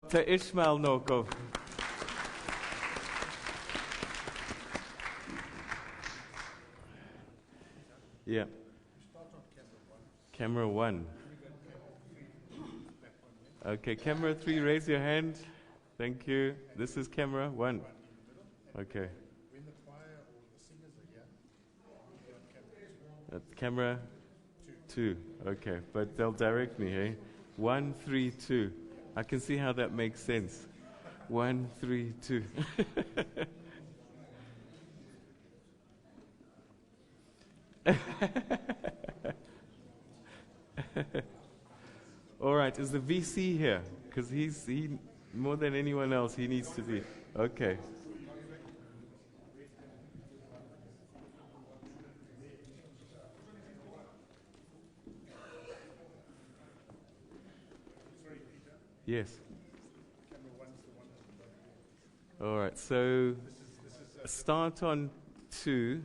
To Ishmael Noko. Yeah. Camera 1. Okay, camera 3, raise your hand. Thank you. This is camera 1. Okay. Camera 2. Okay, but they'll direct me, eh? 1, 3, 2. I can see how that makes sense. 1, 3, 2. All right, is the VC here? Because he more than anyone else, he needs to be. Okay. Yes. All right, so start on 2.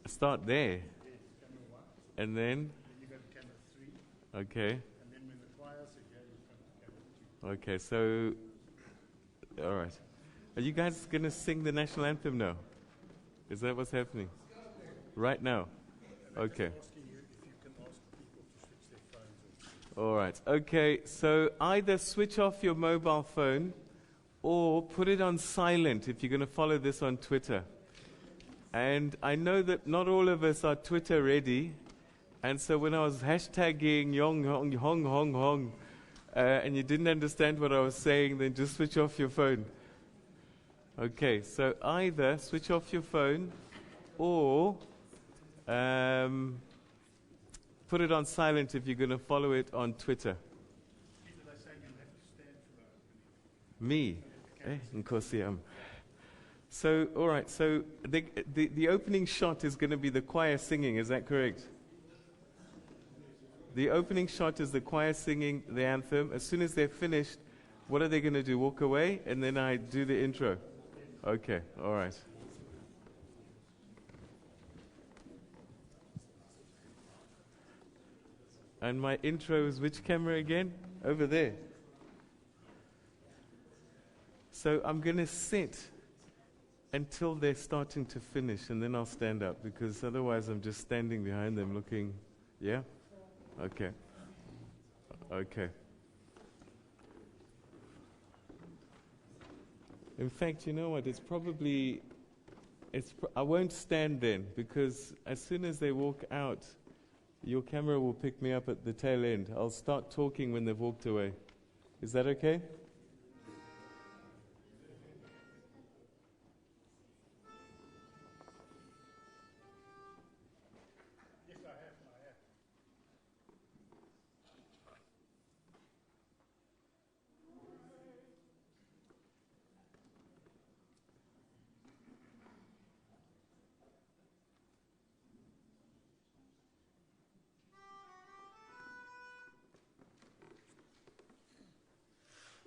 Start there. And then? Okay. Okay, so, all right. Are you guys going to sing the national anthem now? Is that what's happening? Right now? Okay. All right. Okay, so either switch off your mobile phone or put it on silent if you're going to follow this on Twitter. And I know that not all of us are Twitter ready. And so when I was hashtagging Yong Hong Hong Hong Hong, and you didn't understand what I was saying, then just switch off your phone. Okay, so either switch off your phone or put it on silent if you're going to follow it on Twitter. Me? Nkosi. So, all right, so the opening shot is going to be the choir singing, is that correct? The opening shot is the choir singing the anthem. As soon as they're finished, what are they going to do? Walk away, and then I do the intro? Okay, all right. And my intro is which camera again? Over there. So I'm going to sit until they're starting to finish, and then I'll stand up, because otherwise I'm just standing behind them looking, yeah? Okay. Okay. In fact, you know what? I won't stand then, because as soon as they walk out, your camera will pick me up at the tail end. I'll start talking when they've walked away. Is that okay?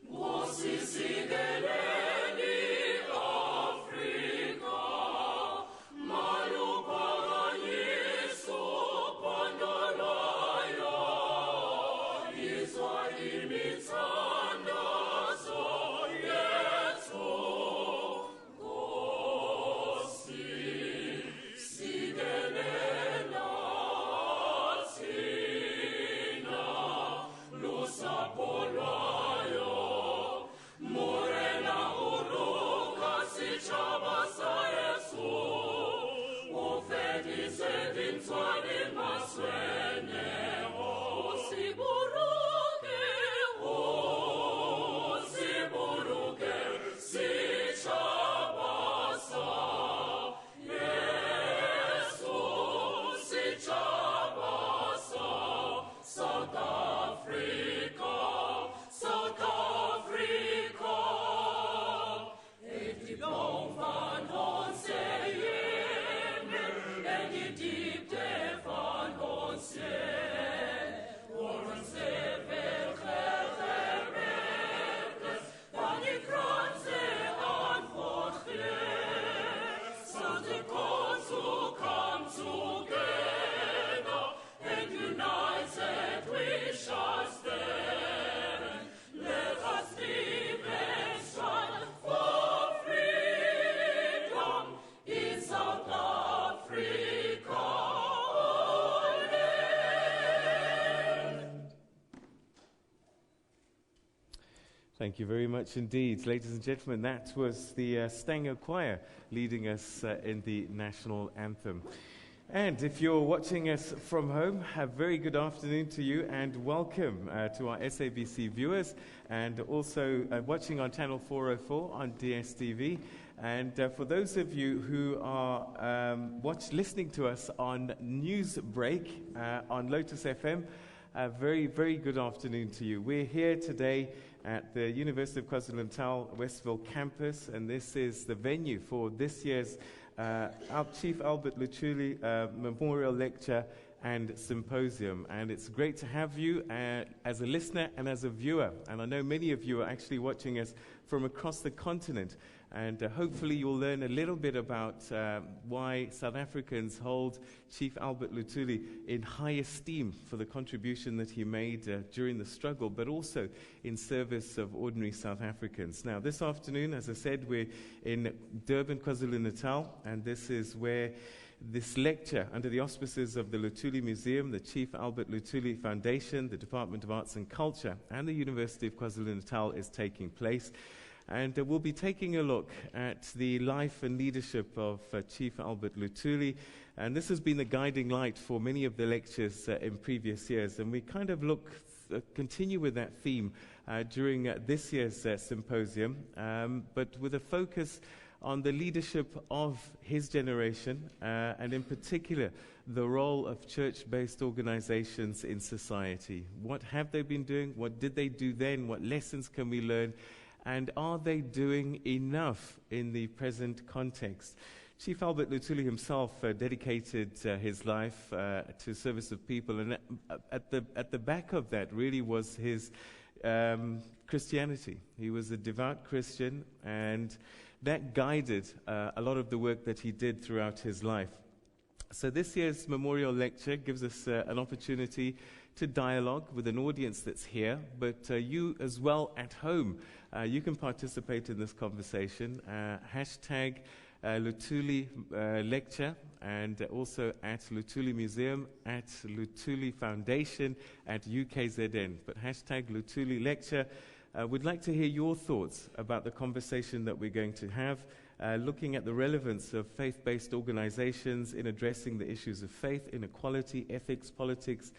One Thank you very much indeed. Ladies and gentlemen, that was the Stanger Choir leading us in the national anthem. And if you're watching us from home, a very good afternoon to you and welcome to our SABC viewers and also watching on Channel 404 on DSTV. And for those of you who are listening to us on Newsbreak on Lotus FM, a very, very good afternoon to you. We're here today at the University of KwaZulu-Natal Westville campus, and this is the venue for this year's Chief Albert Luthuli Memorial Lecture and Symposium. And it's great to have you as a listener and as a viewer. And I know many of you are actually watching us from across the continent. And hopefully you'll learn a little bit about why South Africans hold Chief Albert Luthuli in high esteem for the contribution that he made during the struggle, but also in service of ordinary South Africans. Now, this afternoon, as I said, we're in Durban, KwaZulu-Natal, and this is where this lecture, under the auspices of the Luthuli Museum, the Chief Albert Luthuli Foundation, the Department of Arts and Culture, and the University of KwaZulu-Natal is taking place. And we'll be taking a look at the life and leadership of Chief Albert Luthuli. And this has been the guiding light for many of the lectures in previous years. And we kind of continue with that theme during this year's symposium, but with a focus on the leadership of his generation, and in particular, the role of church-based organizations in society. What have they been doing? What did they do then? What lessons can we learn? And are they doing enough in the present context? Chief Albert Luthuli himself dedicated his life to service of people, and at the back of that really was his Christianity. He was a devout Christian, and that guided a lot of the work that he did throughout his life. So this year's memorial lecture gives us an opportunity to dialogue with an audience that's here, but you as well at home, you can participate in this conversation. Hashtag Luthuli Lecture, and also at Luthuli Museum, at Luthuli Foundation, at UKZN. But hashtag Luthuli Lecture. We'd like to hear your thoughts about the conversation that we're going to have, looking at the relevance of faith-based organizations in addressing the issues of faith, inequality, ethics, politics,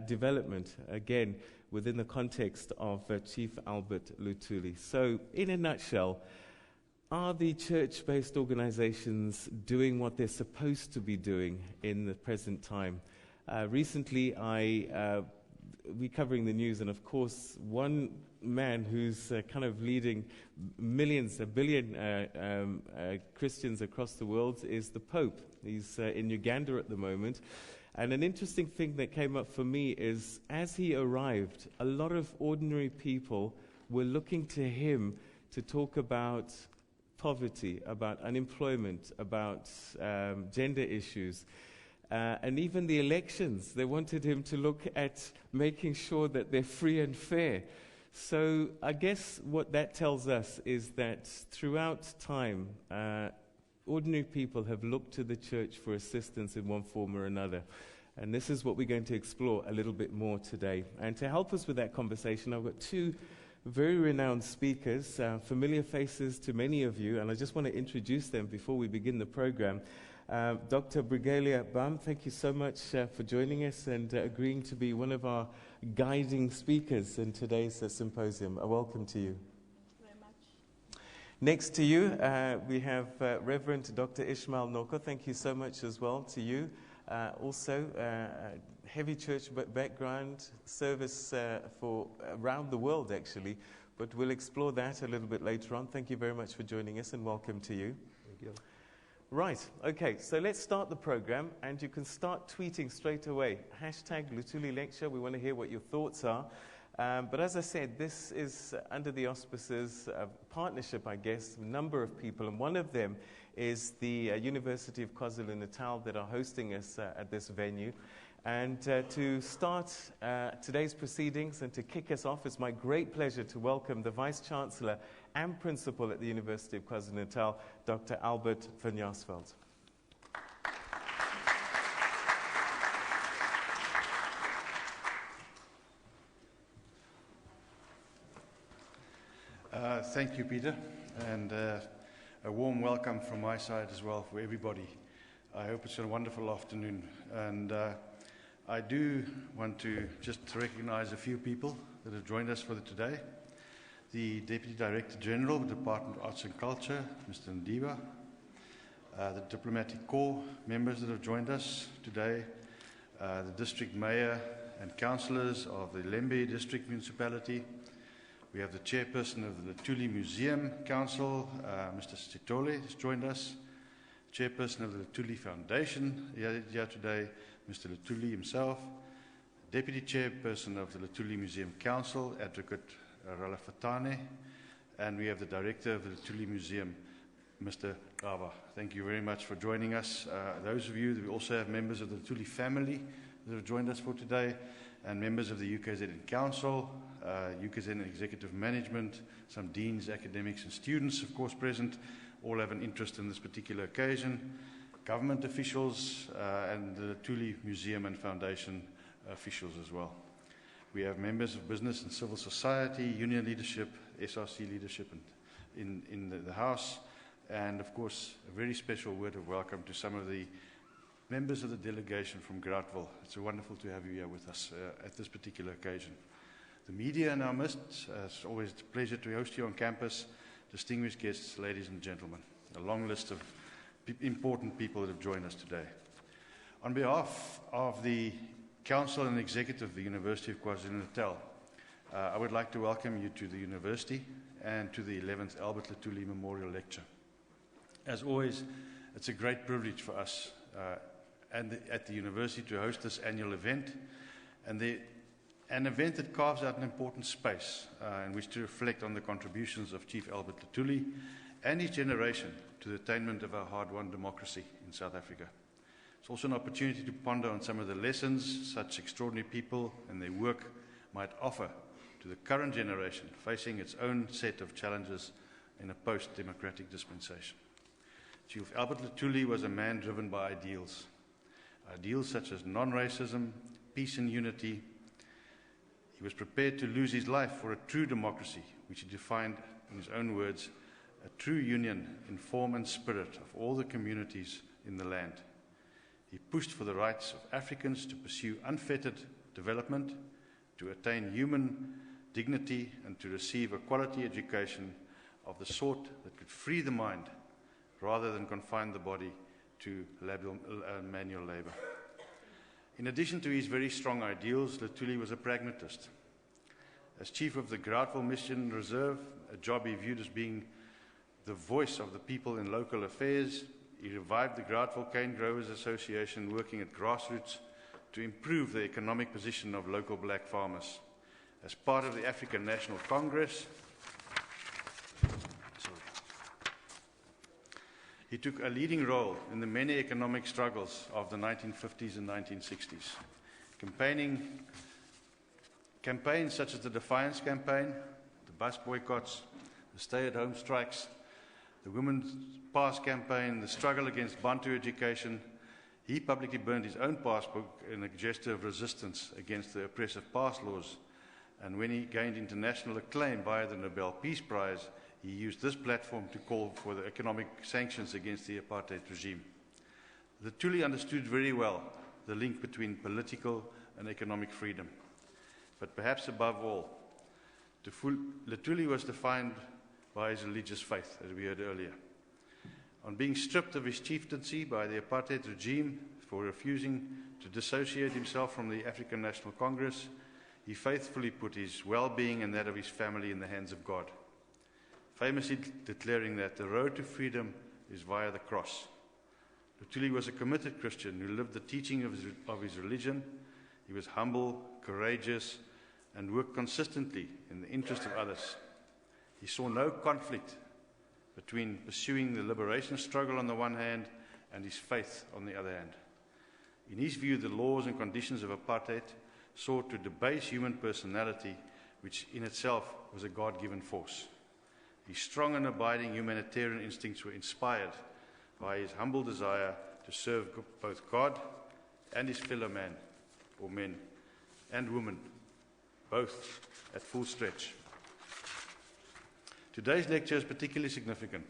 development, again, within the context of Chief Albert Luthuli. So, in a nutshell, are the church-based organizations doing what they're supposed to be doing in the present time? Recently, we're covering the news, and of course, one man who's kind of leading a billion Christians across the world is the Pope. He's in Uganda at the moment. And an interesting thing that came up for me is, as he arrived, a lot of ordinary people were looking to him to talk about poverty, about unemployment, about gender issues. And even the elections, they wanted him to look at making sure that they're free and fair. So I guess what that tells us is that throughout time, ordinary people have looked to the church for assistance in one form or another. And this is what we're going to explore a little bit more today. And to help us with that conversation, I've got two very renowned speakers, familiar faces to many of you, and I just want to introduce them before we begin the program. Dr. Brigalia Bam, thank you so much for joining us and agreeing to be one of our guiding speakers in today's symposium. A welcome to you. Very much. Next to you, we have Reverend Dr. Ishmael Noko. Thank you so much as well to you. Also, heavy church background, service for around the world actually, but we'll explore that a little bit later on. Thank you very much for joining us and welcome to you. Thank you. Right, okay, so let's start the program, and you can start tweeting straight away. Hashtag Luthuli Lecture, we want to hear what your thoughts are. But as I said, this is under the auspices of partnership, I guess, a number of people, and one of them is the University of KwaZulu-Natal that are hosting us at this venue. And to start today's proceedings and to kick us off, it's my great pleasure to welcome the Vice-Chancellor and Principal at the University of KwaZulu-Natal, Dr. Albert van Jaarsveld. Thank you, Peter, and a warm welcome from my side as well for everybody. I hope it's a wonderful afternoon, and I do want to just recognize a few people that have joined us for today. The Deputy Director General of the Department of Arts and Culture, Mr. Ndiba, the Diplomatic Corps members that have joined us today, the District Mayor and Councillors of the Lembe District Municipality. We have the Chairperson of the Luthuli Museum Council, Mr. Sitole, has joined us. Chairperson of the Luthuli Foundation here today, Mr. Luthuli himself. Deputy Chairperson of the Luthuli Museum Council, Advocate Ralafatane. And we have the Director of the Luthuli Museum, Mr. Gava. Thank you very much for joining us. Those of you, we also have members of the Luthuli family that have joined us for today, and members of the UKZN Council, UKZN Executive Management, some deans, academics and students, of course, present, all have an interest in this particular occasion, government officials, and the Luthuli Museum and Foundation officials as well. We have members of business and civil society, union leadership, SRC leadership in the House, and of course, a very special word of welcome to some of the members of the delegation from Groutville. It's wonderful to have you here with us at this particular occasion. The media in our midst, it's always a pleasure to host you on campus. Distinguished guests, ladies and gentlemen, a long list of important people that have joined us today. On behalf of the Council and Executive of the University of KwaZulu-Natal, I would like to welcome you to the University and to the 11th Albert Luthuli Memorial Lecture. As always, it's a great privilege for us at the University to host this annual event, and an event that carves out an important space in which to reflect on the contributions of Chief Albert Luthuli and his generation to the attainment of our hard-won democracy in South Africa. It's also an opportunity to ponder on some of the lessons such extraordinary people and their work might offer to the current generation facing its own set of challenges in a post-democratic dispensation. Chief Albert Luthuli was a man driven by ideals such as non-racism, peace and unity. He was prepared to lose his life for a true democracy, which he defined in his own words, a true union in form and spirit of all the communities in the land. He pushed for the rights of Africans to pursue unfettered development, to attain human dignity, and to receive a quality education of the sort that could free the mind rather than confine the body to manual labor. In addition to his very strong ideals, Luthuli was a pragmatist. As chief of the Groutville Mission Reserve, a job he viewed as being the voice of the people in local affairs, he revived the Groutville Cane Growers Association, working at grassroots to improve the economic position of local black farmers. As part of the African National Congress, he took a leading role in the many economic struggles of the 1950s and 1960s. Campaigns such as the Defiance Campaign, the bus boycotts, the stay-at-home strikes, the Women's Pass Campaign, the struggle against Bantu education. He publicly burned his own passbook in a gesture of resistance against the oppressive pass laws. And when he gained international acclaim via the Nobel Peace Prize, he used this platform to call for the economic sanctions against the apartheid regime. Luthuli understood very well the link between political and economic freedom. But perhaps above all, Luthuli was defined by his religious faith, as we heard earlier. On being stripped of his chieftaincy by the apartheid regime for refusing to dissociate himself from the African National Congress, he faithfully put his well-being and that of his family in the hands of God, famously declaring that the road to freedom is via the cross. Luthuli was a committed Christian who lived the teaching of his religion. He was humble, courageous, and worked consistently in the interest of others. He saw no conflict between pursuing the liberation struggle on the one hand and his faith on the other hand. In his view, the laws and conditions of apartheid sought to debase human personality, which in itself was a God-given force. His strong and abiding humanitarian instincts were inspired by his humble desire to serve both God and his fellow man, or men, and women, both at full stretch. Today's lecture is particularly significant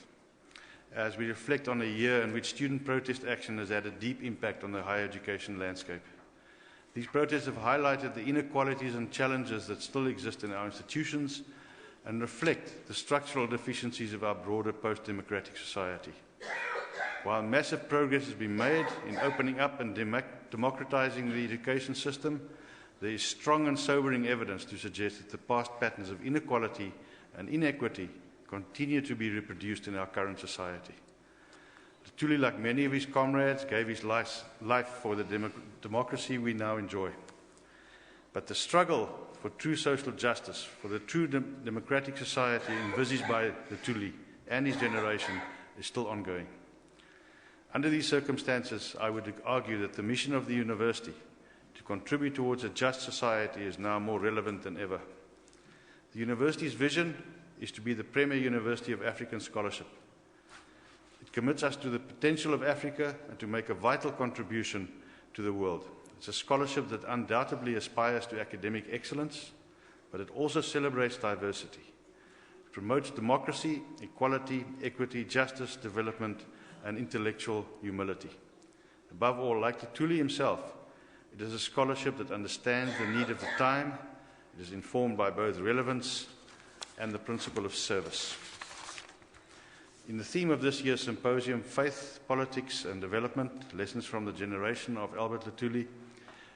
as we reflect on a year in which student protest action has had a deep impact on the higher education landscape. These protests have highlighted the inequalities and challenges that still exist in our institutions and reflect the structural deficiencies of our broader post-democratic society. While massive progress has been made in opening up and democratizing the education system, there is strong and sobering evidence to suggest that the past patterns of inequality and inequity continue to be reproduced in our current society. Luthuli, like many of his comrades, gave his life for the democracy we now enjoy. But the struggle for true social justice, for the true democratic society envisaged by Luthuli and his generation is still ongoing. Under these circumstances, I would argue that the mission of the university to contribute towards a just society is now more relevant than ever. The university's vision is to be the premier university of African scholarship. It commits us to the potential of Africa and to make a vital contribution to the world. It's a scholarship that undoubtedly aspires to academic excellence, but it also celebrates diversity. It promotes democracy, equality, equity, justice, development, and intellectual humility. Above all, like Luthuli himself, it is a scholarship that understands the need of the time. It is informed by both relevance and the principle of service. In the theme of this year's symposium, Faith, Politics and Development, Lessons from the Generation of Albert Luthuli,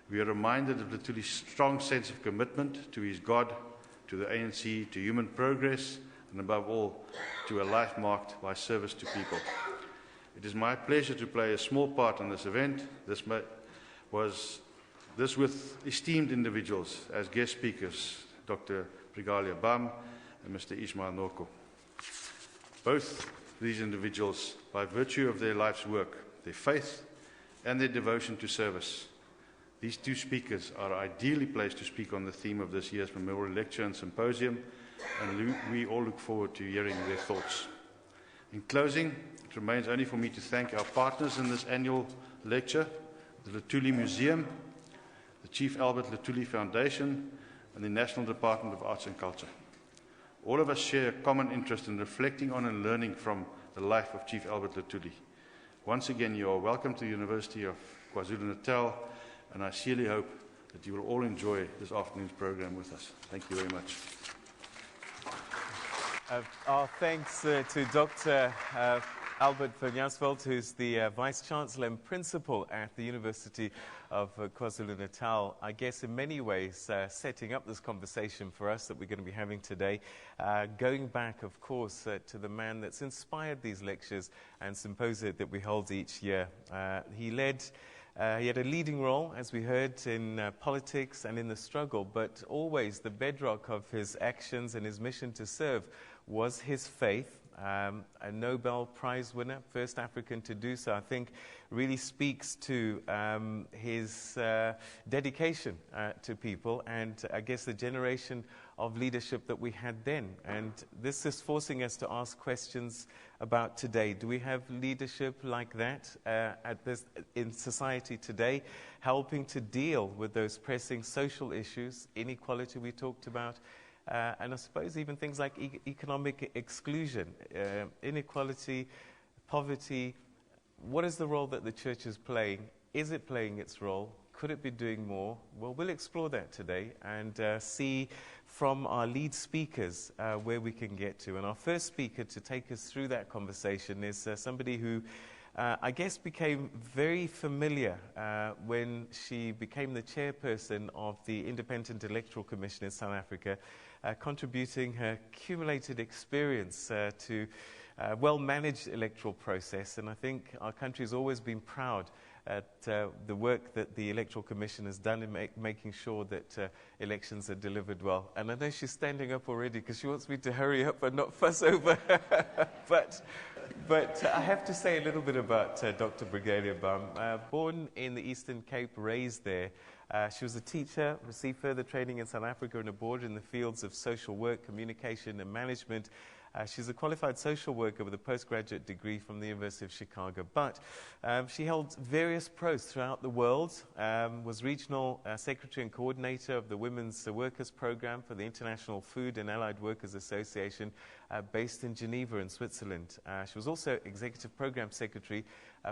we are reminded of Luthuli's strong sense of commitment to his God, to the ANC, to human progress, and above all, to a life marked by service to people. It is my pleasure to play a small part in this event. This with esteemed individuals as guest speakers, Dr. Brigalia Bam and Mr. Noko. Both these individuals, by virtue of their life's work, their faith, and their devotion to service, these two speakers are ideally placed to speak on the theme of this year's memorial lecture and symposium, and we all look forward to hearing their thoughts. In closing, it remains only for me to thank our partners in this annual lecture, the Luthuli Museum, the Chief Albert Luthuli Foundation, and the National Department of Arts and Culture. All of us share a common interest in reflecting on and learning from the life of Chief Albert Luthuli. Once again, you are welcome to the University of KwaZulu-Natal, and I sincerely hope that you will all enjoy this afternoon's program with us. Thank you very much. Our thanks to Dr. Albert van Jaarsveld, who's the Vice-Chancellor and Principal at the University of KwaZulu-Natal. I guess in many ways setting up this conversation for us that we're going to be having today, going back, of course, to the man that's inspired these lectures and symposia that we hold each year. He had a leading role, as we heard, in politics and in the struggle, but always the bedrock of his actions and his mission to serve was his faith. A Nobel Prize winner, first African to do so, I think really speaks to his dedication to people and I guess the generation of leadership that we had then. And this is forcing us to ask questions about today. Do we have leadership like that in society today, helping to deal with those pressing social issues, inequality we talked about, and I suppose even things like economic exclusion, inequality, poverty? What is the role that the church is playing? Is it playing its role? Could it be doing more? Well, we'll explore that today and see from our lead speakers where we can get to. And our first speaker to take us through that conversation is somebody who I guess became very familiar when she became the chairperson of the Independent Electoral Commission in South Africa, contributing her accumulated experience to a well-managed electoral process. And I think our country has always been proud at the work that the Electoral Commission has done in making sure that elections are delivered well. And I know she's standing up already because she wants me to hurry up and not fuss over. But I have to say a little bit about Dr. Brigalia Bam. Born in the Eastern Cape, raised there. She was a teacher, received further training in South Africa and abroad in the fields of social work, communication and management. She's a qualified social worker with a postgraduate degree from the University of Chicago. But she held various posts throughout the world, was regional secretary and coordinator of the Women's Workers Program for the International Food and Allied Workers Association based in Geneva in Switzerland. She was also executive program secretary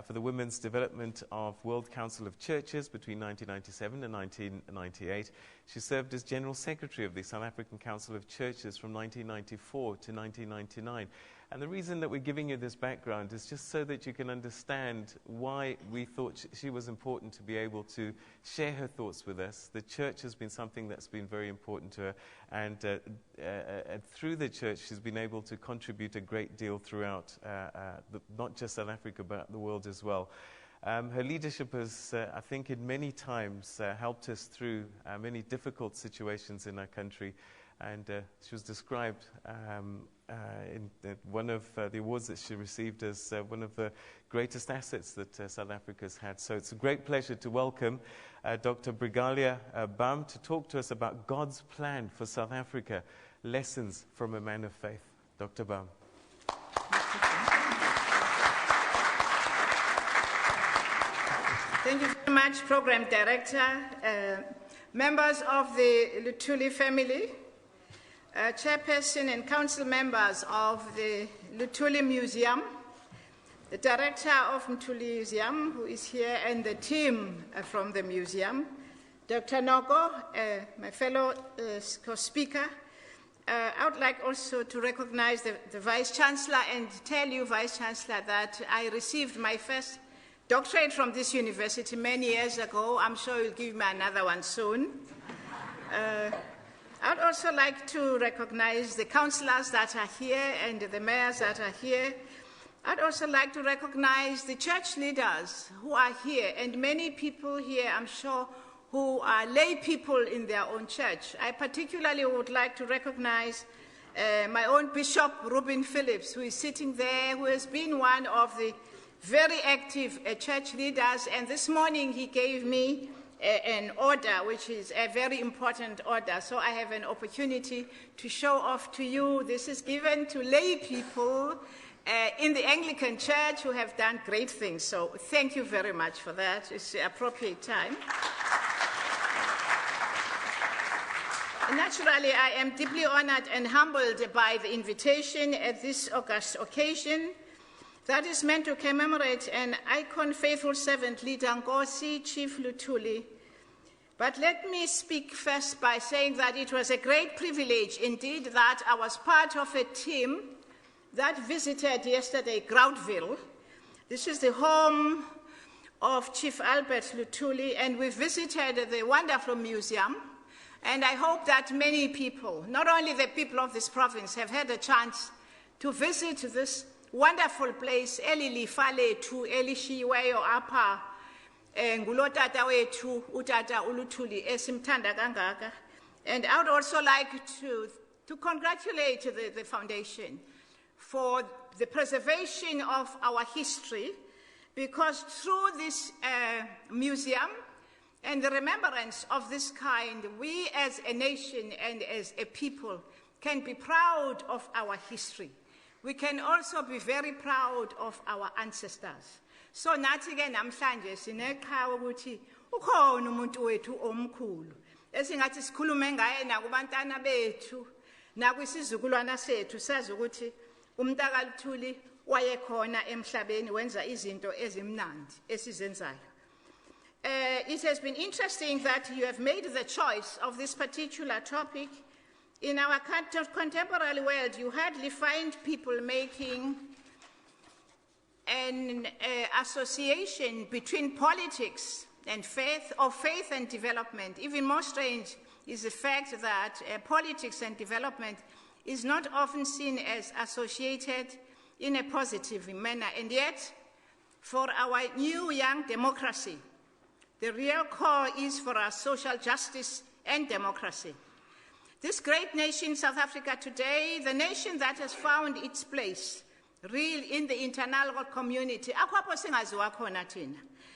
for the Women's Development of World Council of Churches between 1997 and 1998. She served as General Secretary of the South African Council of Churches from 1994 to 1999. And the reason that we're giving you this background is just so that you can understand why we thought she was important to be able to share her thoughts with us. The church has been something that's been very important to her, and through the church she's been able to contribute a great deal throughout not just South Africa but the world as well. Her leadership has, I think, in many times helped us through many difficult situations in our country. And she was described in one of the awards that she received as one of the greatest assets that South Africa's had. So it's a great pleasure to welcome Dr. Brigalia Bam to talk to us about God's plan for South Africa, lessons from a man of faith. Dr. Bam. Thank you very much, Program Director, members of the Luthuli family, chairperson and council members of the Luthuli Museum, the director of Luthuli Museum, who is here, and the team from the museum, Dr. Noko, my fellow co-speaker. I would like also to recognize the Vice Chancellor and tell you, Vice Chancellor, that I received my first doctorate from this university many years ago. I'm sure you'll give me another one soon. I'd also like to recognize the councillors that are here and the mayors that are here. I'd also like to recognize the church leaders who are here, and many people here, I'm sure, who are lay people in their own church. I particularly would like to recognize my own Bishop, Ruben Phillips, who is sitting there, who has been one of the very active church leaders, and this morning he gave me an order, which is a very important order. So I have an opportunity to show off to you. This is given to lay people in the Anglican Church who have done great things. So thank you very much for that. It's the appropriate time. Naturally, I am deeply honored and humbled by the invitation at this august occasion that is meant to commemorate an icon, faithful servant, leader Nkosi, Chief Luthuli. But let me speak first by saying that it was a great privilege indeed that I was part of a team that visited yesterday Groundville. This is the home of Chief Albert Luthuli, and we visited the wonderful museum. And I hope that many people, not only the people of this province, have had a chance to visit this wonderful place, elilifa lethu elishiweyo apha ngulotata wethu utata uLuthuli esimthanda kangaka. And I would also like to congratulate the foundation for the preservation of our history, because through this museum and the remembrance of this kind, we as a nation and as a people can be proud of our history. We can also be very proud of our ancestors. So nathi ke namhlanje sineqhawe ukuthi ukhona umuntu wethu omkhulu esingathi sikhulume ngaye nakubantwana bethu nakwisizukulwana sethu sazi ukuthi umntaka Luthuli wayekhona emhlabeni wenza izinto ezimnandi esizenzayo. It has been interesting that you have made the choice of this particular topic. In our contemporary world, you hardly find people making an association between politics and faith, or faith and development. Even more strange is the fact that politics and development is not often seen as associated in a positive manner. And yet, for our new young democracy, the real core is for our social justice and democracy. This great nation, South Africa today, the nation that has found its place real in the international community,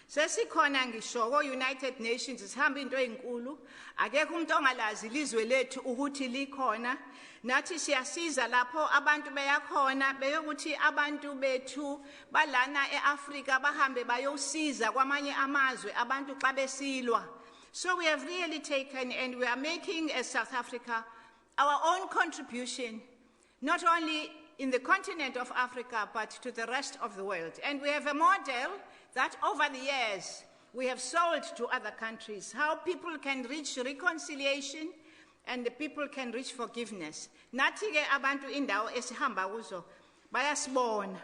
Sesikhona ngisho ko-United Nations sihamba into eyinkulu, akekho umuntu ongalazi ilizwe lethu ukuthi likhona. Nathi siyasiza lapho abantu beyakhona beyokuthi abantu bethu balana eAfrika bahambe bayosiza kwamanye amazwe abantu xa besilwa. So we have really taken and we are making as South Africa our own contribution, not only in the continent of Africa, but to the rest of the world. And we have a model that over the years we have sold to other countries, how people can reach reconciliation and the people can reach forgiveness. Nathi ke abantu indawo esihamba kuzo bayasibona.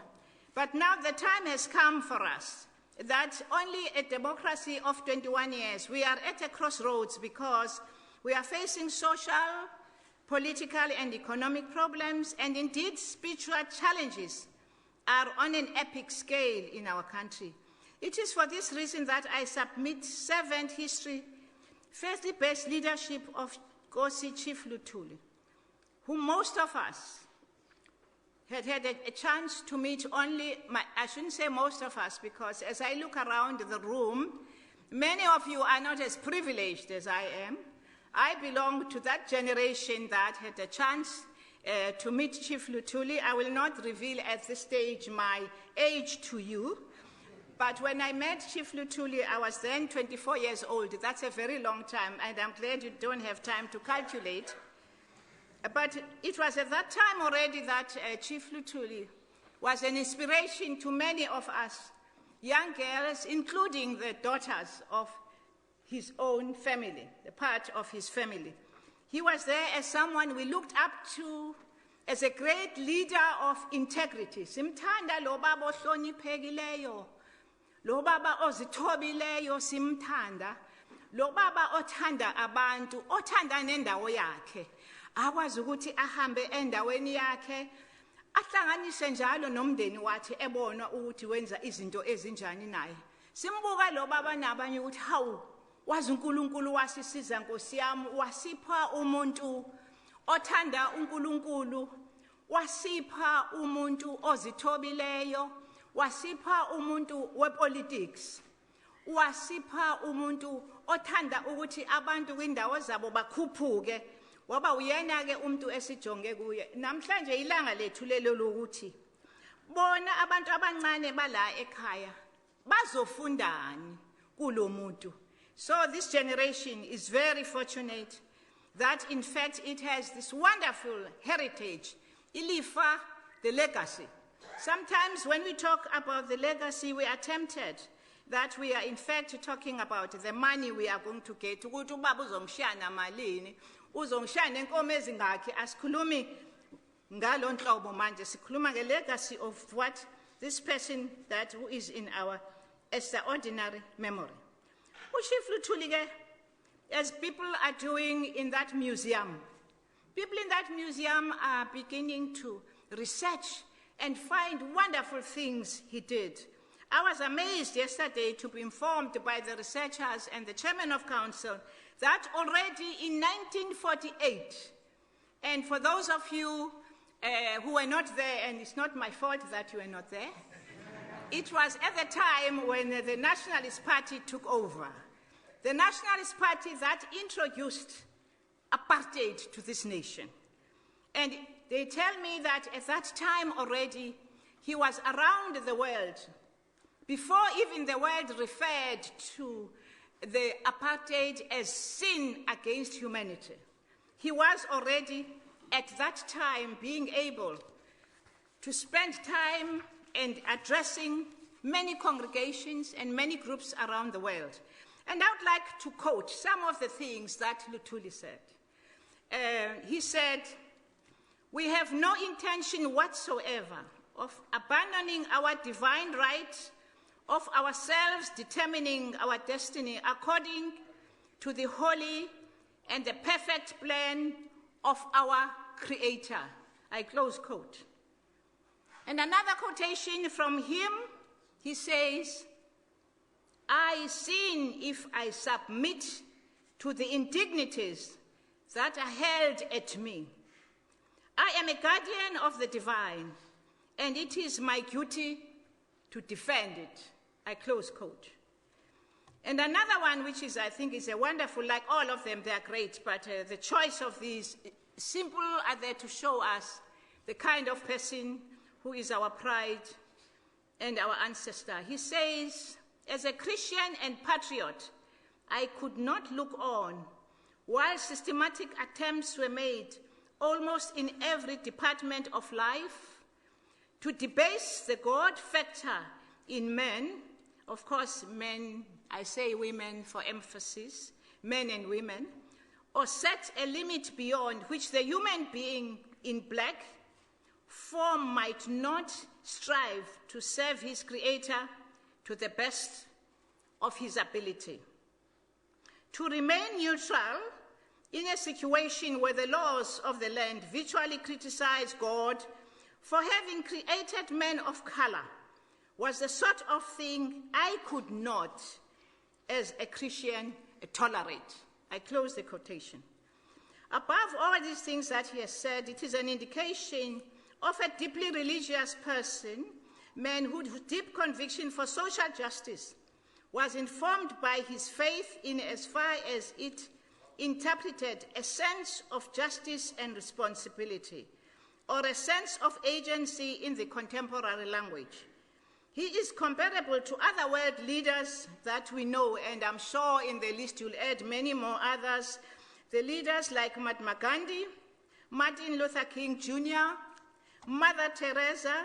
But now the time has come for us that only a democracy of 21 years, we are at a crossroads because we are facing social, political and economic problems, and indeed spiritual challenges are on an epic scale in our country. It is for this reason that I submit servant history, firstly best leadership of Nkosi Chief Luthuli, whom most of us had a chance to meet only, I shouldn't say most of us, because as I look around the room, many of you are not as privileged as I am. I belong to that generation that had a chance to meet Chief Luthuli. I will not reveal at this stage my age to you, but when I met Chief Luthuli, I was then 24 years old. That's a very long time, and I'm glad you don't have time to calculate. But it was at that time already that Chief Luthuli was an inspiration to many of us young girls, including the daughters of his own family, the part of his family. He was there as someone we looked up to as a great leader of integrity. Simthanda lo baba ohloniphekileyo, lo baba ozithobileyo simthanda, lo baba othanda abantu, othanda nendawo yakhe. Akwazi ukuthi ahambe endaweni yakhe, ahlanganise njalo nomndeni wakhe ebona ukuthi wenza izinto ezinjani naye. Simbuka lo baba nabanye ukuthi hawu wazi uNkulunkulu wasisiza Nkosi yami, wasipha umuntu othanda uNkulunkulu, wasipha umuntu ozithobileyo, wasipha umuntu wepolitics, wasipha umuntu othanda ukuthi abantu kwindawo zabo bakhuphuke. Waba uyena ke umuntu esijonge kuye. Namhlanje ilanga lethu lelo lokuthi bona abantu abancane bala ekhaya bazofundani kulomuntu. So this generation is very fortunate that in fact it has this wonderful heritage, ilifa, the legacy. Sometimes when we talk about the legacy, we are tempted that we are in fact talking about the money we are going to get. Ukuthi ubaba uzongishaya malini, uzongishaya nenkomo ezingakhi. Asikhulumi ngalo nhlobo manje, sikhuluma nge legacy of what this person that who is in our extraordinary memory. Chief Luthuli, as people are doing in that museum, people in that museum are beginning to research and find wonderful things he did. I was amazed yesterday to be informed by the researchers and the chairman of council that already in 1948, and for those of you who were not there, and it's not my fault that you were not there, it was at the time when the Nationalist Party took over. The Nationalist Party that introduced apartheid to this nation. And they tell me that at that time already, he was around the world, before even the world referred to the apartheid as sin against humanity. He was already at that time being able to spend time and addressing many congregations and many groups around the world. And I would like to quote some of the things that Luthuli said. He said, "We have no intention whatsoever of abandoning our divine right of ourselves determining our destiny according to the holy and the perfect plan of our Creator." I close quote. And another quotation from him, he says, "I sin if I submit to the indignities that are held at me. I am a guardian of the divine, and it is my duty to defend it." I close quote. And another one, which is, I think, is a wonderful, like all of them, they are great, but the choice of these, simple are there to show us the kind of person who is our pride and our ancestor. He says, as a Christian and patriot, I could not look on while systematic attempts were made almost in every department of life to debase the God factor in men, of course, men, I say women for emphasis, men and women, or set a limit beyond which the human being in black form might not strive to serve his creator to the best of his ability. To remain neutral in a situation where the laws of the land virtually criticize God for having created men of color was the sort of thing I could not, as a Christian, tolerate. I close the quotation. Above all these things that he has said, it is an indication of a deeply religious person, man whose deep conviction for social justice was informed by his faith in as far as it interpreted a sense of justice and responsibility, or a sense of agency in the contemporary language. He is comparable to other world leaders that we know, and I'm sure in the list you'll add many more others, the leaders like Mahatma Gandhi, Martin Luther King Jr., Mother Teresa,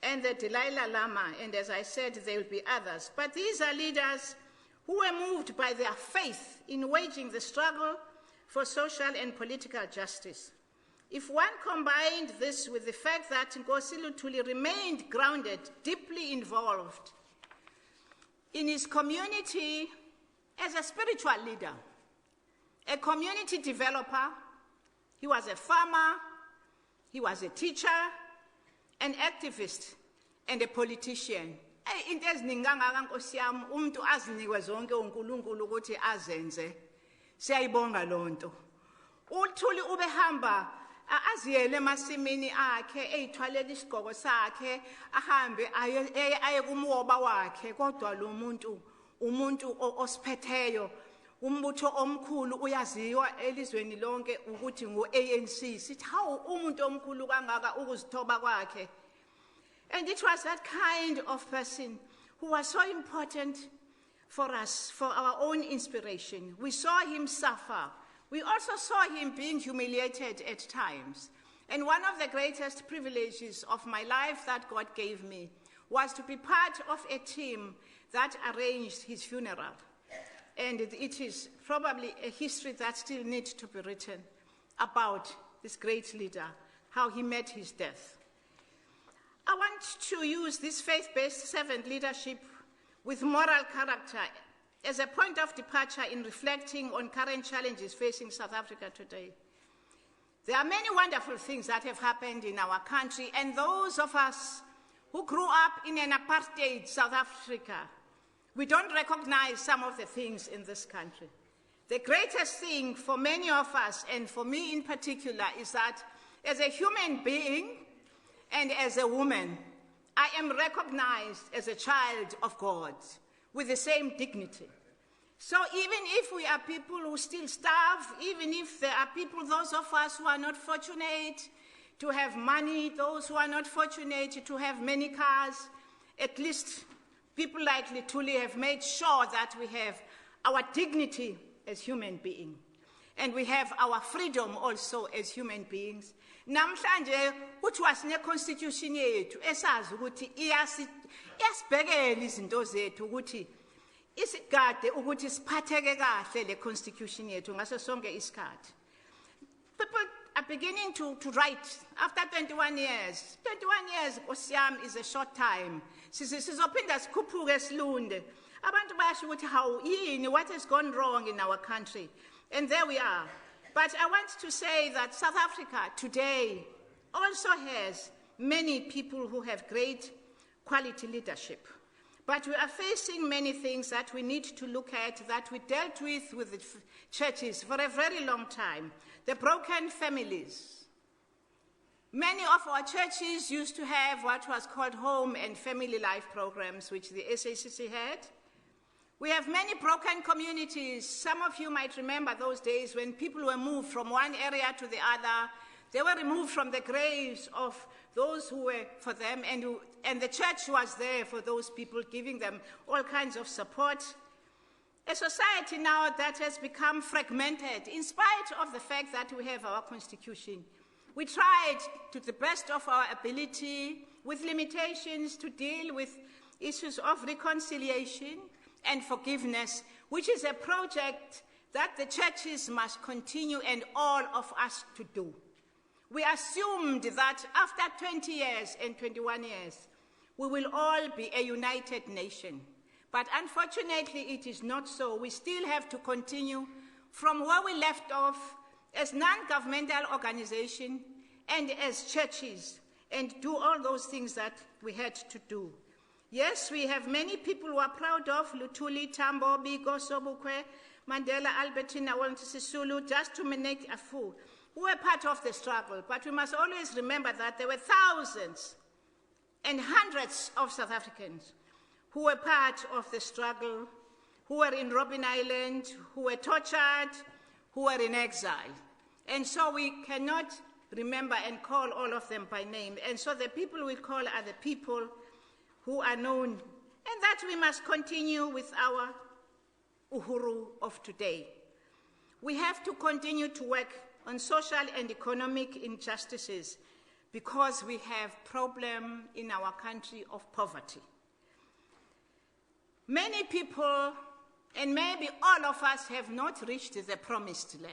and the Dalai Lama, and as I said, there will be others. But these are leaders who were moved by their faith in waging the struggle for social and political justice. If one combined this with the fact that Nkosi Luthuli remained grounded, deeply involved in his community as a spiritual leader, a community developer, he was a farmer, he was a teacher, an activist, and a politician. Into eziningi kangaka Nkosi yami, umuntu azinikwe zonke uNkulunkulu ukuthi azenze. Siyayibonga lonto. uLuthuli ubehamba aziyele emasimini akhe eyithwalela isigqoko sakhe ahambe aye kumwoba wakhe kodwa lo umuntu osiphetheyo umbutho omkhulu uyaziwa elizweni lonke ukuthi ngu-ANC sithi hawu umuntu omkhulu kangaka ukuzithoba kwakhe. And it was that kind of person who was so important for us, for our own inspiration. We saw him suffer. We also saw him being humiliated at times. And one of the greatest privileges of my life that God gave me was to be part of a team that arranged his funeral. And it is probably a history that still needs to be written about this great leader, how he met his death. I want to use this faith-based servant leadership with moral character as a point of departure in reflecting on current challenges facing South Africa today. There are many wonderful things that have happened in our country, and those of us who grew up in an apartheid South Africa, we don't recognize some of the things in this country. The greatest thing for many of us, and for me in particular, is that as a human being and as a woman, I am recognized as a child of God with the same dignity. So even if we are people who still starve, even if there are people, those of us who are not fortunate to have money, those who are not fortunate to have many cars, at least people like Luthuli have made sure that we have our dignity as human beings. And we have our freedom also as human beings. Namhlanje uthi wasine constitution yethu esazi ukuthi iyasibhekela izinto zethu ukuthi isigade ukuthi siphatheke kahle le constitution yethu ngaso sonke isikhathi. People are beginning to write after 21 years. 21 years Nkosi yami is a short time. Sizophinda sikhuphuke silunde. Abantu bayasho ukuthi how yini, what has gone wrong in our country? And there we are. But I want to say that South Africa today also has many people who have great quality leadership. But we are facing many things that we need to look at, that we dealt with the churches for a very long time. The broken families. Many of our churches used to have what was called home and family life programs, which the SABC had. We have many broken communities. Some of you might remember those days when people were moved from one area to the other. They were removed from the graves of those who were for them, and the church was there for those people, giving them all kinds of support. A society now that has become fragmented, in spite of the fact that we have our constitution. We tried to the best of our ability, with limitations, to deal with issues of reconciliation and forgiveness, which is a project that the churches must continue and all of us to do. We assumed that after 20 years and 21 years, we will all be a united nation. But unfortunately, it is not so. We still have to continue from where we left off as non-governmental organizations and as churches, and do all those things that we had to do. Yes, we have many people who are proud of Luthuli, Tambo, Biko, Sobukwe, Mandela, Albertina, Sisulu, just to make a fool, who were part of the struggle. But we must always remember that there were thousands and hundreds of South Africans who were part of the struggle, who were in Robben Island, who were tortured, who were in exile. And so we cannot remember and call all of them by name. And so the people we call are the people who are known, and that we must continue with our Uhuru of today. We have to continue to work on social and economic injustices because we have problem in our country of poverty. Many people, and maybe all of us, have not reached the promised land.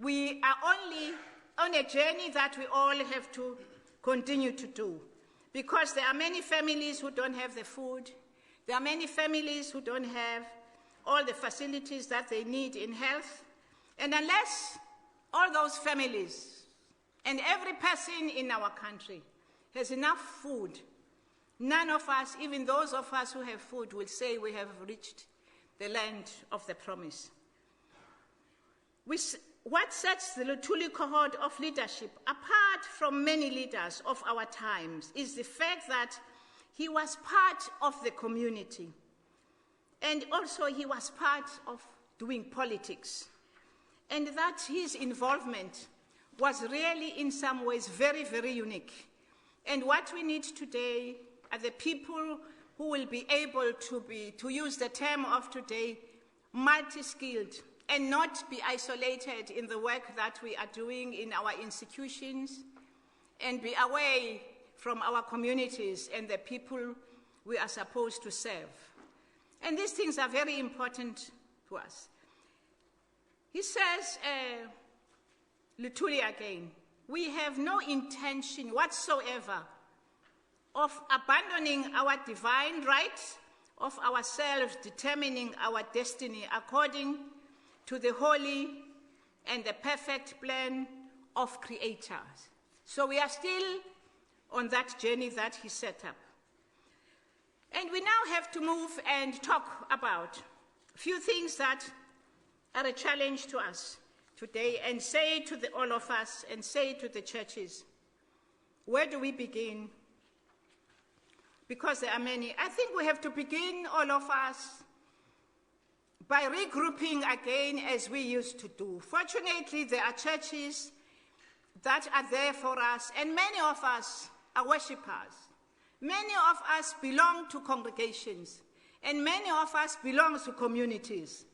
We are only on a journey that we all have to continue to do, because there are many families who don't have the food. There are many families who don't have all the facilities that they need in health. And unless all those families and every person in our country has enough food, none of us, even those of us who have food, will say we have reached the land of the promise. What sets the Luthuli cohort of leadership apart from many leaders of our times is the fact that he was part of the community, and also he was part of doing politics, and that his involvement was really in some ways very, very unique. And what we need today are the people who will be able to use the term of today, multi-skilled, and not be isolated in the work that we are doing in our institutions, and be away from our communities and the people we are supposed to serve. And these things are very important to us. He says, Luthuli again, we have no intention whatsoever of abandoning our divine right of ourselves determining our destiny according to the holy and the perfect plan of creators. So we are still on that journey that he set up. And we now have to move and talk about a few things that are a challenge to us today, and say to all of us, and say to the churches, where do we begin? Because there are many. I think we have to begin, all of us, by regrouping again as we used to do. Fortunately, there are churches that are there for us, and many of us are worshippers. Many of us belong to congregations, and many of us belong to communities.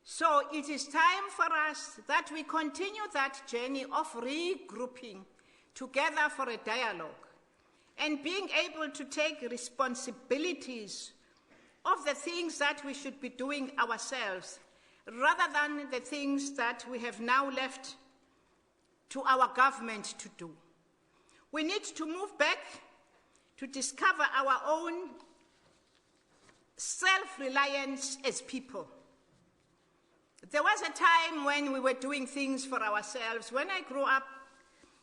So it is time for us that we continue that journey of regrouping together for a dialogue, and being able to take responsibilities of the things that we should be doing ourselves, rather than the things that we have now left to our government to do. We need to move back to discover our own self-reliance as people. There was a time when we were doing things for ourselves. When I grew up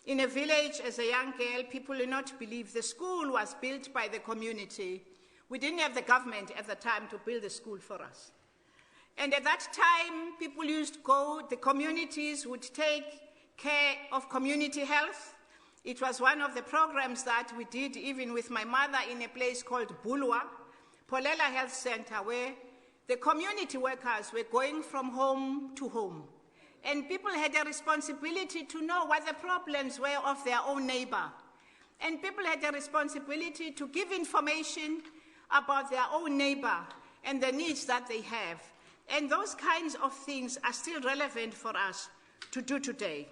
in a village as a young girl, people did not believe the school was built by the community. We didn't have the government at the time to build a school for us. And at that time, people used to go, the communities would take care of community health. It was one of the programs that we did even with my mother in a place called Bulwa. Polela Health Center, where the community workers were going from home to home. And people had a responsibility to know what the problems were of their own neighbor. And people had a responsibility to give information about their own neighbor and the needs that they have. And those kinds of things are still relevant for us to do today.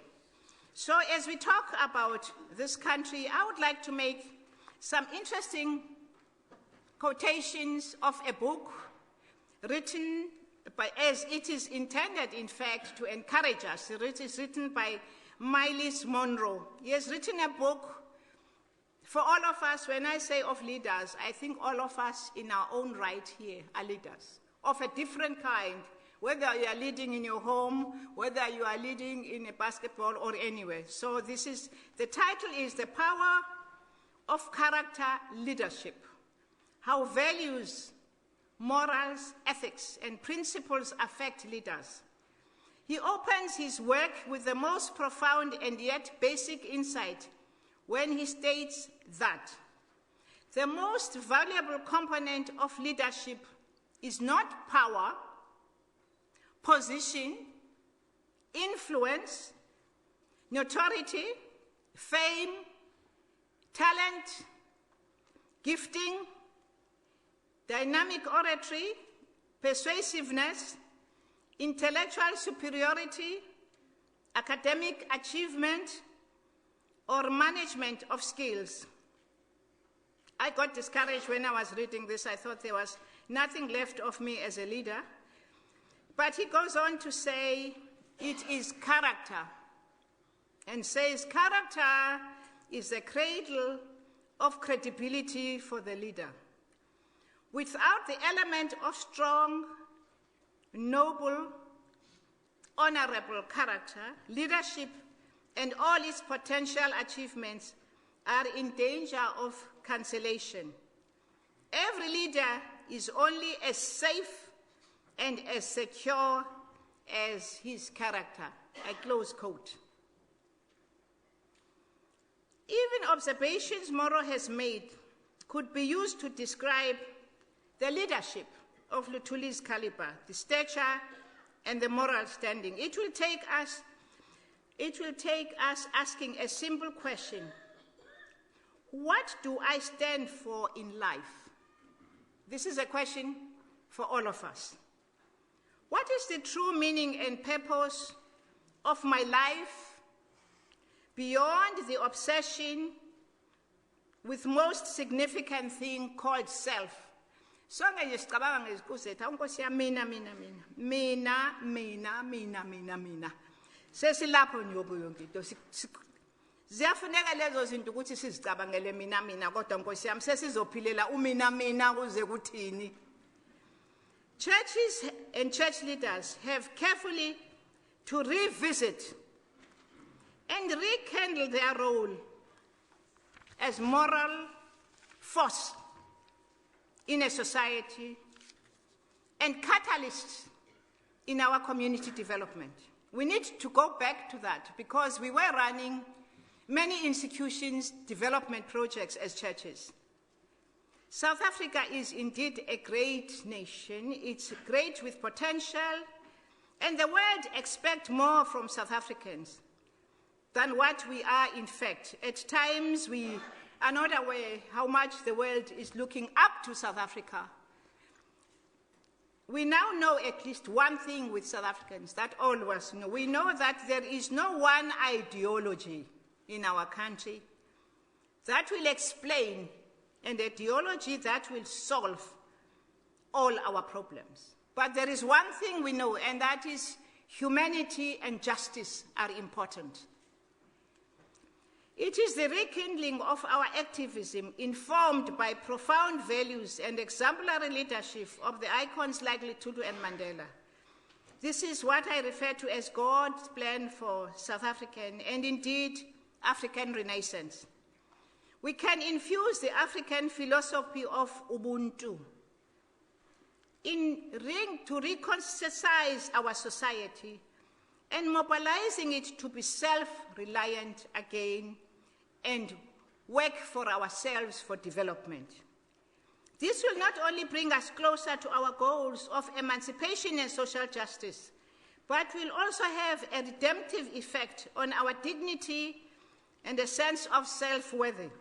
So as we talk about this country, I would like to make some interesting quotations of a book written by, as it is intended, in fact, to encourage us. It is written by Miles Monroe. He has written a book for all of us. When I say of leaders, I think all of us in our own right here are leaders of a different kind, whether you are leading in your home, whether you are leading in a basketball or anywhere. So the title is The Power of Character Leadership, How Values, Morals, Ethics, and Principles Affect Leaders. He opens his work with the most profound and yet basic insight when he states that the most valuable component of leadership is not power, position, influence, notoriety, fame, talent, gifting, dynamic oratory, persuasiveness, intellectual superiority, academic achievement, or management of skills. I got discouraged when I was reading this. I thought there was nothing left of me as a leader. But he goes on to say it is character, and says character is the cradle of credibility for the leader. Without the element of strong, noble, honorable character, leadership and all its potential achievements are in danger of cancellation. Every leader is only as safe and as secure as his character. A close quote. Even observations Monroe has made could be used to describe the leadership of Luthuli's caliber, the stature and the moral standing. It will take us asking a simple question. What do I stand for in life? This is a question for all of us. What is the true meaning and purpose of my life beyond the obsession with most significant thing called self? Sonke nje sicabanga ngezikuzetha unkosi yami mina. Sesilapho nyobo yonke into. Ziyafuneka lezo zinto ukuthi sizicabangele mina kodwa nkosi yami sesizophilela umina kuze kuthini. Churches and church leaders have carefully to revisit and rekindle their role as moral force in a society and catalysts in our community development. We need to go back to that because we were running many institutions, development projects as churches. South Africa is indeed a great nation. It's great with potential, and the world expects more from South Africans than what we are in fact. At times we are not aware how much the world is looking up to South Africa. We now know at least one thing with South Africans that all of us know. We know that there is no one ideology in our country that will explain, an ideology that will solve all our problems. But there is one thing we know, and that is humanity and justice are important. It is the rekindling of our activism informed by profound values and exemplary leadership of the icons like Luthuli and Mandela. This is what I refer to as God's plan for South African and indeed African Renaissance. We can infuse the African philosophy of Ubuntu to reconstitute our society and mobilizing it to be self-reliant again and work for ourselves for development. This will not only bring us closer to our goals of emancipation and social justice, but will also have a redemptive effect on our dignity and a sense of self-worth.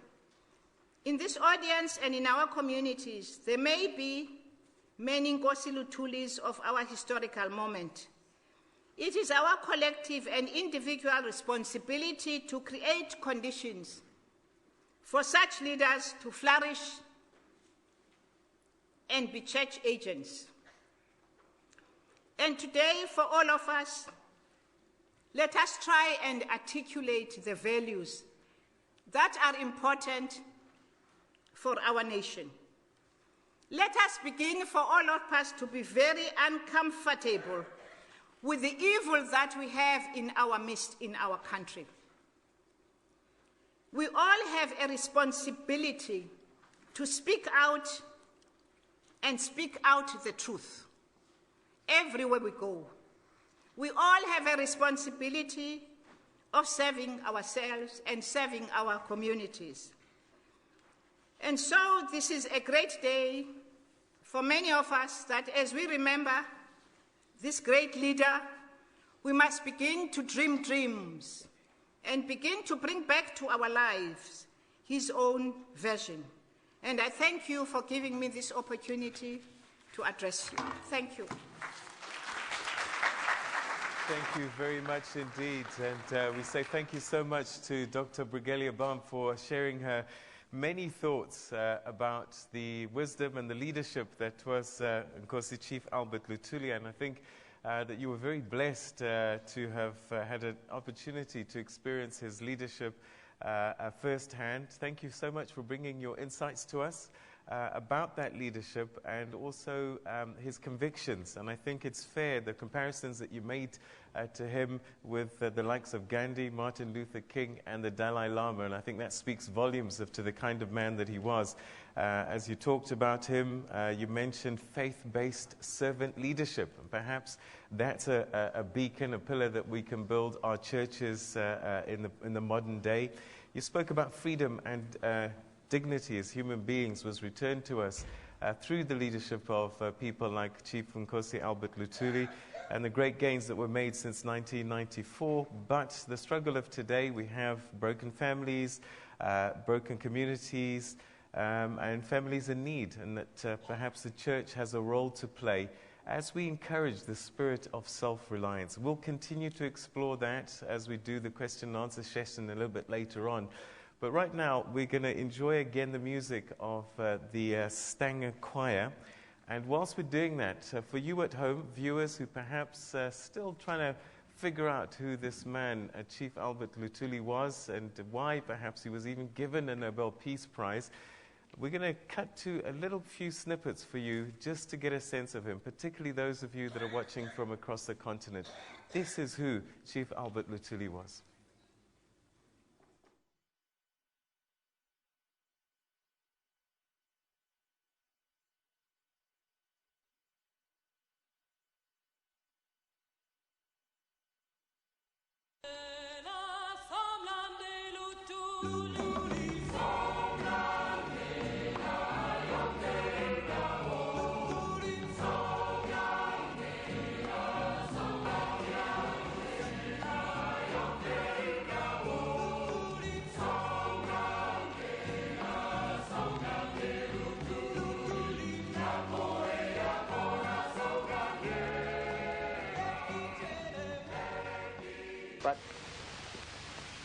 In this audience and in our communities, there may be many Nkosi Luthulis of our historical moment. It is our collective and individual responsibility to create conditions for such leaders to flourish and be church agents. And today, for all of us, let us try and articulate the values that are important for our nation. Let us begin for all of us to be very uncomfortable with the evil that we have in our midst in our country. We all have a responsibility to speak out and speak out the truth everywhere we go. We all have a responsibility of serving ourselves and serving our communities. And so this is a great day for many of us that as we remember this great leader, we must begin to dream dreams and begin to bring back to our lives his own vision. And I thank you for giving me this opportunity to address you. Thank you. Thank you very much indeed. And we say thank you so much to Dr. Brigalia Bam for sharing her many thoughts about the wisdom and the leadership that was Nkosi Chief Albert Luthuli. And I think that you were very blessed to have had an opportunity to experience his leadership firsthand. Thank you so much for bringing your insights to us about that leadership and also his convictions. And I think it's fair, the comparisons that you made to him with the likes of Gandhi, Martin Luther King, and the Dalai Lama. And I think that speaks volumes to the kind of man that he was. As you talked about him, you mentioned faith-based servant leadership. And perhaps that's a beacon, a pillar that we can build our churches in the modern day. You spoke about freedom and dignity as human beings was returned to us through the leadership of people like Chief Nkosi Albert Luthuli and the great gains that were made since 1994. But the struggle of today, we have broken families, broken communities, and families in need, and that perhaps the church has a role to play as we encourage the spirit of self-reliance. We'll continue to explore that as we do the question and answer session a little bit later on. But right now, we're going to enjoy again the music of the Stanger Choir. And whilst we're doing that, for you at home, viewers who perhaps still trying to figure out who this man, Chief Albert Luthuli, was and why perhaps he was even given a Nobel Peace Prize, we're going to cut to a little few snippets for you just to get a sense of him, particularly those of you that are watching from across the continent. This is who Chief Albert Luthuli was. But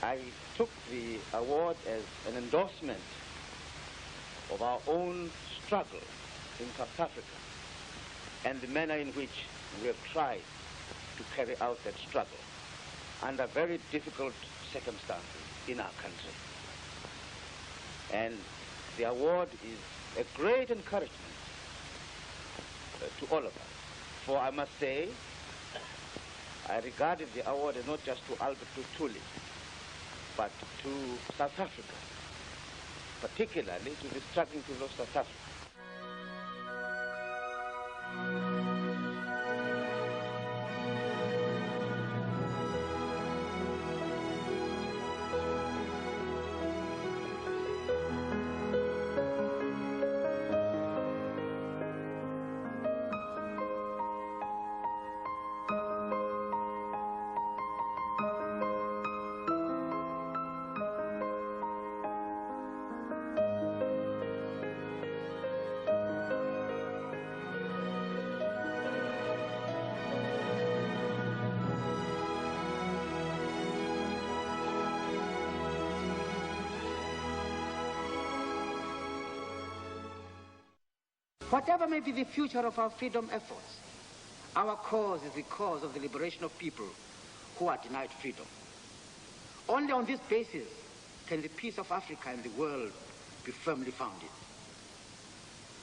I took the award as an endorsement of our own struggle in South Africa and the manner in which we have tried to carry out that struggle under very difficult circumstances in our country. And the award is a great encouragement to all of us. For I must say, I regarded the award as not just to Albert Luthuli, but to South Africa, particularly to the struggling people of South Africa. Whatever may be the future of our freedom efforts, our cause is the cause of the liberation of people who are denied freedom. Only on this basis can the peace of Africa and the world be firmly founded.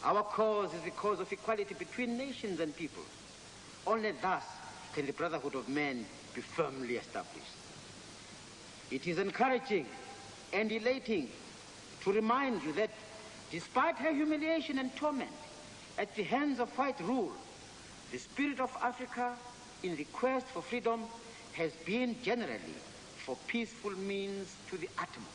Our cause is the cause of equality between nations and people. Only thus can the brotherhood of men be firmly established. It is encouraging and elating to remind you that despite her humiliation and torment at the hands of white rule, the spirit of Africa in the quest for freedom has been generally for peaceful means to the utmost.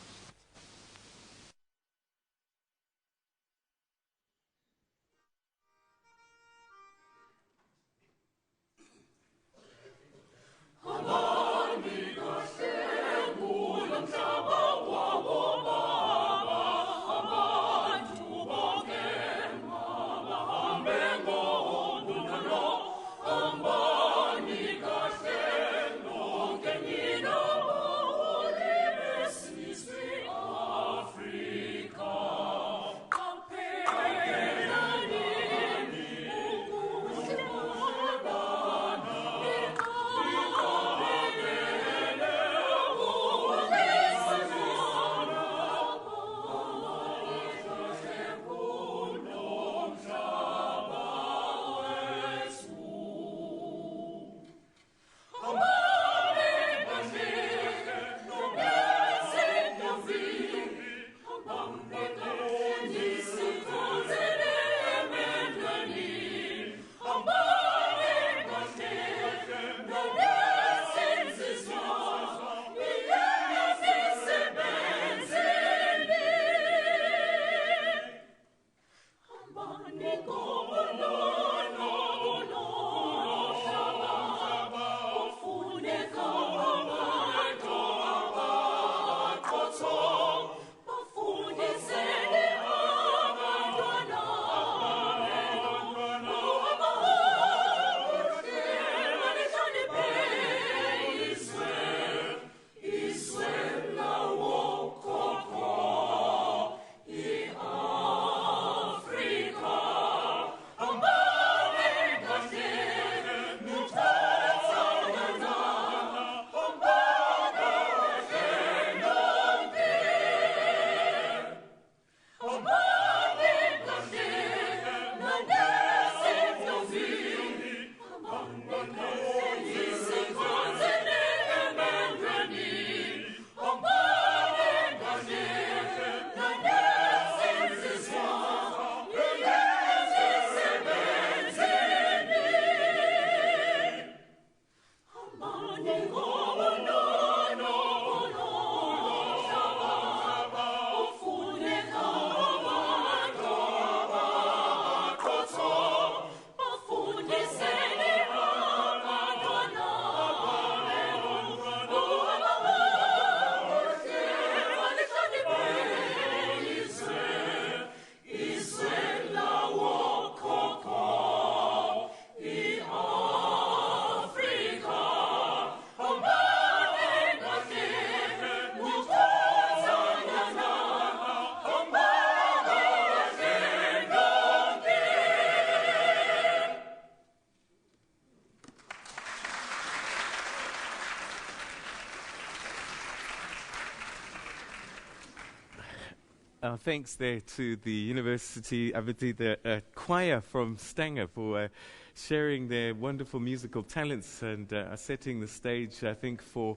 Thanks there to the university, the choir from Stanger for sharing their wonderful musical talents and setting the stage, I think, for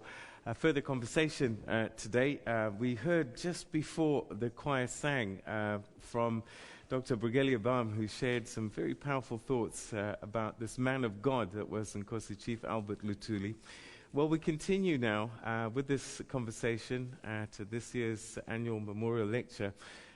further conversation today. We heard just before the choir sang from Dr. Brigalia Bam, who shared some very powerful thoughts about this man of God that was Nkosi Chief Albert Luthuli. Well, we continue now with this conversation at this year's annual memorial lecture.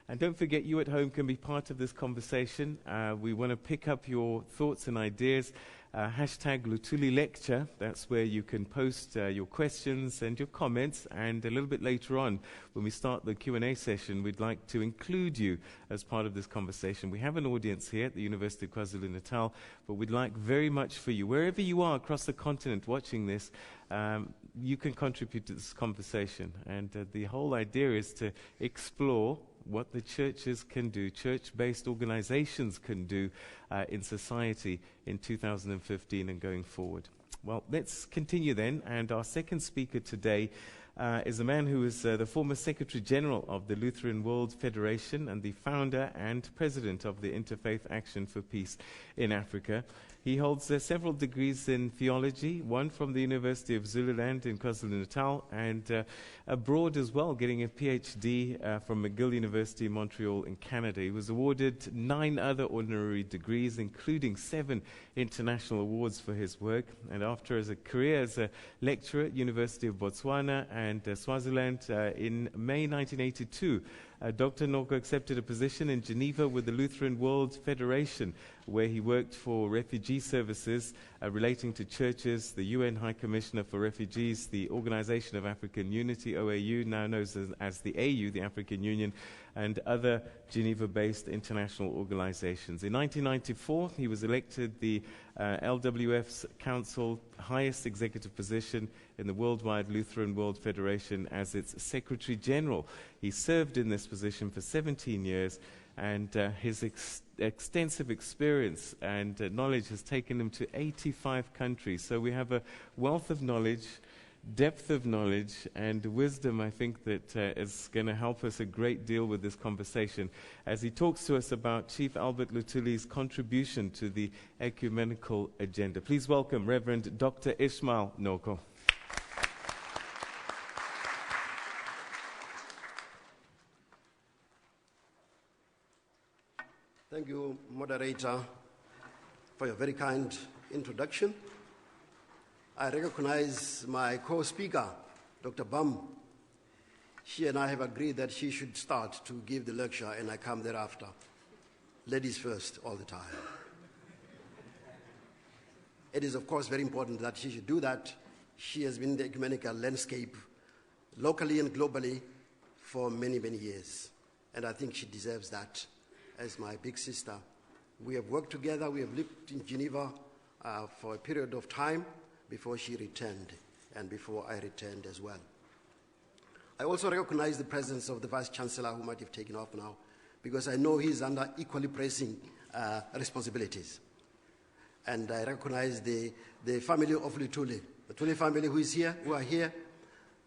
And don't forget, you at home can be part of this conversation. We want to pick up your thoughts and ideas. Hashtag Luthuli Lecture. That's where you can post your questions and your comments. And a little bit later on, when we start the Q&A session, we'd like to include you as part of this conversation. We have an audience here at the University of KwaZulu-Natal, but we'd like very much for you, wherever you are across the continent watching this, you can contribute to this conversation. And the whole idea is to explore what the churches can do, church-based organizations can do in society in 2015 and going forward. Well, let's continue then, and our second speaker today is a man who is the former Secretary General of the Lutheran World Federation and the founder and president of the Interfaith Action for Peace in Africa. He holds several degrees in theology, one from the University of Zululand in KwaZulu-Natal, and abroad as well, getting a PhD from McGill University in Montreal in Canada. He was awarded 9 other honorary degrees, including 7 international awards for his work. And after a career as a lecturer at University of Botswana and Swaziland, in May 1982, Dr. Noko accepted a position in Geneva with the Lutheran World Federation, where he worked for refugee services relating to churches, the UN High Commissioner for Refugees, the Organization of African Unity, OAU, now known as the AU, the African Union, and other Geneva-based international organizations. In 1994, he was elected the LWF's Council highest executive position in the Worldwide Lutheran World Federation as its Secretary General. He served in this position for 17 years, and his extensive experience and knowledge has taken him to 85 countries. So we have a wealth of knowledge, depth of knowledge, and wisdom, I think, that is going to help us a great deal with this conversation as he talks to us about Chief Albert Luthuli's contribution to the ecumenical agenda. Please welcome Reverend Dr. Ishmael Noko. Thank you, moderator, for your very kind introduction. I recognize my co-speaker, Dr. Bam. She and I have agreed that she should start to give the lecture and I come thereafter. Ladies first all the time. It is, of course, very important that she should do that. She has been in the ecumenical landscape, locally and globally, for many, many years. And I think she deserves that as my big sister. We have worked together. We have lived in Geneva for a period of time before she returned and before I returned as well. I also recognize the presence of the Vice-Chancellor, who might have taken off now, because I know he's under equally pressing responsibilities. And I recognize the family of Luthuli, the Luthuli family who are here,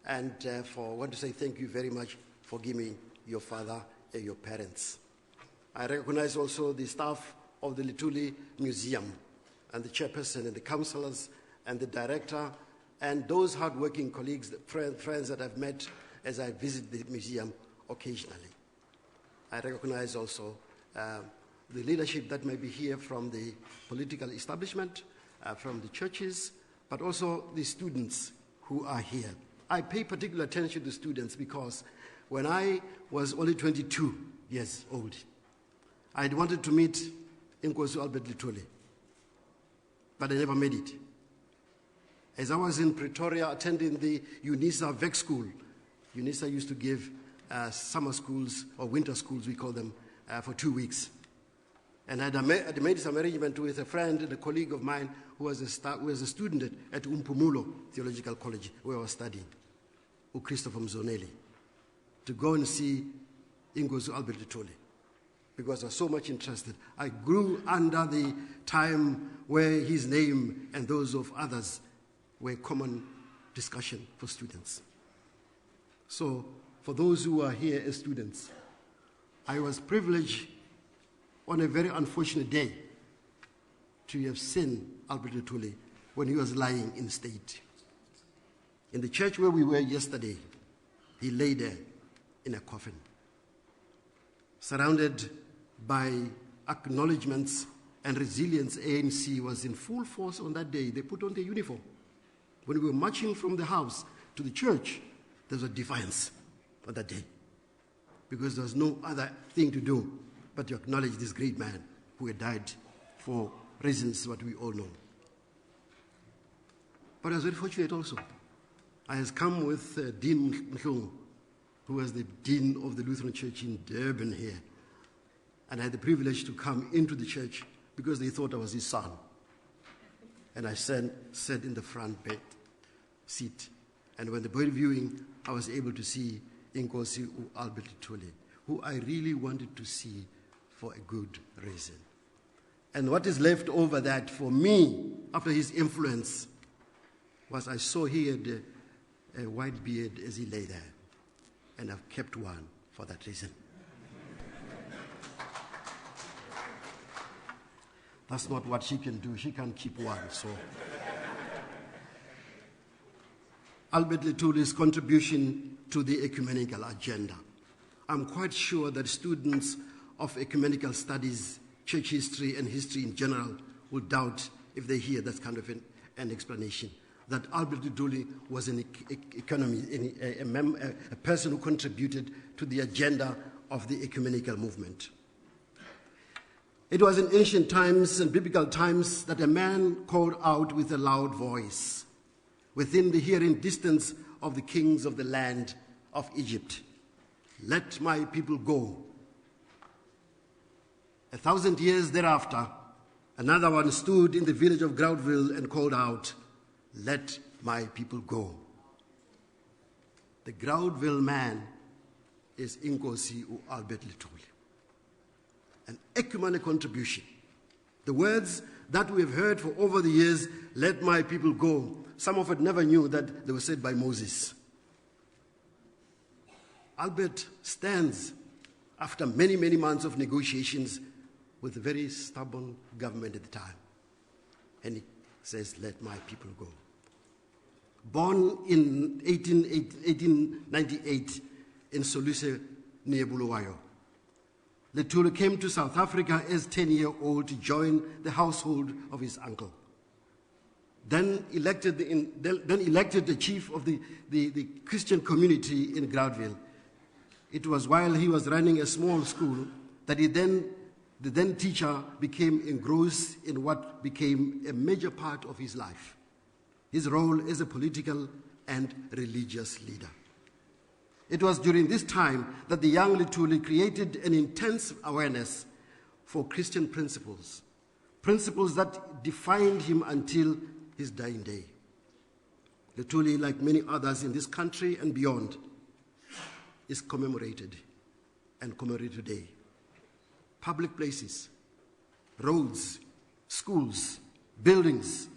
and want to say thank you very much for giving your father and your parents. I recognize also the staff of the Luthuli Museum and the chairperson and the councillors and the director and those hard-working colleagues, friends that I've met as I visit the museum occasionally. I recognize also the leadership that may be here from the political establishment, from the churches, but also the students who are here. I pay particular attention to students because when I was only 22 years old, I wanted to meet Nkosi Albert Luthuli, but I never made it. As I was in Pretoria attending the UNISA VEC school, UNISA used to give summer schools, or winter schools we call them, for 2 weeks. And I had made some arrangement with a friend and a colleague of mine who was a student at Umpumulo Theological College, where I was studying, Christopher Mzoneli, to go and see Nkosi Albert Luthuli, because I was so much interested. I grew under the time where his name and those of others were common discussion for students. So for those who are here as students, I was privileged on a very unfortunate day to have seen Albert Luthuli when he was lying in state. In the church where we were yesterday, he lay there in a coffin, surrounded by acknowledgements and resilience. ANC was in full force on that day. They put on their uniform. When we were marching from the house to the church, there was a defiance on that day, because there was no other thing to do but to acknowledge this great man who had died for reasons that we all know. But I was very fortunate also. I has come with Dean Noko, who was the Dean of the Lutheran Church in Durban here. And I had the privilege to come into the church because they thought I was his son. And I sat in the front seat. And when the bird viewing, I was able to see Nkosi Albert Luthuli, who I really wanted to see for a good reason. And what is left over that for me, after his influence, was I saw he had a white beard as he lay there. And I've kept one for that reason. That's not what she can do. She can keep one, so. Albert Luthuli's contribution to the ecumenical agenda. I'm quite sure that students of ecumenical studies, church history, and history in general will doubt if they hear that kind of an explanation, that Albert Luthuli was a person who contributed to the agenda of the ecumenical movement. It was in ancient times and biblical times that a man called out with a loud voice within the hearing distance of the kings of the land of Egypt, "Let my people go." 1,000 years thereafter, another one stood in the village of Groudville and called out, "Let my people go." The Groudville man is Inkosi Albert Luthuli. An ecumenical contribution. The words that we have heard for over the years, "Let my people go," some of it never knew that they were said by Moses. Albert stands after many, many months of negotiations with a very stubborn government at the time. And he says, "Let my people go." Born in 1898 in Soluse, near Bulawayo, Luthuli came to South Africa as 10-year-old to join the household of his uncle. Then elected the chief of the Christian community in Groudville. It was while he was running a small school that the then teacher became engrossed in what became a major part of his life, his role as a political and religious leader. It was during this time that the young Luthuli created an intense awareness for Christian principles that defined him until his dying day. Luthuli, like many others in this country and beyond, is commemorated and commemorated today. Public places, roads, schools, buildings,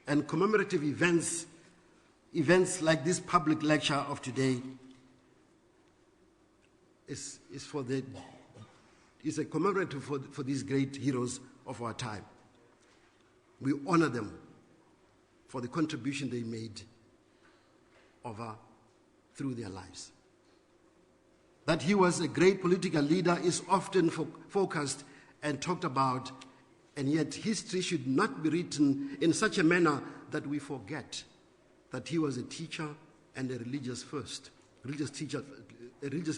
and commemorative events like this public lecture of today is a commemorative for these great heroes of our time. We honor them for the contribution they made through their lives. That he was a great political leader is often focused and talked about, and yet history should not be written in such a manner that we forget that he was a teacher and a religious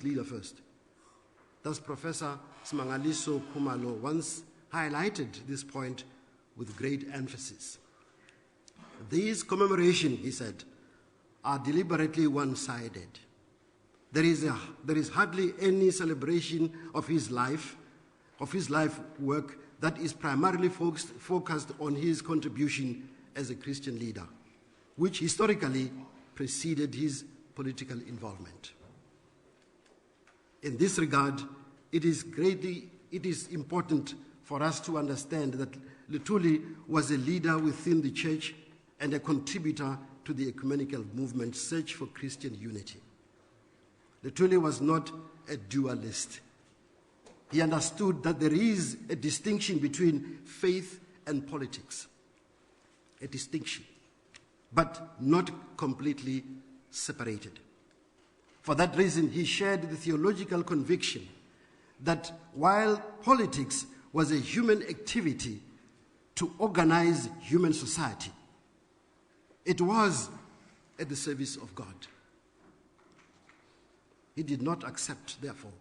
leader first. Thus, Professor Smangaliso Khumalo once highlighted this point with great emphasis. These commemorations, he said, are deliberately one-sided. There is hardly any celebration of his life work that is primarily focused on his contribution as a Christian leader, which historically preceded his political involvement. In this regard, it is important for us to understand that Luthuli was a leader within the church and a contributor to the ecumenical movement's search for Christian unity. Luthuli was not a dualist. He understood that there is a distinction between faith and politics. A distinction, but not completely separated. For that reason, he shared the theological conviction that while politics was a human activity to organize human society, it was at the service of God. He did not accept, therefore,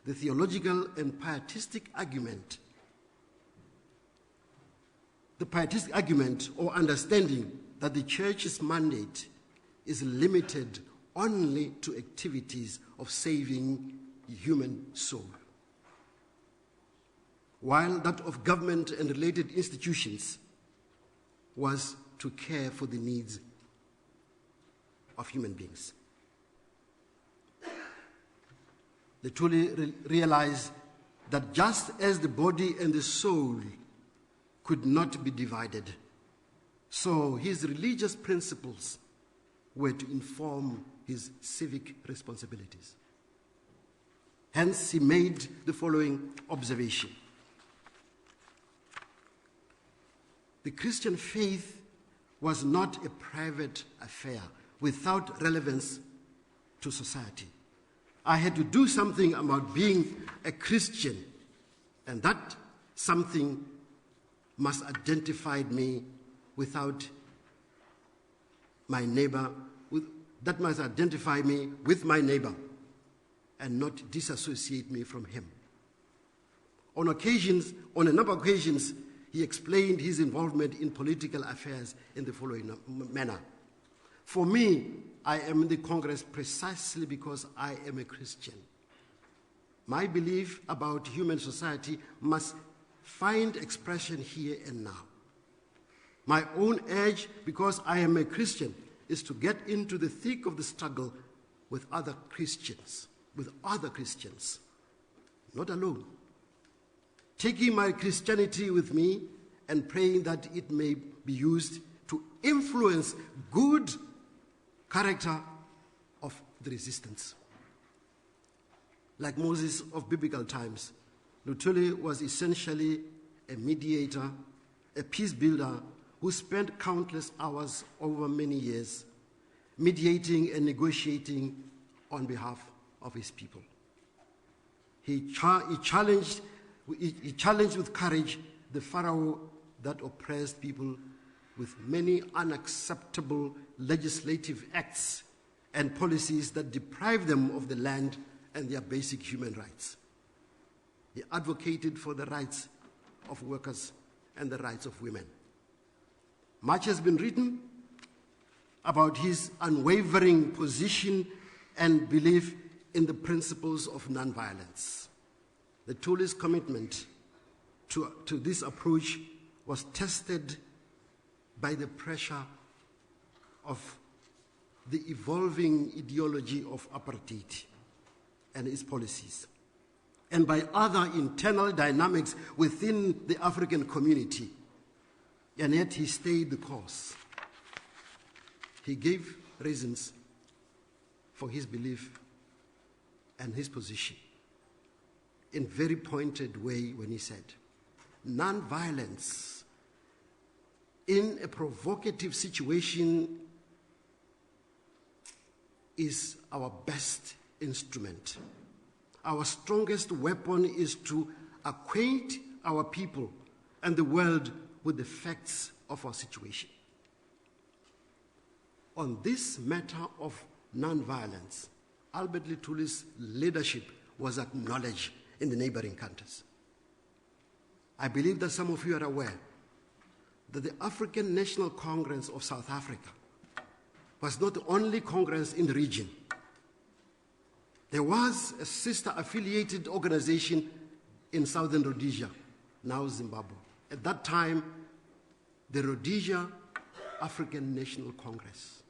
the theological and pietistic argument or understanding that the church's mandate is limited only to activities of saving human soul, while that of government and related institutions was to care for the needs of human beings. Luthuli realized that just as the body and the soul could not be divided, so his religious principles were to inform his civic responsibilities. Hence, he made the following observation. The Christian faith was not a private affair without relevance to society. I had to do something about being a Christian, and that something must identify me without my neighbor, that must identify me with my neighbor and not disassociate me from him. On a number of occasions, he explained his involvement in political affairs in the following manner. For me, I am in the Congress precisely because I am a Christian. My belief about human society must find expression here and now. My own urge, because I am a Christian, is to get into the thick of the struggle with other Christians, not alone. Taking my Christianity with me and praying that it may be used to influence good character of the resistance. Like Moses of biblical times, Luthuli was essentially a mediator, a peace builder who spent countless hours over many years mediating and negotiating on behalf of his people. He challenged with courage the Pharaoh that oppressed people with many unacceptable legislative acts and policies that deprived them of the land and their basic human rights. He advocated for the rights of workers and the rights of women. Much has been written about his unwavering position and belief in the principles of nonviolence. Luthuli's commitment to this approach was tested by the pressure of the evolving ideology of apartheid and its policies, and by other internal dynamics within the African community. And yet he stayed the course. He gave reasons for his belief and his position in a very pointed way when he said, "Non-violence in a provocative situation is our best instrument. Our strongest weapon is to acquaint our people and the world with the facts of our situation." On this matter of non-violence, Albert Luthuli's leadership was acknowledged in the neighboring countries. I believe that some of you are aware that the African National Congress of South Africa was not the only congress in the region. There was a sister-affiliated organization in southern Rhodesia, now Zimbabwe. At that time, the Rhodesia African National Congress.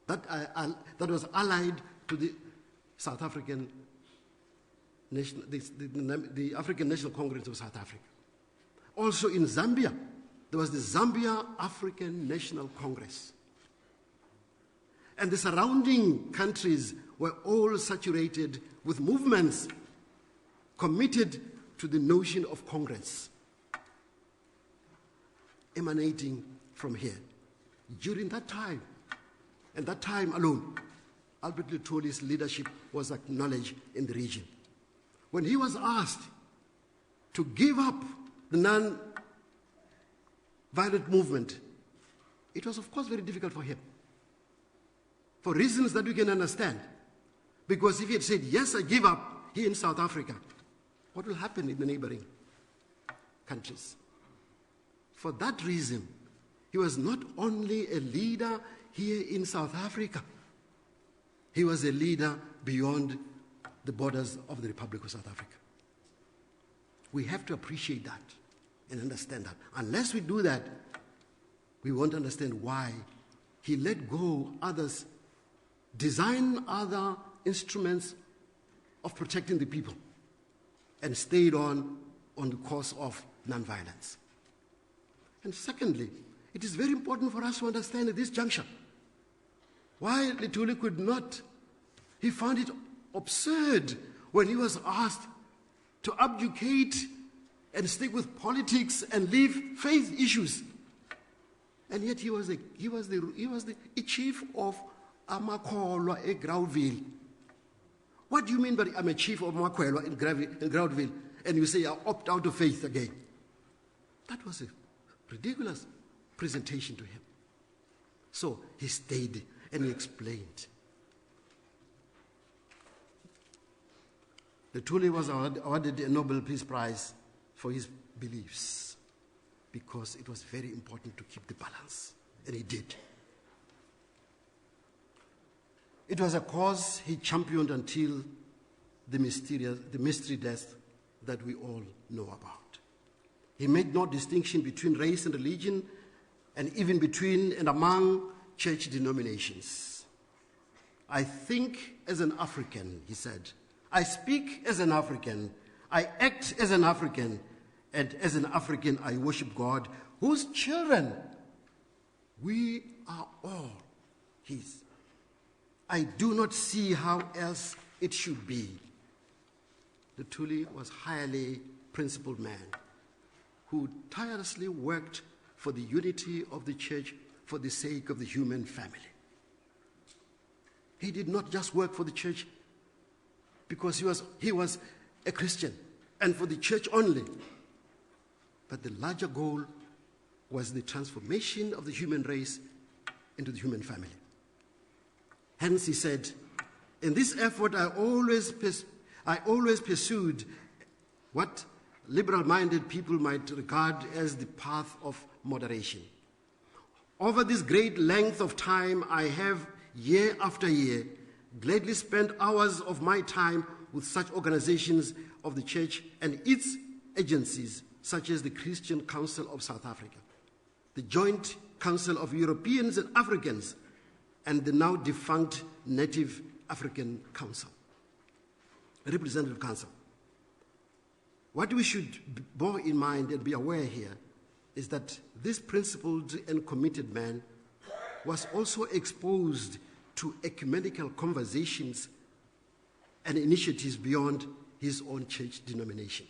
That was allied to the South African the African National Congress of South Africa. Also in Zambia, there was the Zambia African National Congress. And the surrounding countries were all saturated with movements committed to the notion of Congress emanating from here. During that time, and that time alone, Albert Luthuli's leadership was acknowledged in the region. When he was asked to give up the non-violent movement, it was of course very difficult for him, for reasons that we can understand. Because if he had said, "Yes, I give up," here in South Africa, what will happen in the neighboring countries? For that reason, he was not only a leader here in South Africa, he was a leader beyond the borders of the Republic of South Africa. We have to appreciate that and understand that. Unless we do that, we won't understand why he let go others, design other instruments of protecting the people and stayed on the course of nonviolence. And secondly, it is very important for us to understand at this juncture why Luthuli could not. He found it absurd when he was asked to abdicate and stick with politics and leave faith issues. And yet he was the chief of Amakholwa in Groundville. What do you mean by I'm a chief of Amakholwa in Groundville? And you say I opt out of faith again. That was a ridiculous presentation to him. So he stayed and he explained. Luthuli was awarded a Nobel Peace Prize for his beliefs because it was very important to keep the balance, and he did. It was a cause he championed until the mystery death that we all know about. He made no distinction between race and religion, and even between and among church denominations. I think as an African, he said. I speak as an African. I act as an African. And as an African, I worship God, whose children we are all his. I do not see how else it should be. Luthuli was a highly principled man who tirelessly worked for the unity of the church for the sake of the human family. He did not just work for the church because he was a Christian and for the church only. But the larger goal was the transformation of the human race into the human family. Hence, he said, in this effort, I always pursued what liberal-minded people might regard as the path of moderation. Over this great length of time, I have, year after year, gladly spent hours of my time with such organizations of the church and its agencies, such as the Christian Council of South Africa, the Joint Council of Europeans and Africans, and the now defunct Native African Council, Representative Council. What we should bear in mind and be aware here is that this principled and committed man was also exposed to ecumenical conversations and initiatives beyond his own church denomination.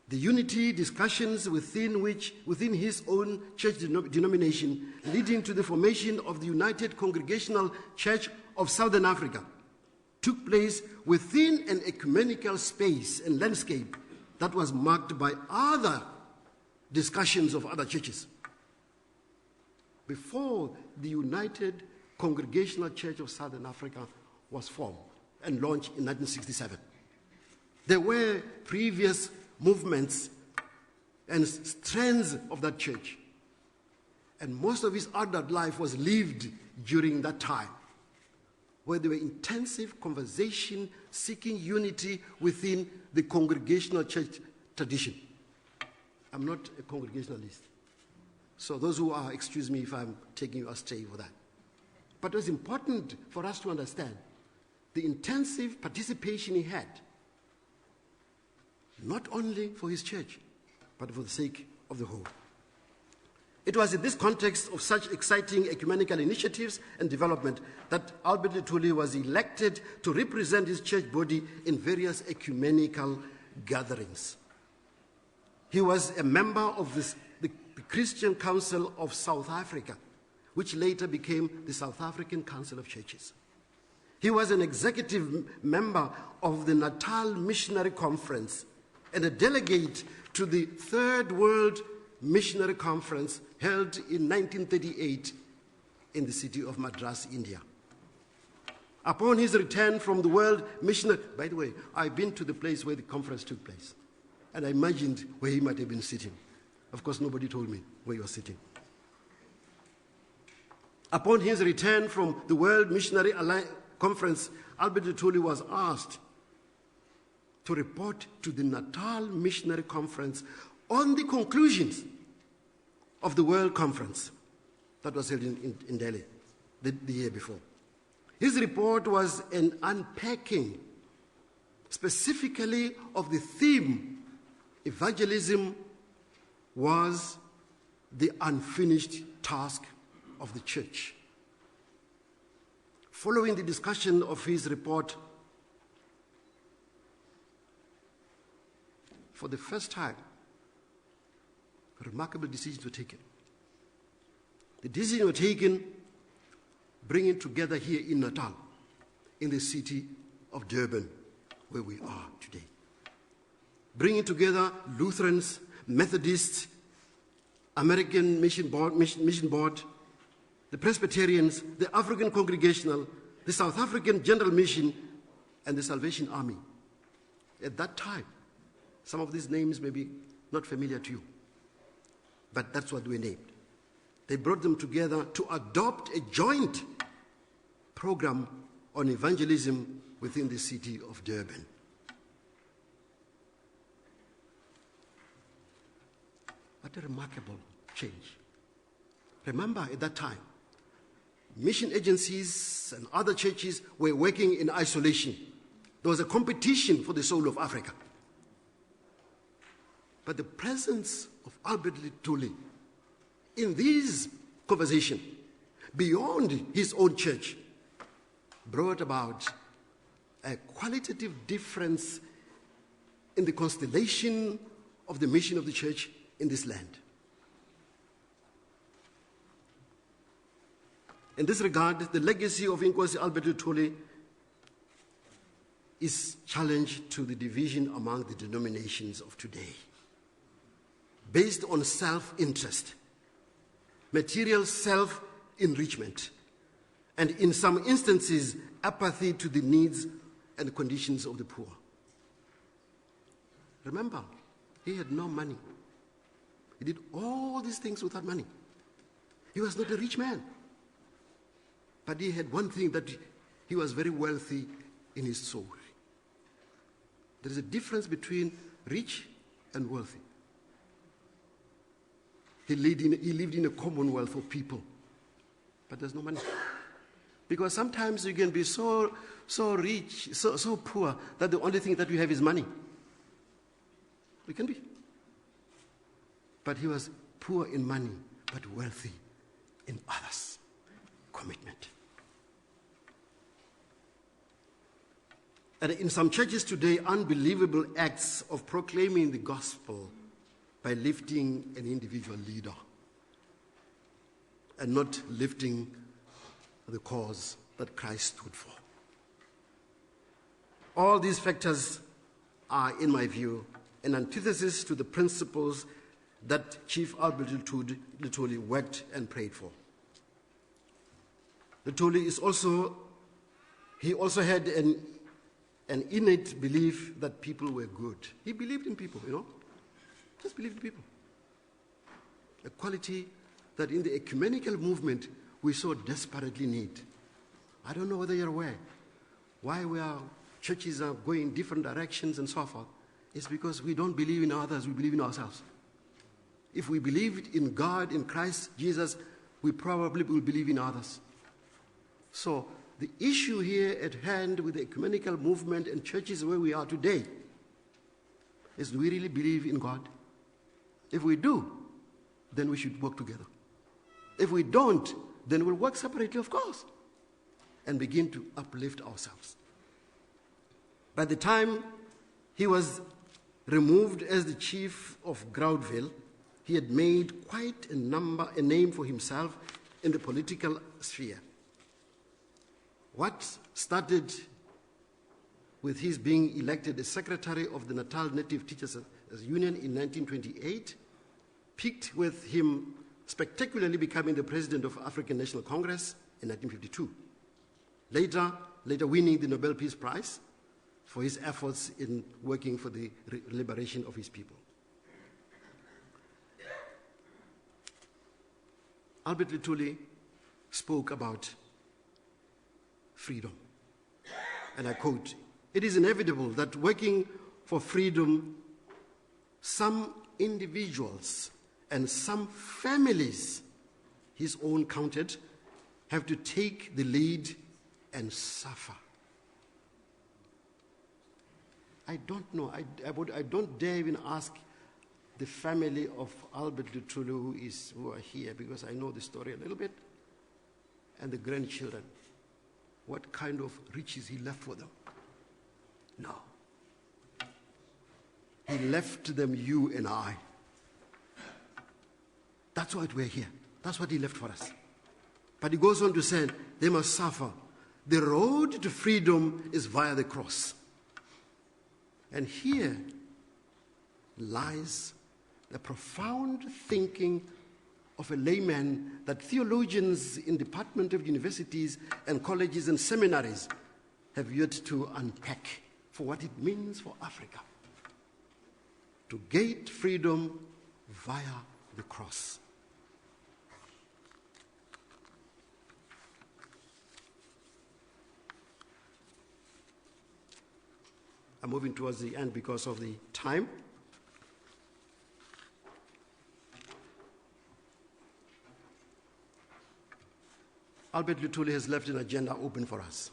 The unity discussions within his own church denomination, leading to the formation of the United Congregational Church of Southern Africa, took place within an ecumenical space and landscape that was marked by other discussions of other churches. Before the United Congregational Church of Southern Africa was formed and launched in 1967, there were previous movements and strands of that church. And most of his adult life was lived during that time, where there were intensive conversation seeking unity within the congregational church tradition. I'm not a congregationalist. So those who are, excuse me if I'm taking you astray for that. But it was important for us to understand the intensive participation he had, not only for his church, but for the sake of the whole. It was in this context of such exciting ecumenical initiatives and development that Albert Luthuli was elected to represent his church body in various ecumenical gatherings. He was a member of the Christian Council of South Africa, which later became the South African Council of Churches. He was an executive member of the Natal Missionary Conference and a delegate to the Third World Missionary Conference held in 1938 in the city of Madras, India. Upon his return from the World Missionary, by the way, I've been to the place where the conference took place, and I imagined where he might have been sitting. Of course, nobody told me where he was sitting. Upon his return from the World Missionary Conference, Albert Luthuli was asked to report to the Natal Missionary Conference on the conclusions of the World Conference that was held in Delhi the year before. His report was an unpacking specifically of the theme, evangelism was the unfinished task of the church. Following the discussion of his report, for the first time, remarkable decisions were taken. The decisions were taken bringing together here in Natal, in the city of Durban, where we are today. Bringing together Lutherans, Methodists, American Mission Board, the Presbyterians, the African Congregational, the South African General Mission, and the Salvation Army. At that time, some of these names may be not familiar to you, but that's what we named. They brought them together to adopt a joint program on evangelism within the city of Durban. What a remarkable change. Remember, at that time, mission agencies and other churches were working in isolation. There was a competition for the soul of Africa. But the presence of Albert Luthuli in this conversation, beyond his own church, brought about a qualitative difference in the constellation of the mission of the church in this land. In this regard, the legacy of Inkosi Albert Luthuli is challenged to the division among the denominations of today, based on self-interest, material self-enrichment, and in some instances, apathy to the needs and conditions of the poor. Remember, he had no money. He did all these things without money. He was not a rich man. But he had one thing, that he was very wealthy in his soul. There is a difference between rich and wealthy. He lived in a commonwealth of people, but there's no money. Because sometimes you can be so rich, so poor, that the only thing that you have is money. We can be. But he was poor in money, but wealthy in others. Commitment. And in some churches today, unbelievable acts of proclaiming the gospel by lifting an individual leader and not lifting the cause that Christ stood for. All these factors are, in my view, an antithesis to the principles that Chief Albert Luthuli worked and prayed for. Luthuli also had an innate belief that people were good. He believed in people, just believed in people. A quality that in the ecumenical movement we so desperately need. I don't know whether you're aware why churches are going different directions and so forth. It's because we don't believe in others, we believe in ourselves. If we believed in God, in Christ Jesus, we probably will believe in others. So the issue here at hand with the ecumenical movement and churches where we are today is, do we really believe in God? If we do, then we should work together. If we don't, then we'll work separately, of course, and begin to uplift ourselves. By the time he was removed as the chief of Groundville, he had made quite a name for himself in the political sphere. What started with his being elected as secretary of the Natal Native Teachers Union in 1928, peaked with him spectacularly becoming the president of African National Congress in 1952. Later winning the Nobel Peace Prize for his efforts in working for the liberation of his people. Albert Luthuli spoke about freedom. And I quote, "It is inevitable that working for freedom, some individuals and some families, his own counted, have to take the lead and suffer. I don't know. I don't dare even ask the family of Albert Luthuli who are here, because I know the story a little bit, and the grandchildren, what kind of riches he left for them. No. He left them you and I. That's why we're here. That's what he left for us. But he goes on to say, they must suffer. The road to freedom is via the cross. And here lies the profound thinking of a layman that theologians in Department of Universities and colleges and seminaries have yet to unpack for what it means for Africa to gain freedom via the cross. I'm moving towards the end because of the time. Albert Luthuli has left an agenda open for us.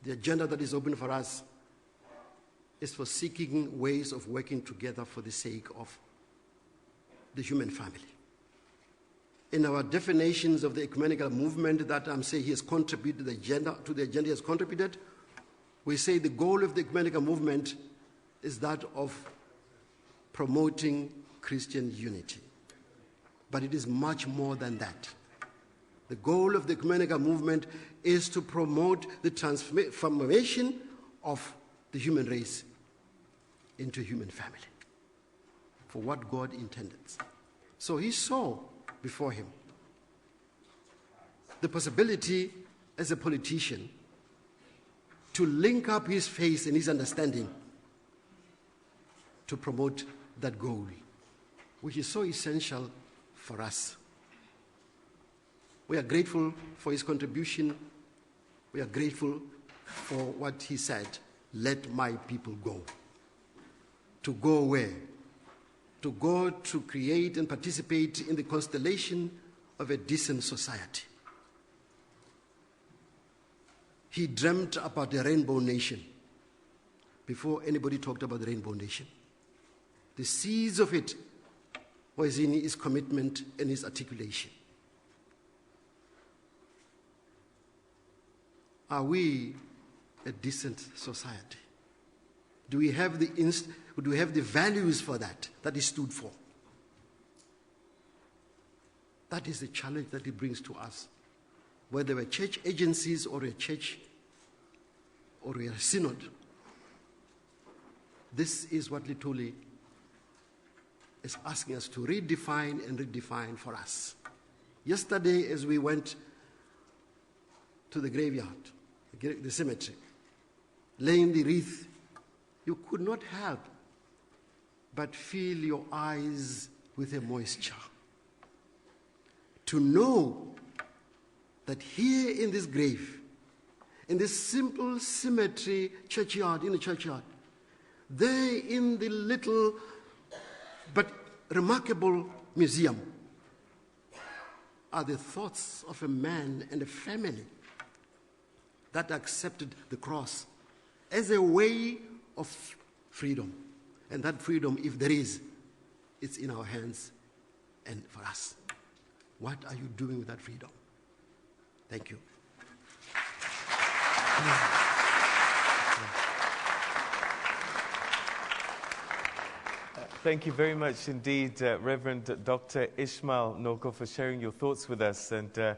The agenda that is open for us is for seeking ways of working together for the sake of the human family. In our definitions of the ecumenical movement that I'm saying he has contributed to the agenda he has contributed, we say the goal of the ecumenical movement is that of promoting Christian unity. But it is much more than that. The goal of the ecumenical movement is to promote the transformation of the human race into a human family for what God intended. So he saw before him the possibility as a politician to link up his faith and his understanding to promote that goal, which is so essential for us. We are grateful for his contribution. We are grateful for what he said, let my people go. To go where? To go to create and participate in the constellation of a decent society. He dreamt about the rainbow nation before anybody talked about the rainbow nation. The seeds of it was in his commitment and his articulation. Are we a decent society? Do we have the values for that he stood for? That is the challenge that he brings to us. Whether we're church agencies or a church or we're a synod, this is what Luthuli is asking us to redefine for us. Yesterday, as we went to the graveyard, the cemetery, laying the wreath, you could not help but fill your eyes with a moisture. To know that here in this grave, in this simple cemetery churchyard, in the churchyard, there in the little but remarkable museum are the thoughts of a man and a family that accepted the cross as a way of freedom. And that freedom, if there is, it's in our hands and for us. What are you doing with that freedom? Thank you. Thank you very much indeed, Reverend Dr. Ishmael Noko, for sharing your thoughts with us and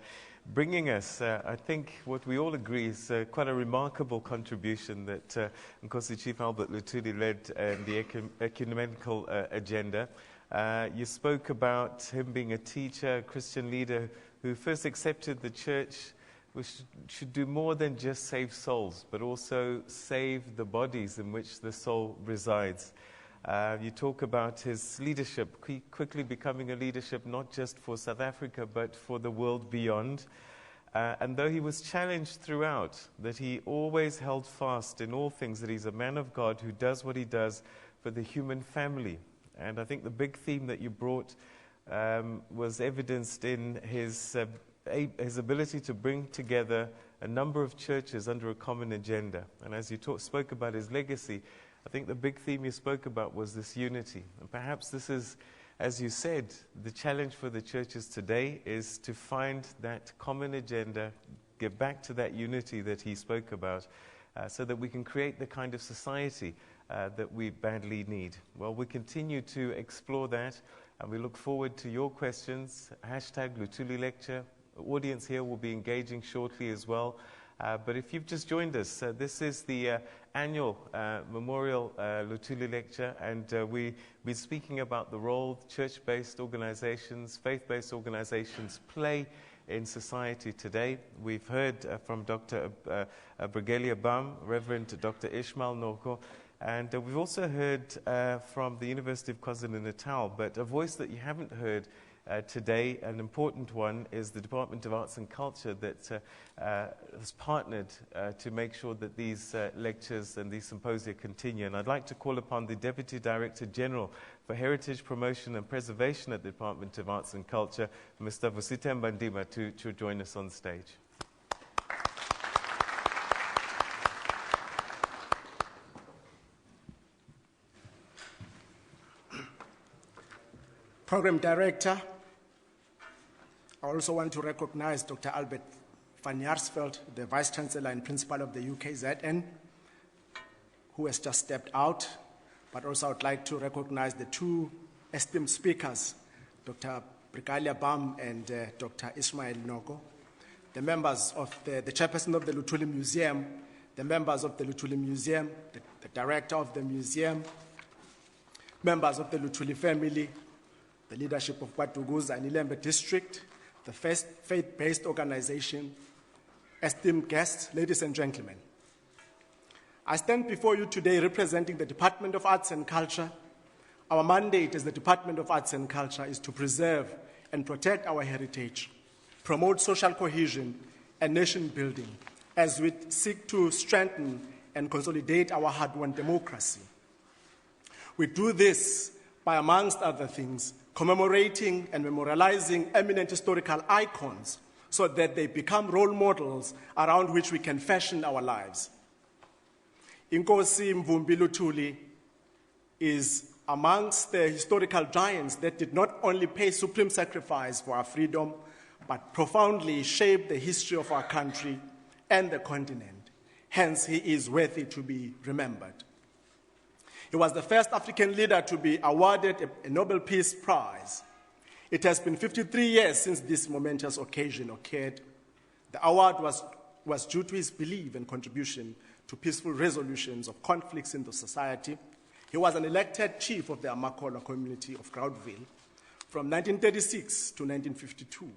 bringing us, I think, what we all agree is quite a remarkable contribution that Nkosi Chief Albert Luthuli led the ecumenical agenda. You spoke about him being a teacher, a Christian leader who first accepted the church which should do more than just save souls, but also save the bodies in which the soul resides. You talk about his leadership, quickly becoming a leadership not just for South Africa, but for the world beyond. And though he was challenged throughout, that he always held fast in all things, that he's a man of God who does what he does for the human family. And I think the big theme that you brought was evidenced in his ability to bring together a number of churches under a common agenda. And as you spoke about his legacy, I think the big theme you spoke about was this unity. And perhaps this is, as you said, the challenge for the churches today is to find that common agenda, get back to that unity that he spoke about, so that we can create the kind of society that we badly need. Well, we continue to explore that, and we look forward to your questions. Hashtag Luthuli Lecture. The audience here will be engaging shortly as well. But if you've just joined us, this is the annual Memorial Luthuli Lecture, and we're speaking about the role church-based organizations, faith-based organizations play in society today. We've heard from Dr. Brigalia Bam, Reverend Dr. Ishmael Noko, and we've also heard from the University of KwaZulu-Natal, but a voice that you haven't heard today, an important one, is the Department of Arts and Culture that has partnered to make sure that these lectures and these symposia continue. And I'd like to call upon the Deputy Director General for Heritage Promotion and Preservation at the Department of Arts and Culture, Mr. Vusita Mbandima, to join us on stage. Program Director, I also want to recognize Dr. Albert van Jaarsveld, the Vice Chancellor and Principal of the UKZN, who has just stepped out. But also I would like to recognize the two esteemed speakers, Dr. Brigalia Bam and Dr. Ishmael Noko, the members of the chairperson of the Luthuli Museum, the members of the Luthuli Museum, the director of the museum, members of the Luthuli family, the leadership of KwaDukuza and Ilembe District, the faith-based organization, esteemed guests, ladies and gentlemen. I stand before you today representing the Department of Arts and Culture. Our mandate as the Department of Arts and Culture is to preserve and protect our heritage, promote social cohesion and nation building as we seek to strengthen and consolidate our hard-won democracy. We do this by, amongst other things, commemorating and memorializing eminent historical icons so that they become role models around which we can fashion our lives. Inkosi Mvumbi Luthuli is amongst the historical giants that did not only pay supreme sacrifice for our freedom, but profoundly shaped the history of our country and the continent. Hence, he is worthy to be remembered. He was the first African leader to be awarded a Nobel Peace Prize. It has been 53 years since this momentous occasion occurred. The award was due to his belief and contribution to peaceful resolutions of conflicts in the society. He was an elected chief of the Amakola community of Groundville from 1936 to 1952,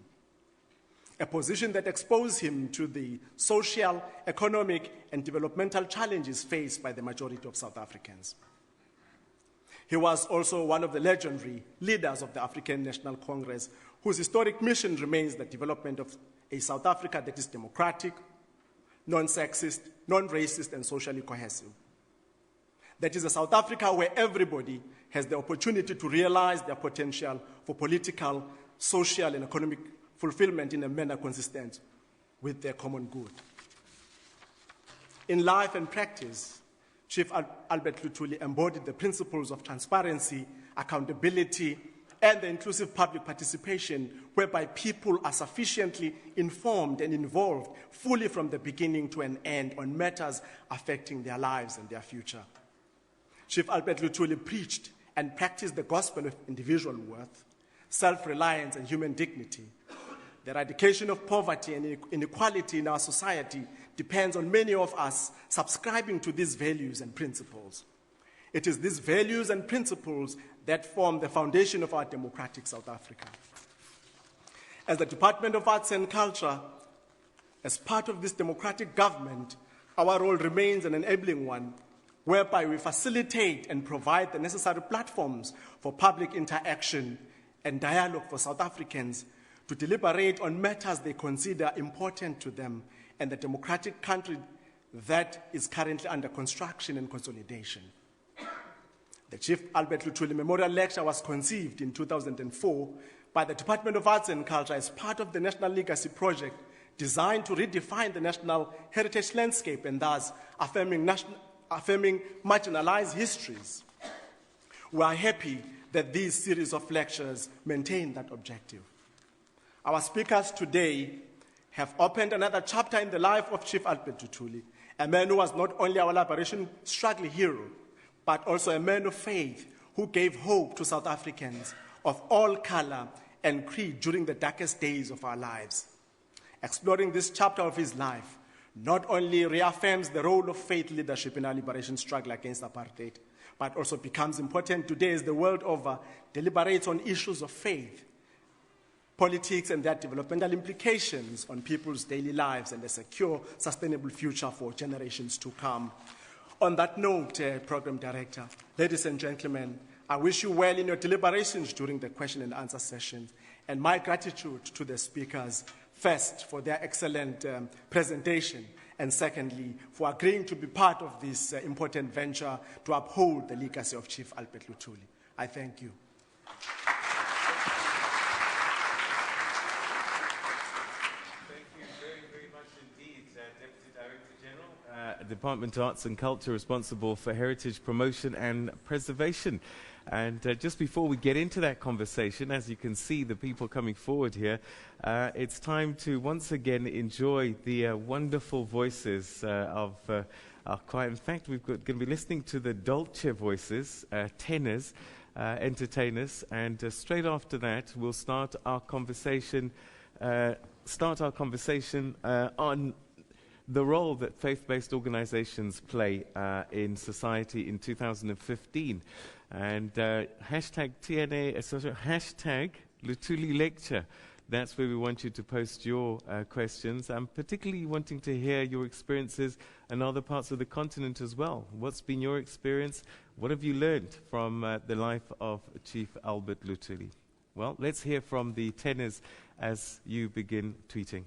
a position that exposed him to the social, economic, and developmental challenges faced by the majority of South Africans. He was also one of the legendary leaders of the African National Congress, whose historic mission remains the development of a South Africa that is democratic, non-sexist, non-racist, and socially cohesive. That is a South Africa where everybody has the opportunity to realize their potential for political, social, and economic fulfillment in a manner consistent with their common good. In life and practice, Chief Albert Luthuli embodied the principles of transparency, accountability, and the inclusive public participation, whereby people are sufficiently informed and involved fully from the beginning to an end on matters affecting their lives and their future. Chief Albert Luthuli preached and practiced the gospel of individual worth, self-reliance, and human dignity. The eradication of poverty and inequality in our society depends on many of us subscribing to these values and principles. It is these values and principles that form the foundation of our democratic South Africa. As the Department of Arts and Culture, as part of this democratic government, our role remains an enabling one, whereby we facilitate and provide the necessary platforms for public interaction and dialogue for South Africans to deliberate on matters they consider important to them and the democratic country that is currently under construction and consolidation. The Chief Albert Luthuli Memorial Lecture was conceived in 2004 by the Department of Arts and Culture as part of the National Legacy Project designed to redefine the national heritage landscape and thus affirming marginalized histories. We are happy that these series of lectures maintain that objective. Our speakers today have opened another chapter in the life of Chief Albert Luthuli, a man who was not only our liberation struggle hero, but also a man of faith who gave hope to South Africans of all color and creed during the darkest days of our lives. Exploring this chapter of his life not only reaffirms the role of faith leadership in our liberation struggle against apartheid, but also becomes important today as the world over deliberates on issues of faith, politics, and their developmental implications on people's daily lives and a secure, sustainable future for generations to come. On that note, Program Director, ladies and gentlemen, I wish you well in your deliberations during the question and answer sessions, and my gratitude to the speakers, first, for their excellent presentation, and secondly, for agreeing to be part of this important venture to uphold the legacy of Chief Albert Luthuli. I thank you. Department of Arts and Culture responsible for heritage promotion and preservation. And just before we get into that conversation, as you can see the people coming forward here, it's time to once again enjoy the wonderful voices of our choir. In fact, we're going to be listening to the Dolce voices, tenors, entertainers, and straight after that we'll start our conversation on the role that faith-based organizations play in society in 2015. And hashtag TNA, hashtag Luthuli Lecture. That's where we want you to post your questions. I'm particularly wanting to hear your experiences in other parts of the continent as well. What's been your experience? What have you learned from the life of Chief Albert Luthuli? Well, let's hear from the tenors as you begin tweeting.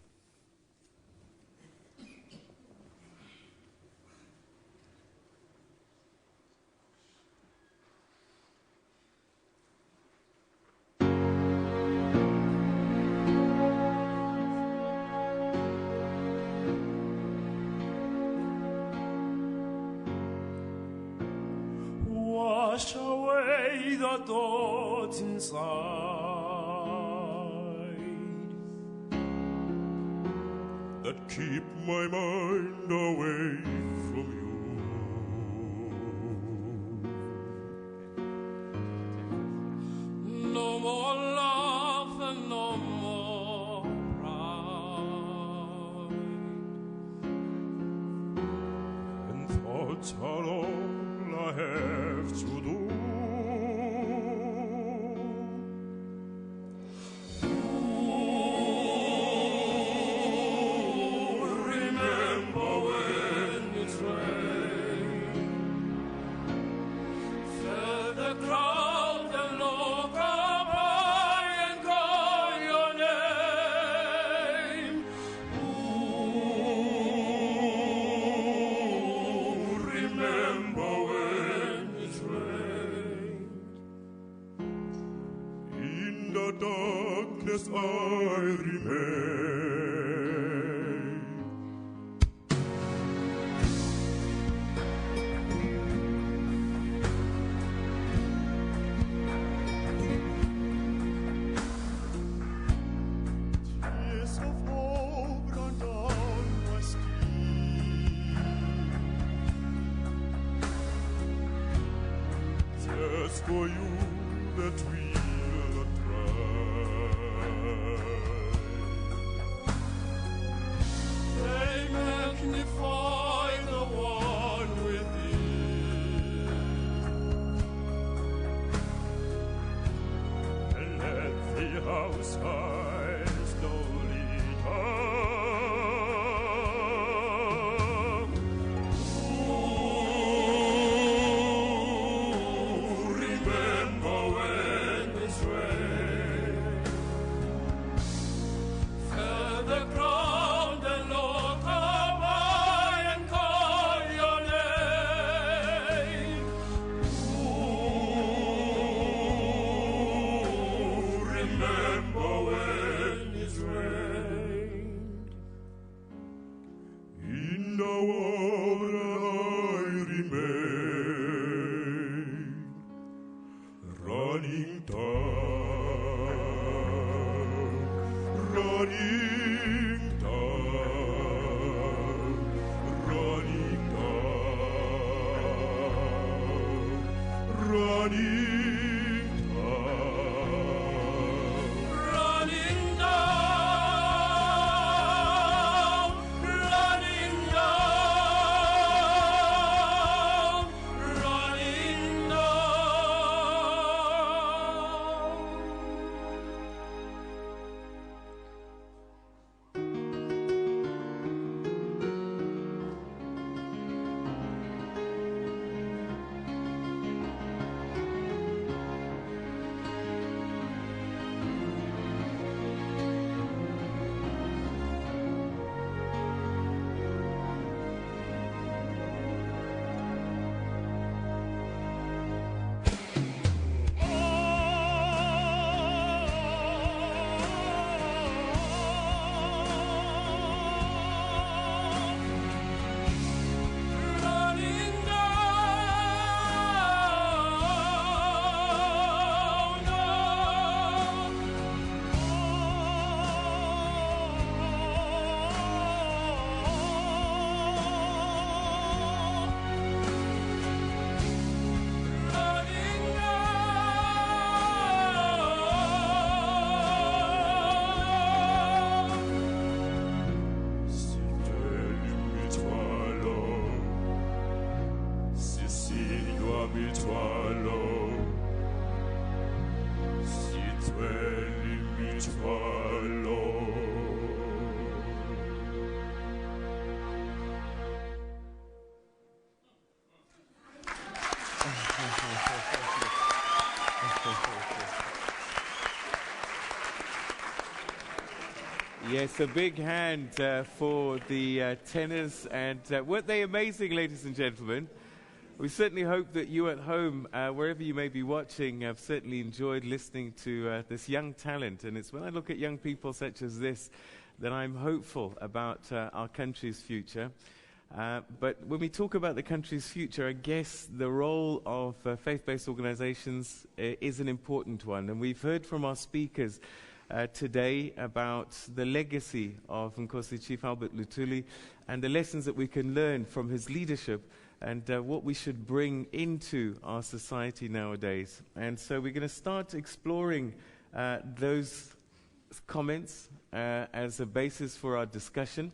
Wash away the thoughts inside that keep my mind away from you. No more love and no more pride, and thoughts are all I have to do. Remember when it rained, felt the ground and look up high and call your name. Remember when it rained. In the darkness I remain. Tears of hope run down my skin. Tears for you that will not dry. They magnify the one within, and let the outside slowly turn. Remember when it's rained, feel the ground and look up high and call your name. Remember when running down, running down, running down, running. Yes, a big hand for the tenors, and weren't they amazing, ladies and gentlemen? We certainly hope that you at home, wherever you may be watching, have certainly enjoyed listening to this young talent. And it's when I look at young people such as this that I'm hopeful about our country's future. But when we talk about the country's future, I guess the role of faith-based organizations is an important one. And we've heard from our speakers today about the legacy of Nkosi Chief Albert Luthuli and the lessons that we can learn from his leadership and what we should bring into our society nowadays. And so we're going to start exploring those comments as a basis for our discussion.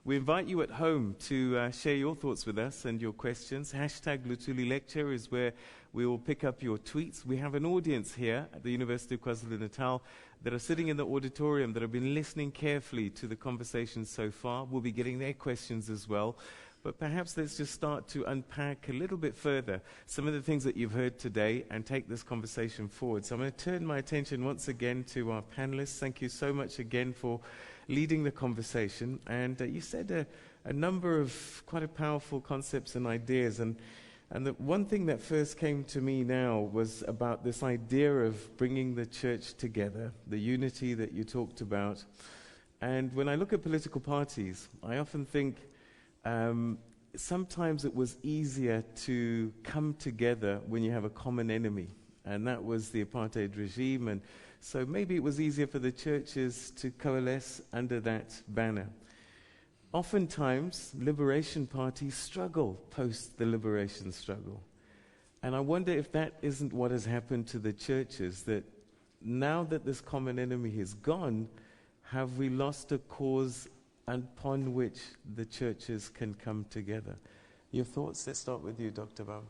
We invite you at home to share your thoughts with us and your questions. Hashtag Luthuli Lecture is where we will pick up your tweets. We have an audience here at the University of KwaZulu-Natal that are sitting in the auditorium that have been listening carefully to the conversation so far. We'll be getting their questions as well. But perhaps let's just start to unpack a little bit further some of the things that you've heard today and take this conversation forward. So I'm going to turn my attention once again to our panelists. Thank you so much again for leading the conversation. And you said a number of quite a powerful concepts and ideas. And the one thing that first came to me now was about this idea of bringing the church together, the unity that you talked about. And when I look at political parties, I often think sometimes it was easier to come together when you have a common enemy. And that was the apartheid regime. And so maybe it was easier for the churches to coalesce under that banner. Oftentimes, liberation parties struggle post the liberation struggle. And I wonder if that isn't what has happened to the churches, that now that this common enemy is gone, have we lost a cause upon which the churches can come together? Your thoughts? Let's start with you, Dr. Bam.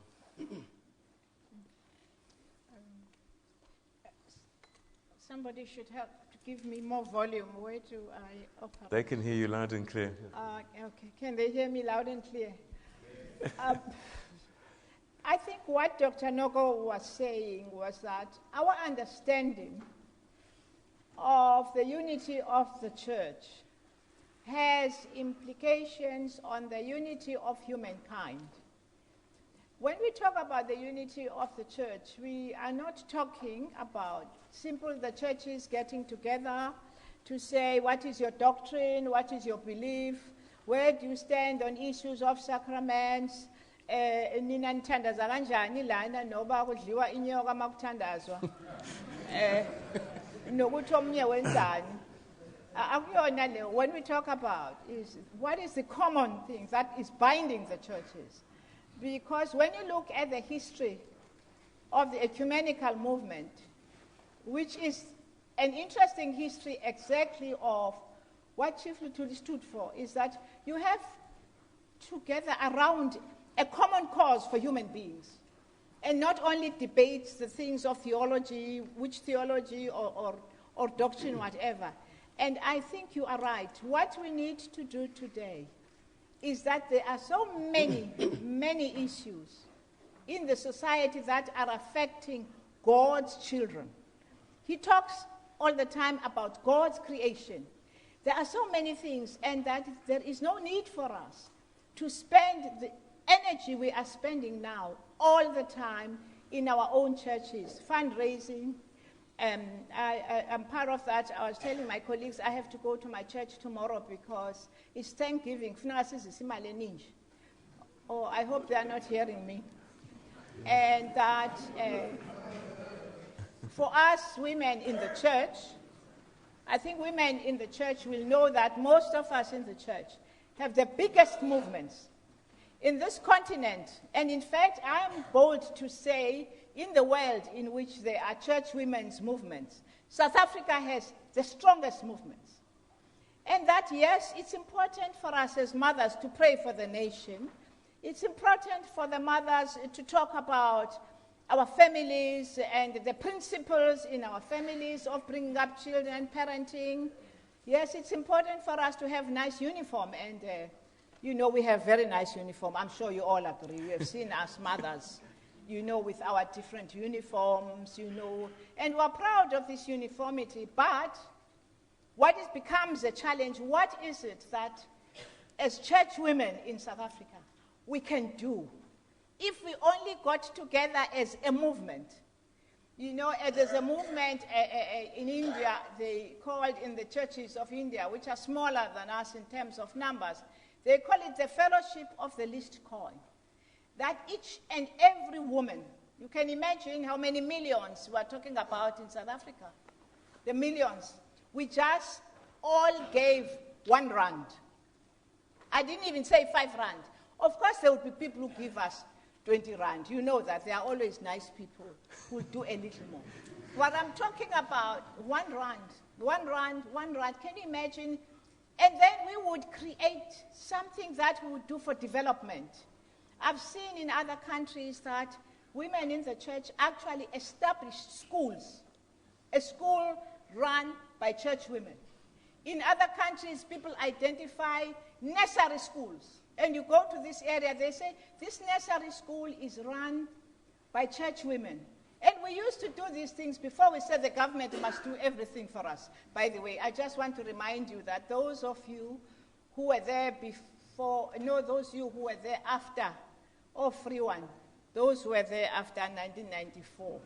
Somebody should help to give me more volume. Where do I operate? They can hear you loud and clear. Okay. Can they hear me loud and clear? I think what Dr. Noko was saying was that our understanding of the unity of the church has implications on the unity of humankind. When we talk about the unity of the church, we are not talking about simple the churches getting together to say what is your doctrine, what is your belief, where do you stand on issues of sacraments, nina nithandaza kanjani lana noba kudliwa inyoka makuthandazwa nokuthi omnye wenzani akuyona le. When we talk about is what is the common thing that is binding the churches, because when you look at the history of the ecumenical movement, which is an interesting history exactly of what Chief Luthuli stood for, is that you have together around a common cause for human beings, and not only debates the things of theology, which theology or doctrine, whatever. And I think you are right. What we need to do today is that there are so many, many issues in the society that are affecting God's children. He talks all the time about God's creation. There are so many things, and that there is no need for us to spend the energy we are spending now all the time in our own churches, fundraising. I'm part of that. I was telling my colleagues I have to go to my church tomorrow because it's Thanksgiving. Oh, I hope they are not hearing me. And that for us women in the church, I think women in the church will know that most of us in the church have the biggest movements in this continent, and in fact, I am bold to say in the world in which there are church women's movements, South Africa has the strongest movements. And that, yes, it's important for us as mothers to pray for the nation. It's important for the mothers to talk about our families and the principles in our families of bringing up children, parenting. Yes, it's important for us to have nice uniform, and you know, we have very nice uniform. I'm sure you all agree. You have seen us mothers, you know, with our different uniforms, you know, and we're proud of this uniformity. But what becomes a challenge, what is it that as church women in South Africa we can do if we only got together as a movement? You know, there's a movement in India, they call it in the churches of India, which are smaller than us in terms of numbers. They call it the fellowship of the least coin. That each and every woman, you can imagine how many millions we're talking about in South Africa. The millions. We just all gave 1 rand. I didn't even say 5 rand. Of course, there will be people who give us 20 rand. You know that there are always nice people who do a little more. What I'm talking about, 1 rand, 1 rand, 1 rand. Can you imagine? And then we would create something that we would do for development. I've seen in other countries that women in the church actually established schools, a school run by church women. In other countries, people identify nursery schools. And you go to this area, they say, this nursery school is run by church women. And we used to do these things before we said the government must do everything for us. By the way, I just want to remind you that those of you who were there before, no, those of you who were there after, free one, those who were there after 1994,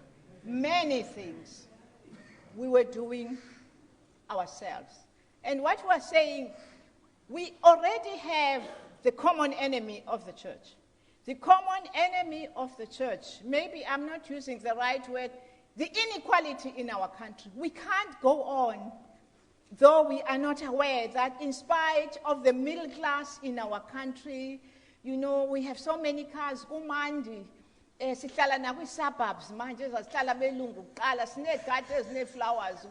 many things we were doing ourselves. And what we're saying, we already have the common enemy of the church. The common enemy of the church, maybe I'm not using the right word, the inequality in our country. We can't go on, though we are not aware that in spite of the middle class in our country, you know, we have so many cars, umandi, sihlala nakwi-suburbs, manje sihlala belungu kuqala, sineegadi ezinee-flowers,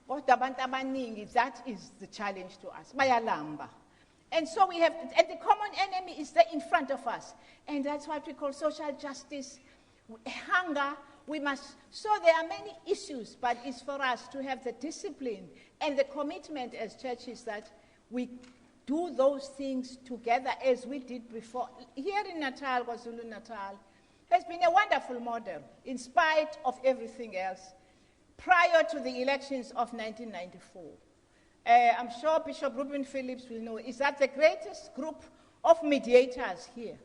kodwa abantu abaningi, that is the challenge to us, bayalamba. And so we have, and the common enemy is there in front of us. And that's what we call social justice, hunger. We must, so there are many issues, but it's for us to have the discipline and the commitment as churches that we do those things together as we did before. Here in Natal, KwaZulu-Natal, has been a wonderful model in spite of everything else prior to the elections of 1994. I'm sure Bishop Ruben Phillips will know, is that the greatest group of mediators here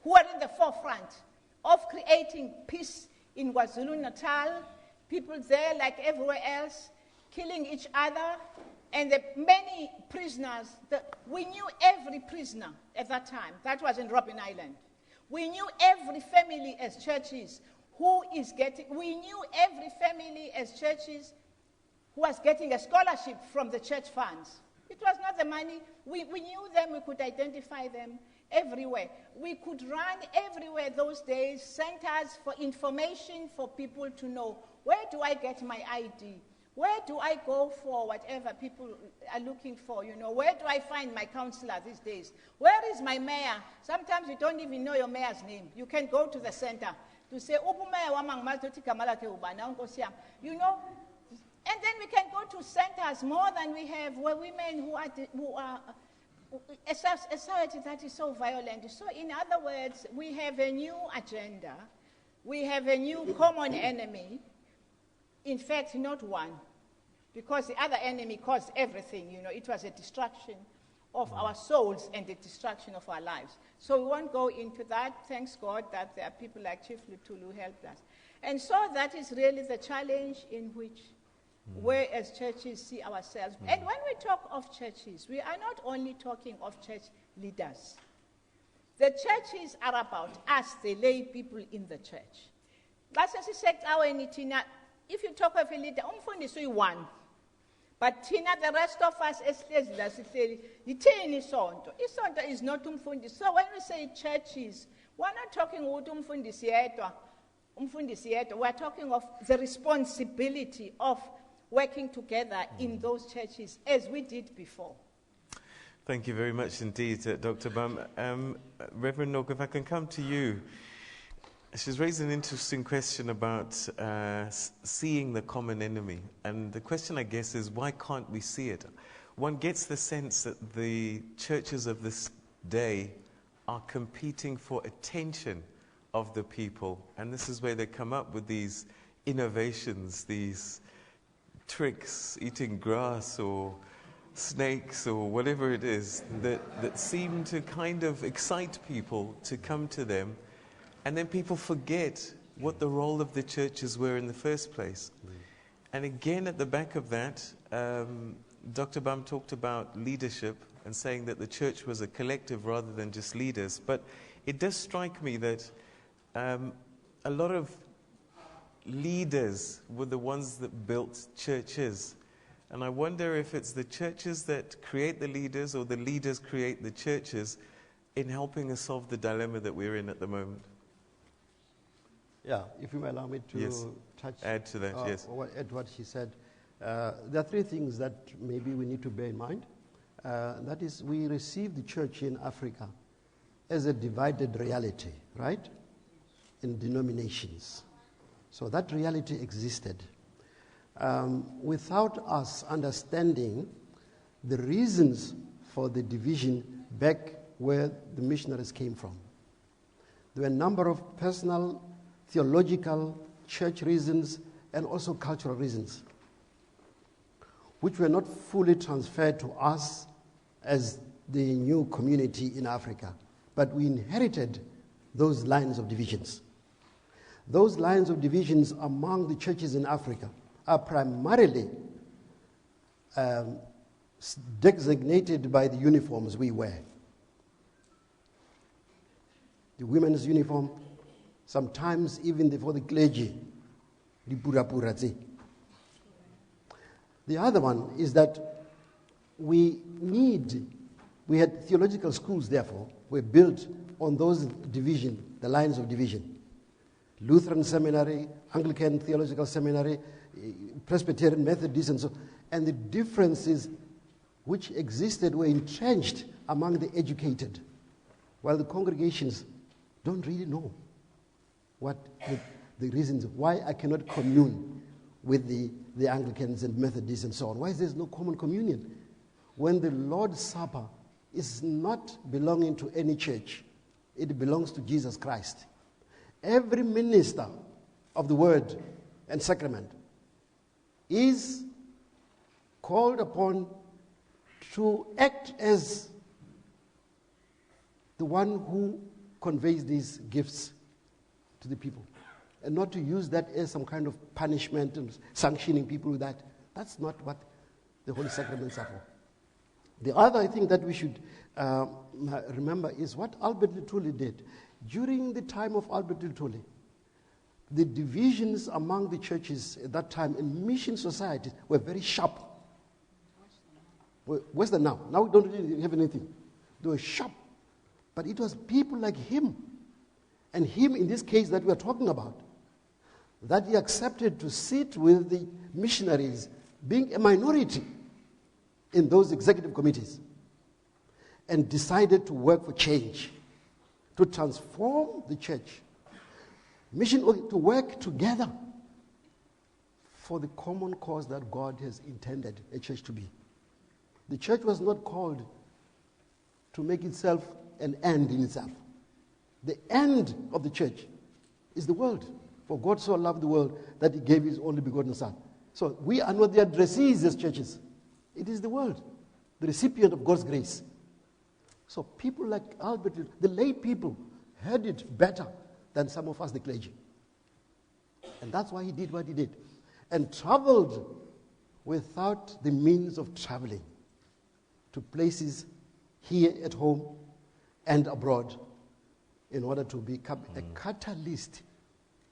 who are in the forefront of creating peace in KwaZulu-Natal, people there like everywhere else, killing each other, and the many prisoners. We knew every prisoner at that time. That was in Robben Island. We knew every family as churches we knew every family as churches who was getting a scholarship from the church funds. It was not the money. We knew them, we could identify them everywhere. We could run everywhere those days, centers for information for people to know, where do I get my ID? Where do I go for whatever people are looking for, Where do I find my counselor these days? Where is my mayor? Sometimes you don't even know your mayor's name. You can go to the center to say, and then we can go to centers more than we have where women who are a society that is so violent. So in other words, we have a new agenda. We have a new common enemy. In fact, not one, because the other enemy caused everything. It was a destruction of our souls and the destruction of our lives. So we won't go into that. Thanks God that there are people like Chief Luthuli who helped us. And so that is really the challenge in which we as churches see ourselves. And when we talk of churches, we are not only talking of church leaders. The churches are about us, the lay people in the church. If you talk of a leader, umfundisi is one. But Tina, the rest of us, isonto is not umfundisi. So when we say churches, we're not talking about umfundisi yedwa. We're talking of the responsibility of working together in those churches as we did before. Thank you very much indeed, Dr. Bam. Reverend Noko, if I can come to you. She's raised an interesting question about seeing the common enemy. And the question, I guess, is why can't we see it? One gets the sense that the churches of this day are competing for attention of the people. And this is where they come up with these innovations, these tricks, eating grass or snakes or whatever it is, that seem to kind of excite people to come to them. And then people forget what the role of the churches were in the first place. And again, at the back of that, Dr. Bam talked about leadership and saying that the church was a collective rather than just leaders. But it does strike me that a lot of leaders were the ones that built churches. And I wonder if it's the churches that create the leaders or the leaders create the churches in helping us solve the dilemma that we're in at the moment. Yeah, if you allow me to add to that, yes. Or add what she said. There are three things that maybe we need to bear in mind. That is, we receive the church in Africa as a divided reality, right? In denominations. So that reality existed. Without us understanding the reasons for the division back where the missionaries came from. There were a number of personal, theological, church reasons, and also cultural reasons, which were not fully transferred to us as the new community in Africa. But we inherited those lines of divisions. Those lines of divisions among the churches in Africa are primarily designated by the uniforms we wear. The women's uniform, sometimes even for the clergy, the pura-pura-tse. The other one is that we had theological schools, therefore, were built on those division, the lines of division. Lutheran seminary, Anglican theological seminary, Presbyterian, Methodist, and so on. And the differences which existed were entrenched among the educated, while the congregations don't really know what the reasons why I cannot commune with the Anglicans and Methodists and so on. Why is there no common communion? When the Lord's Supper is not belonging to any church, it belongs to Jesus Christ. Every minister of the word and sacrament is called upon to act as the one who conveys these gifts to the people, and not to use that as some kind of punishment and sanctioning people with that. That's not what the Holy Sacraments are for. The other, I think, that we should remember is what Albert Luthuli did. during the time of Albert Luthuli, the divisions among the churches at that time in mission societies were very sharp. Worse than now. Now we don't really have anything. They were sharp. But it was people like him, and him in this case that we are talking about, that he accepted to sit with the missionaries, being a minority in those executive committees, and decided to work for change, to transform the church, mission to work together for the common cause that God has intended a church to be. The church was not called to make itself an end in itself. The end of the church is the world. For God so loved the world that he gave his only begotten Son. So we are not the addressees as churches. It is the world, the recipient of God's grace. So people like Albert, the lay people, heard it better than some of us, the clergy. And that's why he did what he did. And traveled without the means of traveling to places here at home and abroad in order to become a catalyst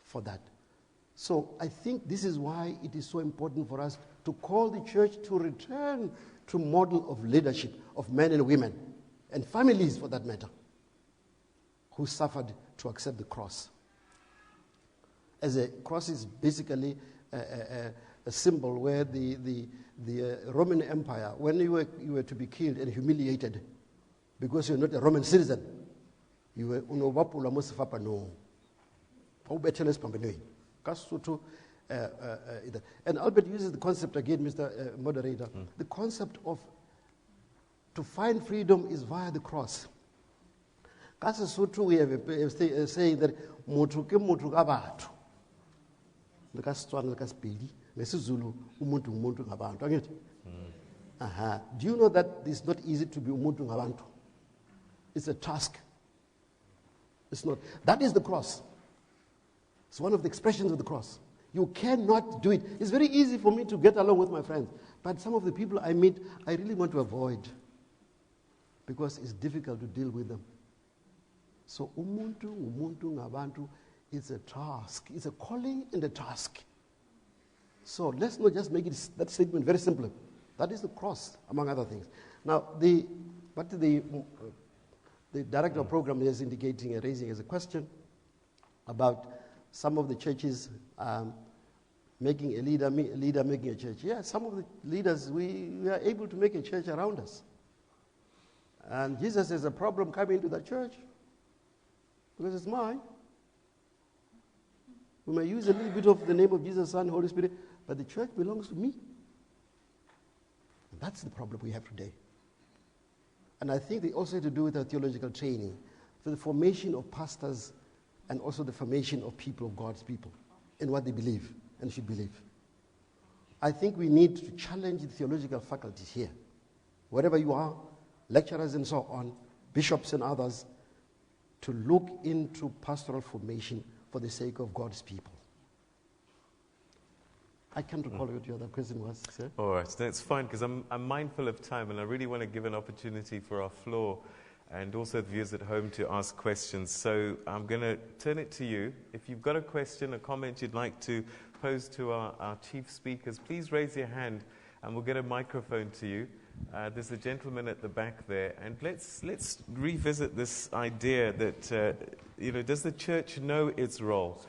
for that. So I think this is why it is so important for us to call the church to return to model of leadership of men and women and families for that matter who suffered to accept the cross. As a cross is basically a symbol where the Roman Empire, when you were to be killed and humiliated because you're not a Roman citizen, you were unowapula mosifapa no. And Albert uses the concept again, Mr. Moderator, the concept of to find freedom is via the cross. We have a saying that mutu ke mutu ka batho. Do you know that it's not easy to be umuntu ngabantu? It's a task. It's not. That is the cross. It's one of the expressions of the cross. You cannot do it. It's very easy for me to get along with my friends, but some of the people I meet, I really want to avoid because it's difficult to deal with them. So umuntu ngabantu is a task. It's a calling and a task. So let's not just make that statement very simple. That is the cross, among other things. Now, the director of program is indicating and raising as a question about some of the churches making a leader making a church. Yeah, some of the leaders, we are able to make a church around us. And Jesus has a problem coming into that church because it's mine. We may use a little bit of the name of Jesus, Son, Holy Spirit, but the church belongs to me. And that's the problem we have today. And I think they also have to do with our theological training, for the formation of pastors and also the formation of people, of God's people, in what they believe and should believe. I think we need to challenge the theological faculties here. Wherever you are, lecturers and so on, bishops and others, to look into pastoral formation for the sake of God's people. I can't recall what your other question was, sir. All right, that's fine, because I'm mindful of time, and I really want to give an opportunity for our floor and also the viewers at home to ask questions. So I'm going to turn it to you. If you've got a question, a comment you'd like to pose to our chief speakers, please raise your hand, and we'll get a microphone to you. There's a gentleman at the back there, and let's revisit this idea that does the church know its role?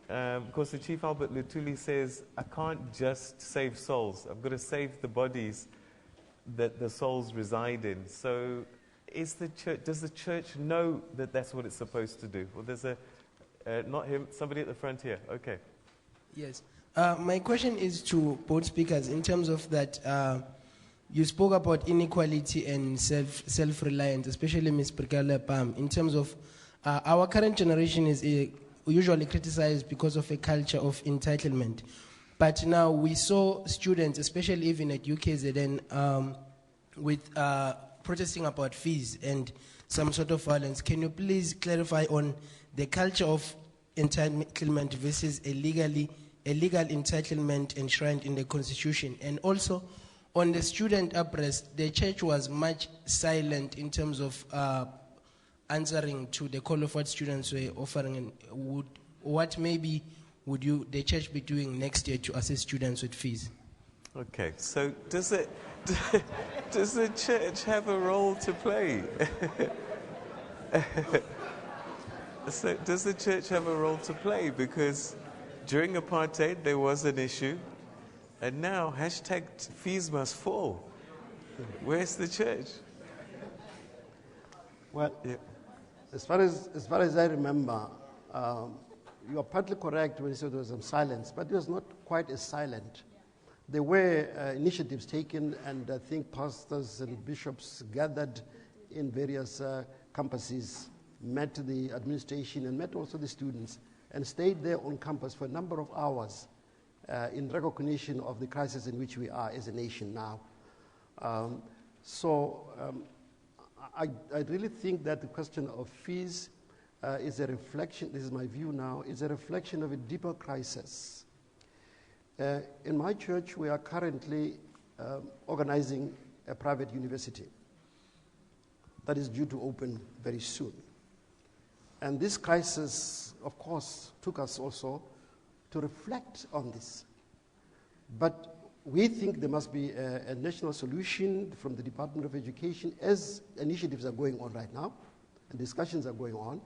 Because the Chief Albert Luthuli says, I can't just save souls. I've got to save the bodies that the souls reside in. So, does the church know that that's what it's supposed to do? Well, there's not him, somebody at the front here. Okay. Yes. My question is to both speakers in terms of that. You spoke about inequality and self-reliance, especially Ms. Brigalia Bam, in terms of our current generation is usually criticized because of a culture of entitlement. But now we saw students, especially even at UKZN, with protesting about fees and some sort of violence. Can you please clarify on the culture of entitlement versus a legal entitlement enshrined in the Constitution? And also, on the student arrest, the church was much silent in terms of answering to the call of what students were offering, and what maybe would the church be doing next year to assist students with fees? Okay, so does the church have a role to play? So does the church have a role to play? Because during apartheid there was an issue, and now #fees must fall. Where's the church? Well, Yeah. as far as I remember, you are partly correct when you said there was some silence, but it was not quite as silent. There were initiatives taken, and I think pastors and bishops gathered in various campuses, met the administration and met also the students, and stayed there on campus for a number of hours in recognition of the crisis in which we are as a nation now. I really think that the question of fees is a reflection, this is my view now, is a reflection of a deeper crisis. In my church, we are currently organizing a private university that is due to open very soon. And this crisis, of course, took us also to reflect on this. But we think there must be a national solution from the Department of Education, as initiatives are going on right now and discussions are going on.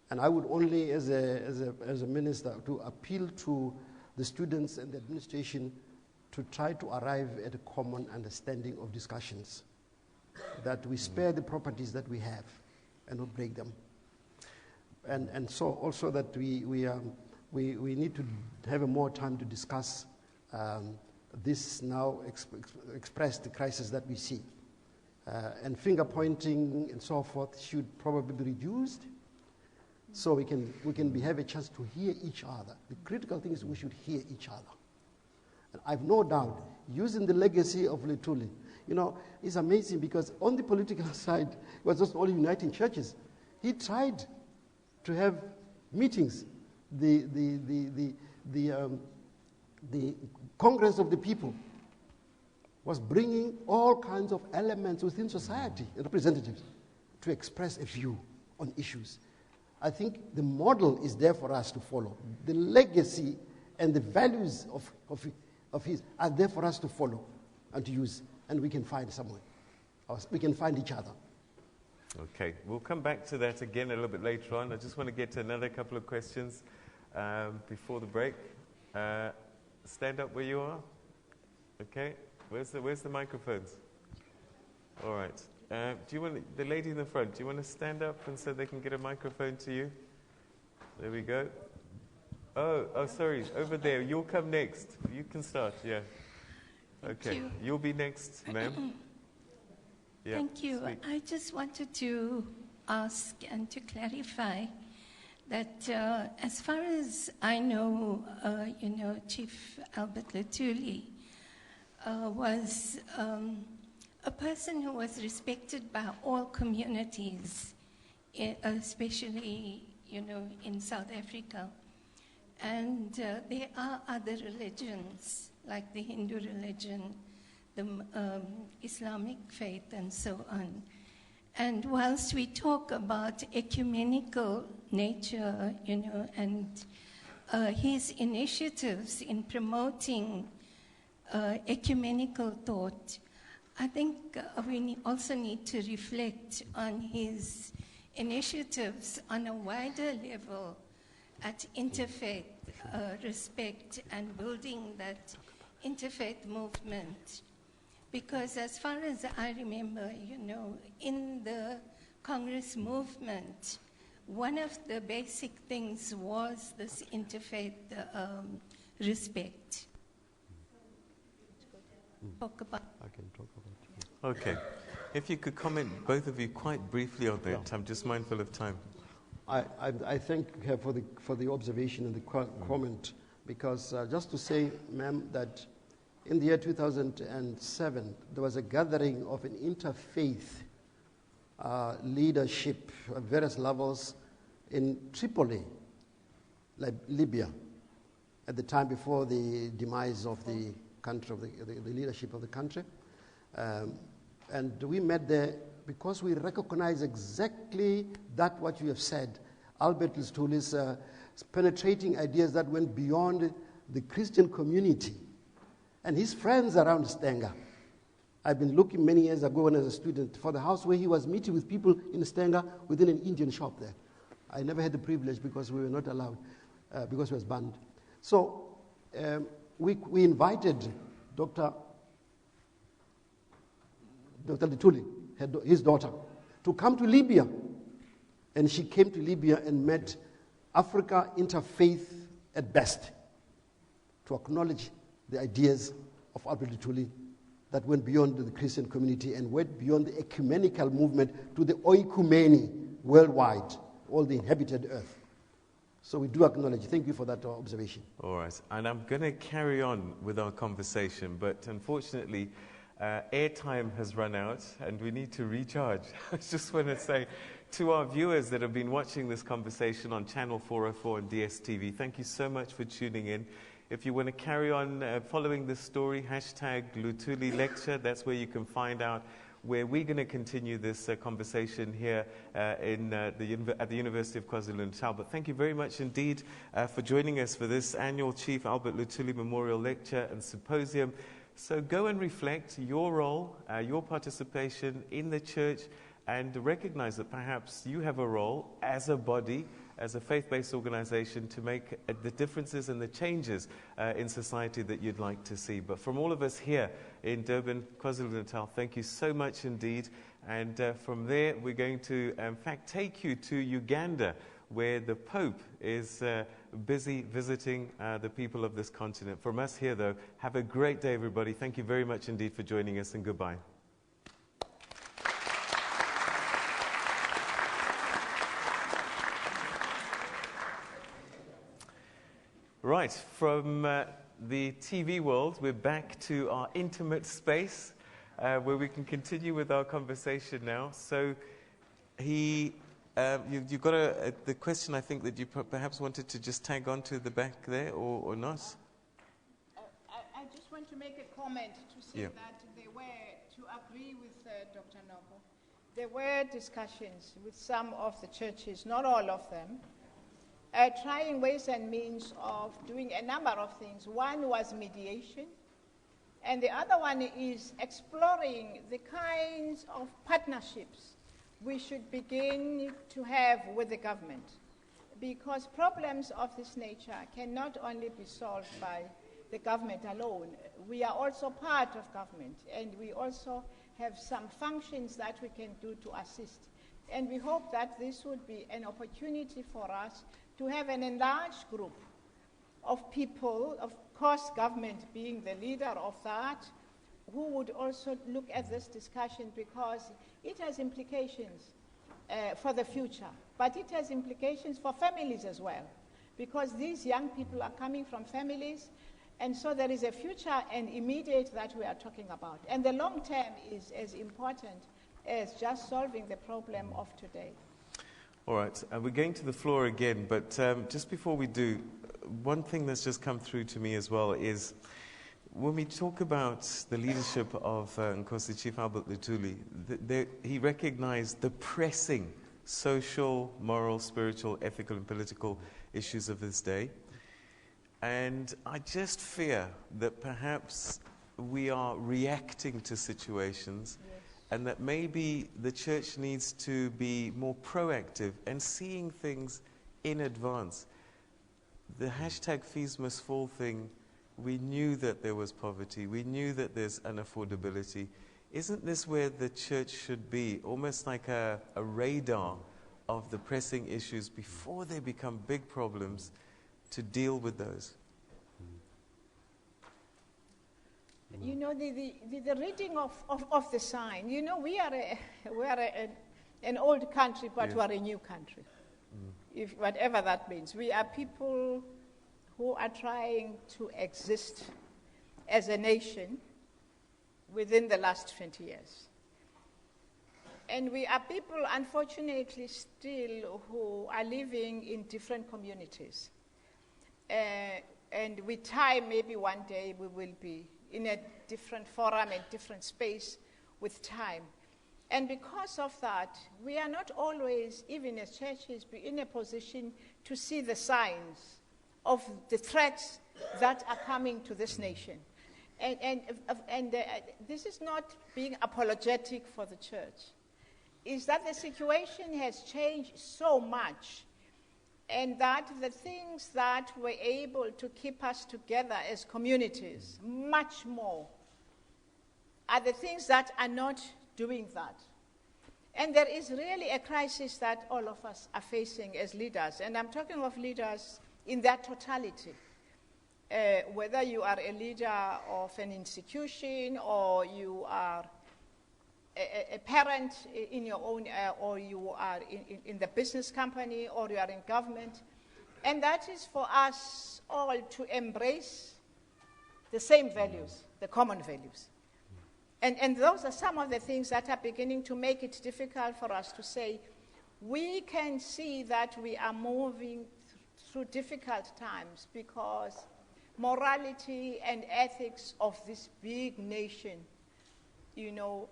And I would only, as a minister, to appeal to the students and the administration to try to arrive at a common understanding of discussions, that we spare the properties that we have and not break them. And so also that we need to have more time to discuss this now expressed crisis that we see. And finger pointing and so forth should probably be reduced, so we can have a chance to hear each other. The critical thing is we should hear each other. And I've no doubt, using the legacy of Luthuli, it's amazing, because on the political side, it was just all uniting churches. He tried to have meetings. The Congress of the People was bringing all kinds of elements within society and representatives to express a view on issues. I think the model is there for us to follow. The legacy and the values of his are there for us to follow and to use, and we can find someone. We can find each other. Okay, we'll come back to that again a little bit later on. I just want to get to another couple of questions before the break. Stand up where you are. Okay, where's the microphones? All right. Do you want the lady in the front? Do you want to stand up and so they can get a microphone to you? There we go. Oh, sorry, over there. You'll come next. You can start. Yeah. Okay. You'll be next, ma'am. Yeah, Thank you. speak. I just wanted to ask and to clarify that as far as I know, Chief Albert Luthuli was a person who was respected by all communities, especially, in South Africa. And there are other religions, like the Hindu religion, the Islamic faith, and so on. And whilst we talk about ecumenical nature, and his initiatives in promoting ecumenical thought, I think we also need to reflect on his initiatives on a wider level at interfaith respect and building that interfaith movement. Because as far as I remember, in the Congress movement, one of the basic things was this interfaith respect. Talk about. I can talk about it. Okay. If you could comment, both of you, quite briefly on that. Yeah. I'm just mindful of time. I thank her for the observation and the comment, because just to say, ma'am, that in the year 2007, there was a gathering of an interfaith leadership at various levels in Tripoli, like Libya, at the time before the demise of the country, of the leadership of the country. And we met there because we recognize exactly that what you have said. Albert Luthuli's penetrating ideas that went beyond the Christian community and his friends around Stenga. I've been looking many years ago when I was a student for the house where he was meeting with people in Stenga within an Indian shop there. I never had the privilege because we were not allowed, because it was banned. So we invited Dr. Luthuli, his daughter, to come to Libya. And she came to Libya and met Africa interfaith at best to acknowledge the ideas of Albert Luthuli that went beyond the Christian community and went beyond the ecumenical movement to the oikumeni worldwide, all the inhabited earth. So we do acknowledge. Thank you for that observation. All right. And I'm going to carry on with our conversation, but unfortunately, airtime has run out and we need to recharge. I just want to say to our viewers that have been watching this conversation on Channel 404 and DSTV, thank you so much for tuning in. If you want to carry on following this story, hashtag Luthuli Lecture, that's where you can find out where we're going to continue this conversation here at the University of KwaZulu-Natal. But thank you very much indeed for joining us for this annual Chief Albert Luthuli Memorial Lecture and Symposium. So go and reflect your role, your participation in the church, and recognize that perhaps you have a role as a body, as a faith-based organization, to make the differences and the changes in society that you'd like to see. But from all of us here in Durban, KwaZulu-Natal, thank you so much indeed. And from there, we're going to, in fact, take you to Uganda, where the Pope is busy visiting the people of this continent. From us here, though, have a great day, everybody. Thank you very much indeed for joining us, and goodbye. Right, from the TV world, we're back to our intimate space where we can continue with our conversation now. So you've got the question, I think, that you perhaps wanted to just tag on to the back there, or not? I just want to make a comment to say that there were, to agree with Dr. Noko, there were discussions with some of the churches, not all of them, trying ways and means of doing a number of things. One was mediation, and the other one is exploring the kinds of partnerships we should begin to have with the government, because problems of this nature cannot only be solved by the government alone. We are also part of government, and we also have some functions that we can do to assist. And we hope that this would be an opportunity for us to have an enlarged group of people, of course government being the leader of that, who would also look at this discussion, because it has implications for the future, but it has implications for families as well, because these young people are coming from families, and so there is a future and immediate that we are talking about. And the long term is as important as just solving the problem of today. All right, we're going to the floor again, but just before we do, one thing that's just come through to me as well is when we talk about the leadership of Nkosi Chief Albert Luthuli, he recognized the pressing social, moral, spiritual, ethical, and political issues of this day. And I just fear that perhaps we are reacting to situations, and that maybe the church needs to be more proactive and seeing things in advance. The hashtag Fees Must Fall thing, we knew that there was poverty. We knew that there's unaffordability. Isn't this where the church should be? Almost like a radar of the pressing issues before they become big problems, to deal with those. You know, the reading of the sign, you know, we are an old country, but we are a new country, if whatever that means. We are people who are trying to exist as a nation within the last 20 years. And we are people, unfortunately, still who are living in different communities. And with time, maybe one day we will be in a different forum and different space with time. And because of that, we are not always, even as churches, in a position to see the signs of the threats that are coming to this nation. And this is not being apologetic for the church. Is that the situation has changed so much, and that the things that were able to keep us together as communities much more are the things that are not doing that. And there is really a crisis that all of us are facing as leaders, and I'm talking of leaders in their totality. Whether you are a leader of an institution, or you are a parent in your own, or you are in the business company, or you are in government. And that is for us all to embrace the same values, the common values. And those are some of the things that are beginning to make it difficult for us to say, we can see that we are moving through difficult times because morality and ethics of this big nation,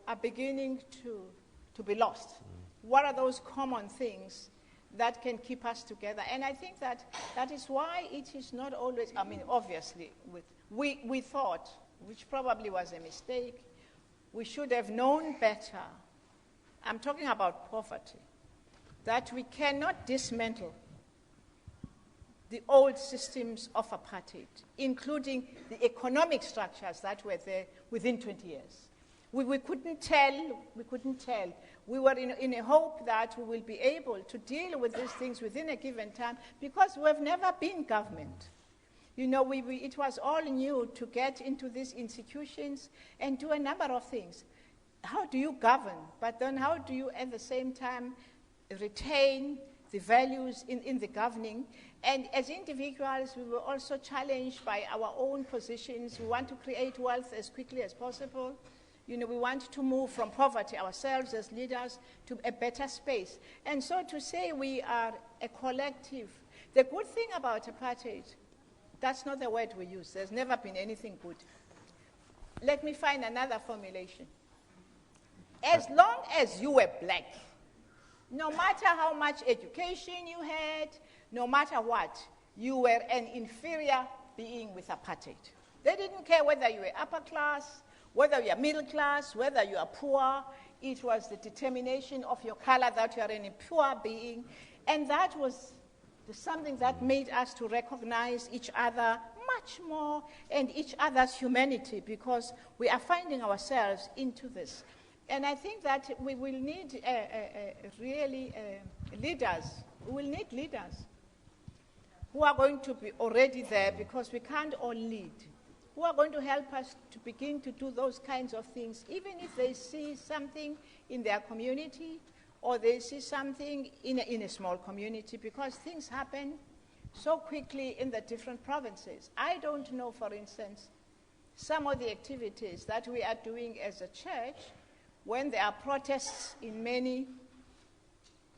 are beginning to be lost. What are those common things that can keep us together? And I think that is why it is not always, obviously, we thought, which probably was a mistake, we should have known better. I'm talking about poverty, that we cannot dismantle the old systems of apartheid, including the economic structures that were there within 20 years. We couldn't tell. We were in a hope that we will be able to deal with these things within a given time, because we've never been government. It was all new to get into these institutions and do a number of things. How do you govern? But then how do you at the same time retain the values in the governing? And as individuals, we were also challenged by our own positions. We want to create wealth as quickly as possible. We want to move from poverty ourselves as leaders to a better space. And so to say we are a collective, the good thing about apartheid, that's not the word we use. There's never been anything good. Let me find another formulation. As long as you were black, no matter how much education you had, no matter what, you were an inferior being with apartheid. They didn't care whether you were upper class, whether you are middle class, whether you are poor. It was the determination of your color that you are an impure being. And that was something that made us to recognize each other much more and each other's humanity, because we are finding ourselves into this. And I think that we will need leaders. We will need leaders who are going to be already there, because we can't all lead, who are going to help us to begin to do those kinds of things, even if they see something in their community or they see something in a small community, because things happen so quickly in the different provinces. I don't know, for instance, some of the activities that we are doing as a church when there are protests in many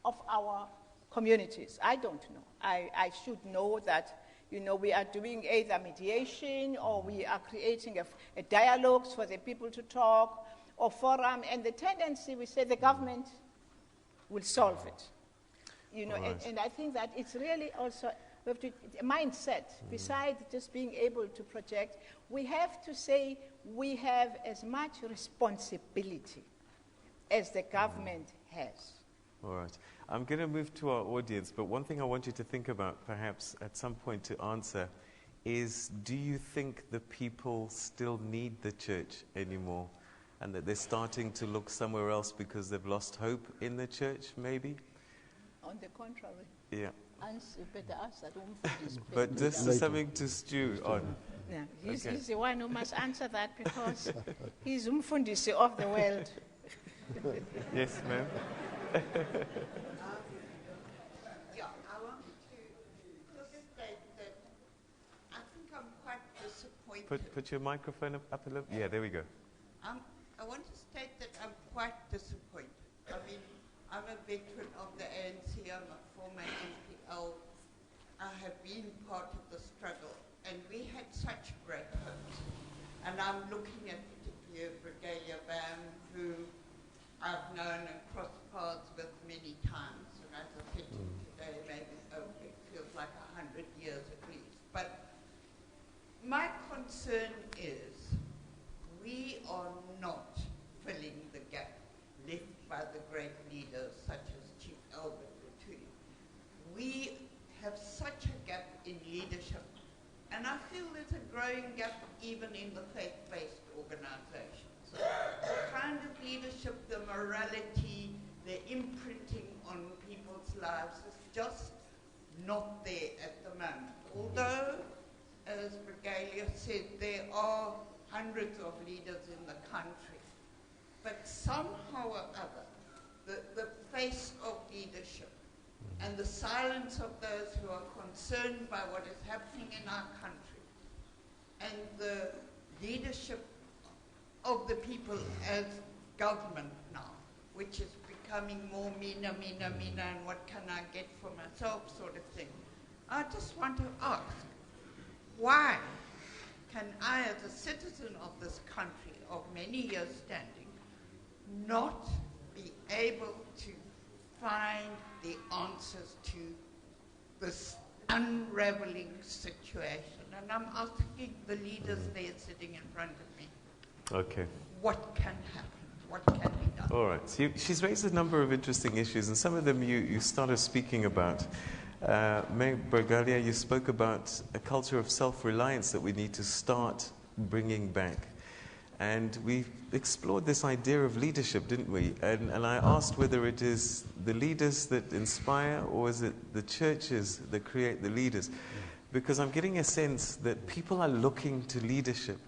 of our communities. I don't know. I should know that, we are doing either mediation, or we are creating a dialogues for the people to talk, or forum, and the tendency, we say the government will solve it. Right. And I think that it's really also a mindset. Besides just being able to project, we have to say we have as much responsibility as the government has. All right. I'm going to move to our audience, but one thing I want you to think about, perhaps at some point to answer, is do you think the people still need the church anymore, and that they're starting to look somewhere else because they've lost hope in the church, maybe? On the contrary. Yeah. You better ask that. But this is something to stew on. Yeah, he's the one who must answer that, because he's umfundisi of the world. Yes, ma'am. I want to state that I think I'm quite disappointed. Put your microphone up a little. Yeah, there we go. I want to state that I'm quite disappointed. I mean, I'm a veteran of the ANC. I'm a former MPL. I have been part of the struggle, and we had such great hopes. And I'm looking at particularly Brigalia Bam, who I've known concern is we are not filling the gap left by the great leaders such as Chief Albert Luthuli. We have such a gap in leadership, and I feel there's a growing gap even in the faith-based organizations. The kind of leadership, the morality, the imprinting on people's lives is just not there at the moment. Although, as Brigalia said, there are hundreds of leaders in the country, but somehow or other, the face of leadership and the silence of those who are concerned by what is happening in our country and the leadership of the people as government now, which is becoming more mina, and what can I get for myself sort of thing. I just want to ask, why can I, as a citizen of this country of many years standing, not be able to find the answers to this unraveling situation? And I'm asking the leaders there sitting in front of me, Okay. what can happen? What can be done? All right. So she's raised a number of interesting issues, and some of them you started speaking about. Brigalia, you spoke about a culture of self-reliance that we need to start bringing back. And we explored this idea of leadership, didn't we? And I asked whether it is the leaders that inspire or is it the churches that create the leaders? Because I'm getting a sense that people are looking to leadership.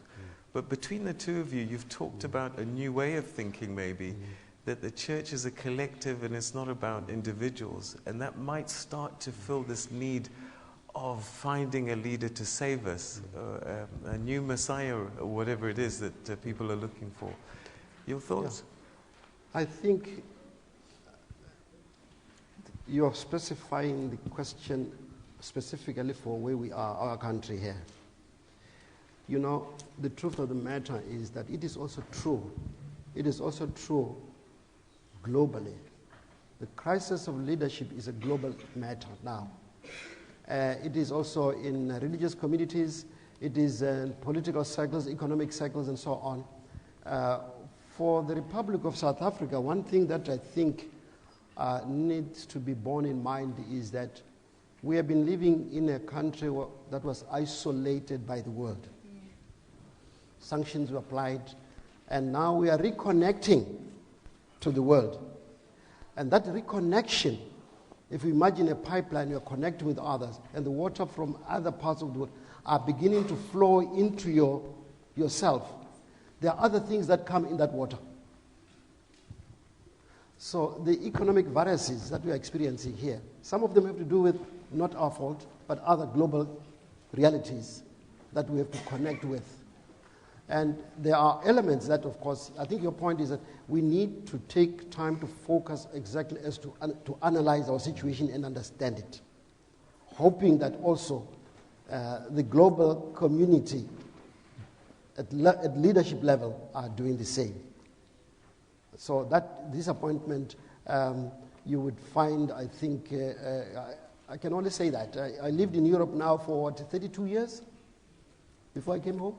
But between the two of you, you've talked about a new way of thinking maybe, that the church is a collective and it's not about individuals. And that might start to fill this need of finding a leader to save us, a new Messiah or whatever it is that people are looking for. Your thoughts? Yeah. I think you're specifying the question specifically for where we are, our country here. You know, the truth of the matter is that it is also true. It is also true globally. The crisis of leadership is a global matter now. It is also in religious communities, it is in political circles, economic circles, and so on. For the Republic of South Africa, one thing that I think needs to be borne in mind is that we have been living in a country that was isolated by the world. Sanctions were applied, and now we are reconnecting to the world. And that reconnection, if you imagine a pipeline, you're connecting with others, and the water from other parts of the world are beginning to flow into yourself. There are other things that come in that water. So the economic variances that we are experiencing here, some of them have to do with not our fault, but other global realities that we have to connect with. And there are elements that, of course, I think your point is that we need to take time to focus exactly as to analyze our situation and understand it, hoping that also the global community at leadership level are doing the same. So that disappointment you would find, I think, I can only say that. I lived in Europe now for 32 years before I came home.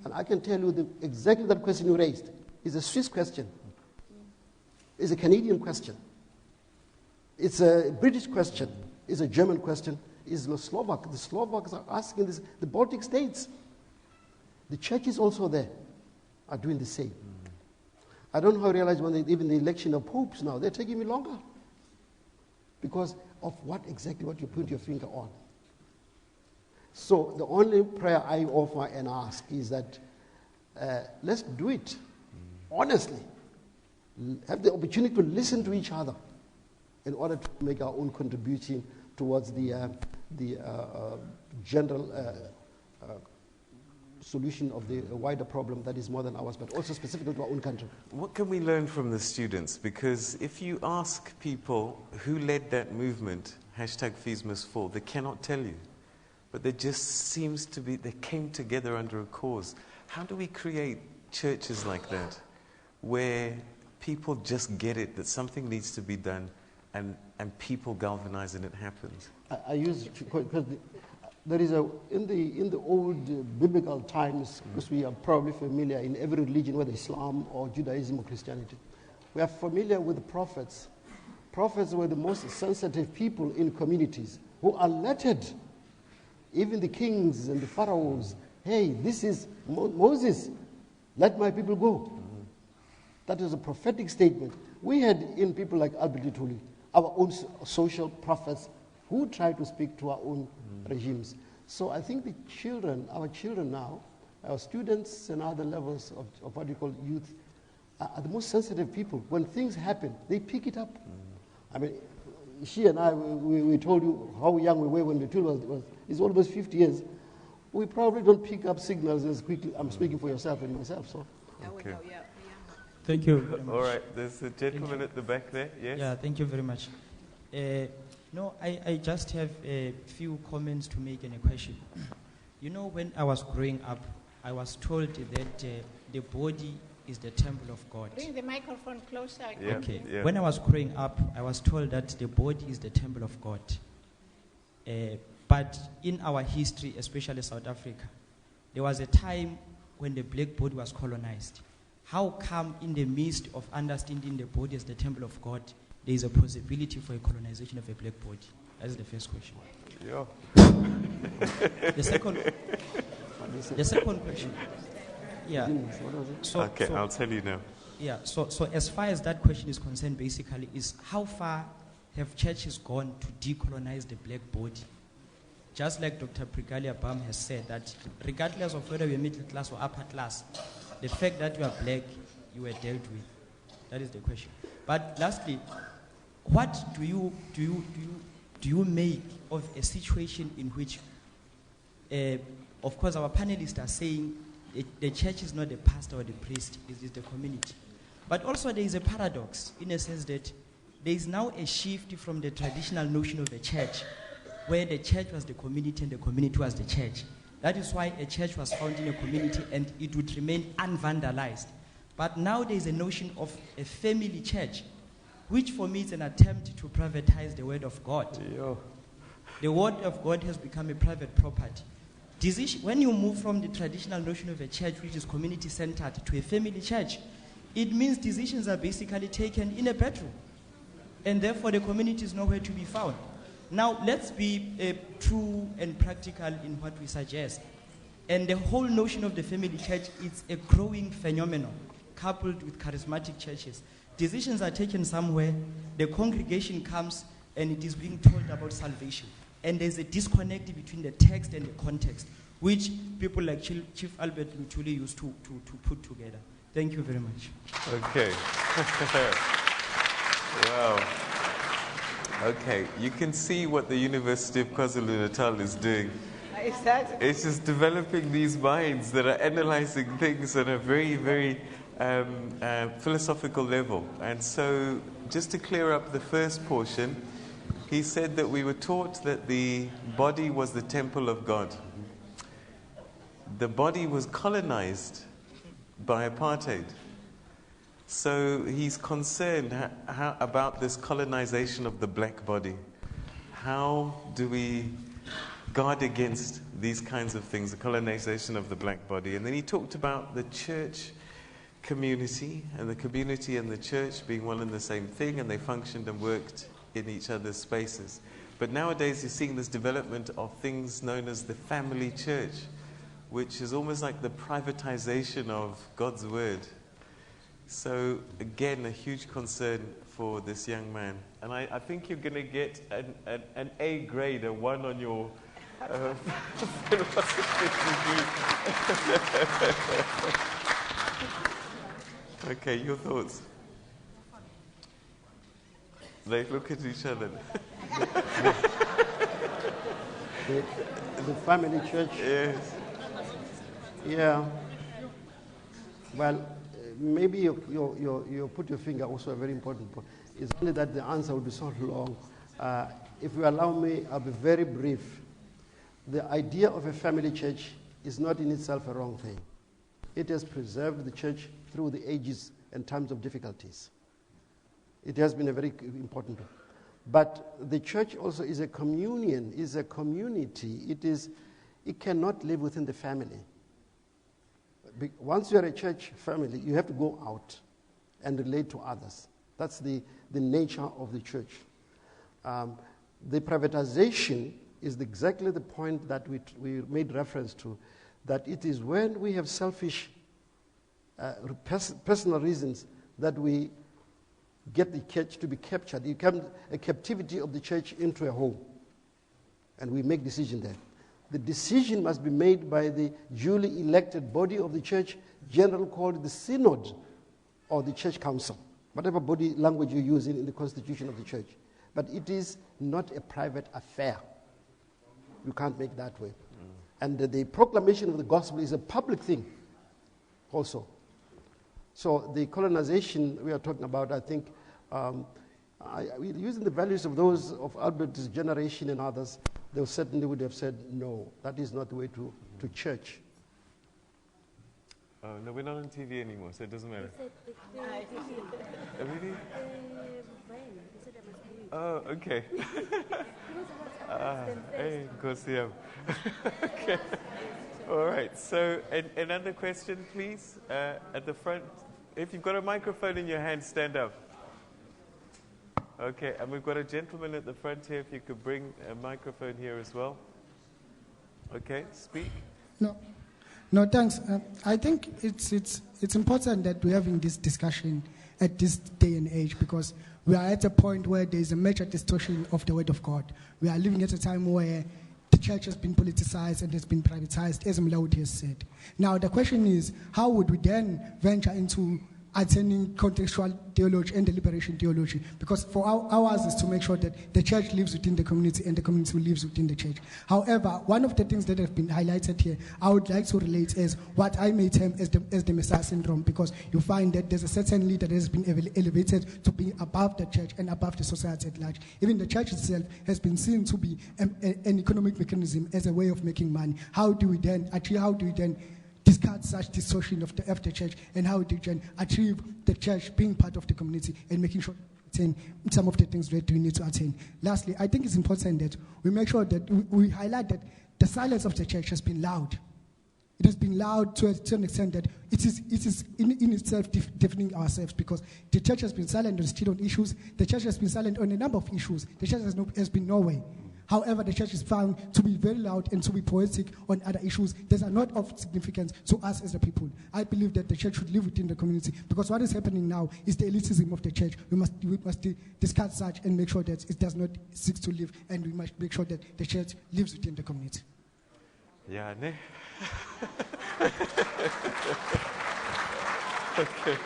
And I can tell you exactly that question you raised is a Swiss question. It's a Canadian question. It's a British question. It's a German question. It's the Slovak. The Slovaks are asking this. The Baltic states. The churches also there are doing the same. I don't know how I realize when even the election of popes now, they're taking me longer. Because of what you put your finger on. So the only prayer I offer and ask is that let's do it honestly. Have the opportunity to listen to each other in order to make our own contribution towards the general solution of the wider problem that is more than ours, but also specific to our own country. What can we learn from the students? Because if you ask people who led that movement, #Fees Must Fall, they cannot tell you. But there just seems to be, they came together under a cause. How do we create churches like that, where people just get it, that something needs to be done, and people galvanize and it happens? I use, because there is in the old biblical times, because we are probably familiar in every religion, whether Islam or Judaism or Christianity, we are familiar with the prophets. Prophets were the most sensitive people in communities who alerted even the kings and the pharaohs, hey, this is Moses, let my people go. That is a prophetic statement. We had in people like Albert Luthuli, our own social prophets who try to speak to our own regimes. So I think the children, our children now, our students and other levels of what you call youth, are the most sensitive people. When things happen, they pick it up. I mean, she and I, we told you how young we were when Luthuli is almost 50 years. We probably don't pick up signals as quickly. I'm speaking for yourself and myself. So. Okay. Thank you very much. All right, there's a gentleman at the back there. Yes? Yeah, thank you very much. No, I just have a few comments to make and a question. You know, when I was growing up, I was told that the body is the temple of God. Bring the microphone closer. Yeah, Okay. yeah. When I was growing up, I was told that the body is the temple of God. But in our history, especially South Africa, there was a time when the black body was colonized. How come in the midst of understanding the body as the temple of God, there is a possibility for a colonization of a black body? That is the first question. Yeah. The second question. Yeah. Okay, I'll tell you now. Yeah, so as far as that question is concerned, basically, is how far have churches gone to decolonize the black body? Just like Dr. Brigalia Bam has said, that regardless of whether you're middle class or upper class, the fact that you are black, you were dealt with. That is the question. But lastly, what do you make of a situation in which, of course, our panelists are saying the church is not the pastor or the priest, it is the community. But also there is a paradox in a sense that there is now a shift from the traditional notion of a church, where the church was the community and the community was the church. That is why a church was found in a community and it would remain unvandalized. But now there is a notion of a family church, which for me is an attempt to privatize the word of God. Yeah. The word of God has become a private property. When you move from the traditional notion of a church, which is community-centered, to a family church, it means decisions are basically taken in a bedroom. And therefore, the community is nowhere to be found. Now, let's be true and practical in what we suggest. And the whole notion of the family church is a growing phenomenon, coupled with charismatic churches. Decisions are taken somewhere, the congregation comes, and it is being told about salvation. And there's a disconnect between the text and the context, which people like Chief Albert Luthuli used to put together. Thank you very much. Okay. Wow. Okay, you can see what the University of KwaZulu-Natal is doing. It's just developing these minds that are analyzing things at a very, very philosophical level. And so, just to clear up the first portion, he said that we were taught that the body was the temple of God. The body was colonized by apartheid. So he's concerned about this colonization of the black body. How do we guard against these kinds of things, the colonization of the black body? And then he talked about the church community and the church being one and the same thing, and they functioned and worked in each other's spaces. But nowadays you're seeing this development of things known as the family church, which is almost like the privatization of God's word. So again, a huge concern for this young man. And I think you're going to get an A grade, a 1 on your Okay, your thoughts? They look at each other. The family church. Yes. Yeah. Well, maybe you put your finger also a very important point. It's only that the answer will be so long. If you allow me, I'll be very brief. The idea of a family church is not in itself a wrong thing. It has preserved the church through the ages and times of difficulties. It has been a very important thing. But the church also is a communion, is a community. It cannot live within the family. Once you're a church family, you have to go out and relate to others. That's the nature of the church. The privatization is exactly the point that we made reference to, that it is when we have selfish personal reasons that we get the church to be captured. It becomes a captivity of the church into a home. And we make decision there. The decision must be made by the duly elected body of the church, generally called the synod or the church council, whatever body language you use in the constitution of the church. But it is not a private affair. You can't make that way. And the proclamation of the gospel is a public thing also. So the colonization we are talking about, I think, using the values of those of Albert's generation and others, they certainly would have said, no, that is not the way to church. Oh, no, we're not on TV anymore, so it doesn't matter. Really? Oh, okay. Hey, Kosiam. Okay. All right, so another question, please, at the front. If you've got a microphone in your hand, stand up. Okay, and we've got a gentleman at the front here. If you could bring a microphone here as well. Okay, speak. No, thanks. I think it's important that we're having this discussion at this day and age, because we are at a point where there is a major distortion of the word of God. We are living at a time where the church has been politicized and has been privatized, as Mlaudi has said. Now, the question is, how would we then venture into attending contextual theology and deliberation theology? Because for ours is to make sure that the church lives within the community and the community lives within the church. However, one of the things that have been highlighted here, I would like to relate as what I may term as the Messiah syndrome, because you find that there's a certain leader that has been elevated to be above the church and above the society at large. Even the church itself has been seen to be an economic mechanism as a way of making money. How do we then discard such distortion of the church, and how do you achieve the church being part of the community and making sure attain some of the things that we need to attain? Lastly, I think it's important that we make sure that we highlight that the silence of the church has been loud. It has been loud to an extent that it is in itself defining ourselves, because the church has been silent on student issues. The church has been silent on a number of issues. The church has been nowhere. However, the church is found to be very loud and to be poetic on other issues that are not of significance to us as a people. I believe that the church should live within the community, because what is happening now is the elitism of the church. We must discard such and make sure that it does not seek to live, and we must make sure that the church lives within the community. Yeah, ne? Okay.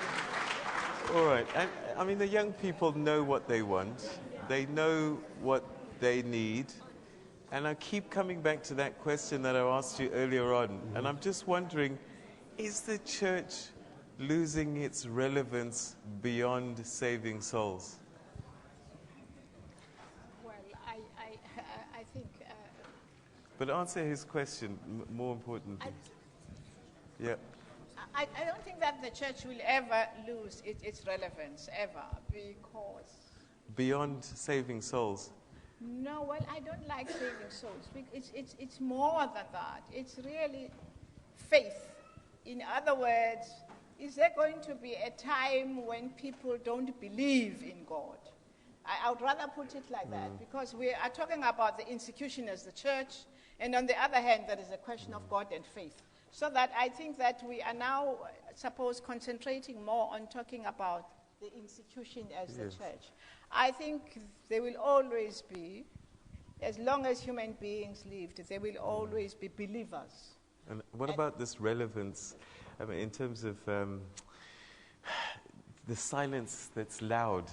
All right. And, I mean, the young people know what they want. They know what they need. And I keep coming back to that question that I asked you earlier on. And I'm just wondering, is the church losing its relevance beyond saving souls? Well, I think... But answer his question, more importantly. Yeah. I don't think that the church will ever lose its relevance, ever, because... Beyond saving souls? No, well, I don't like saving souls. It's more than that. It's really faith. In other words, is there going to be a time when people don't believe in God? I would rather put it like that, because we are talking about the institution as the church, and on the other hand, there is a question of God and faith. So that I think that we are now, suppose, concentrating more on talking about the institution as the church. I think there will always be, as long as human beings lived, there will always be believers. And what about this relevance, I mean, in terms of the silence that's loud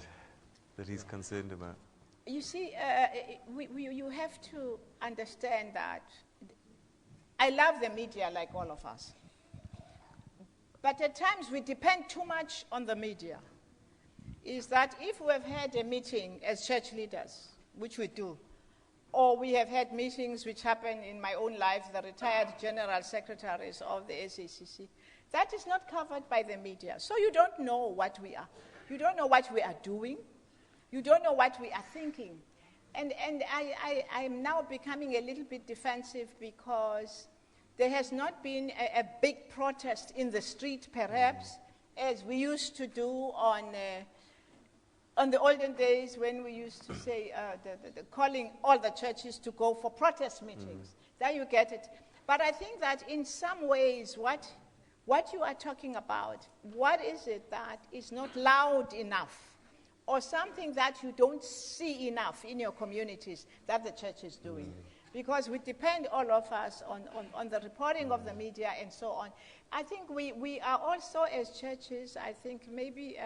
that he's concerned about? You see, you have to understand that I love the media like all of us. But at times we depend too much on the media. Is that if we have had a meeting as church leaders, which we do, or we have had meetings which happen in my own life, the retired general secretaries of the SABC, that is not covered by the media. So you don't know what we are. You don't know what we are doing. You don't know what we are thinking. And I'm now becoming a little bit defensive because there has not been a big protest in the street, perhaps, as we used to do on the olden days when we used to say, calling all the churches to go for protest meetings. There you get it. But I think that in some ways, what you are talking about, what is it that is not loud enough, or something that you don't see enough in your communities that the church is doing? Because we depend, all of us, on the reporting of the media and so on. I think we are also, as churches, I think maybe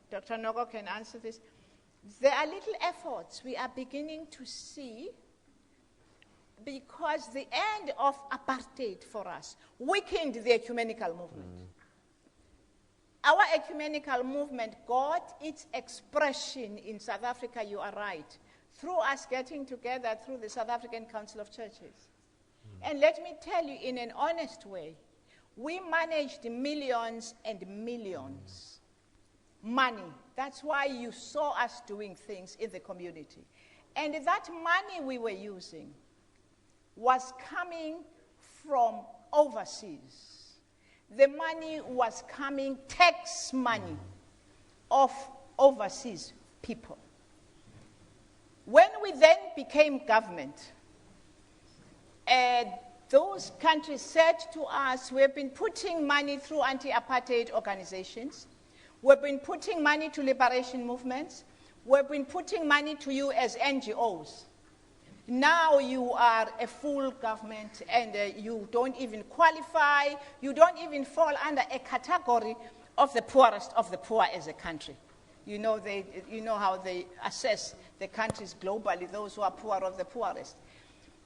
Dr. Noko can answer this. There are little efforts we are beginning to see, because the end of apartheid for us weakened the ecumenical movement. Our ecumenical movement got its expression in South Africa, you are right, through us getting together through the South African Council of Churches. And let me tell you, in an honest way, we managed millions and millions. Money. That's why you saw us doing things in the community. And that money we were using was coming from overseas. The money was coming, tax money, of overseas people. When we then became government, those countries said to us, we have been putting money through anti-apartheid organizations, we've been putting money to liberation movements, we've been putting money to you as NGOs. Now you are a full government and you don't even qualify, you don't even fall under a category of the poorest of the poor as a country. You know how they assess the countries globally, those who are poor of the poorest.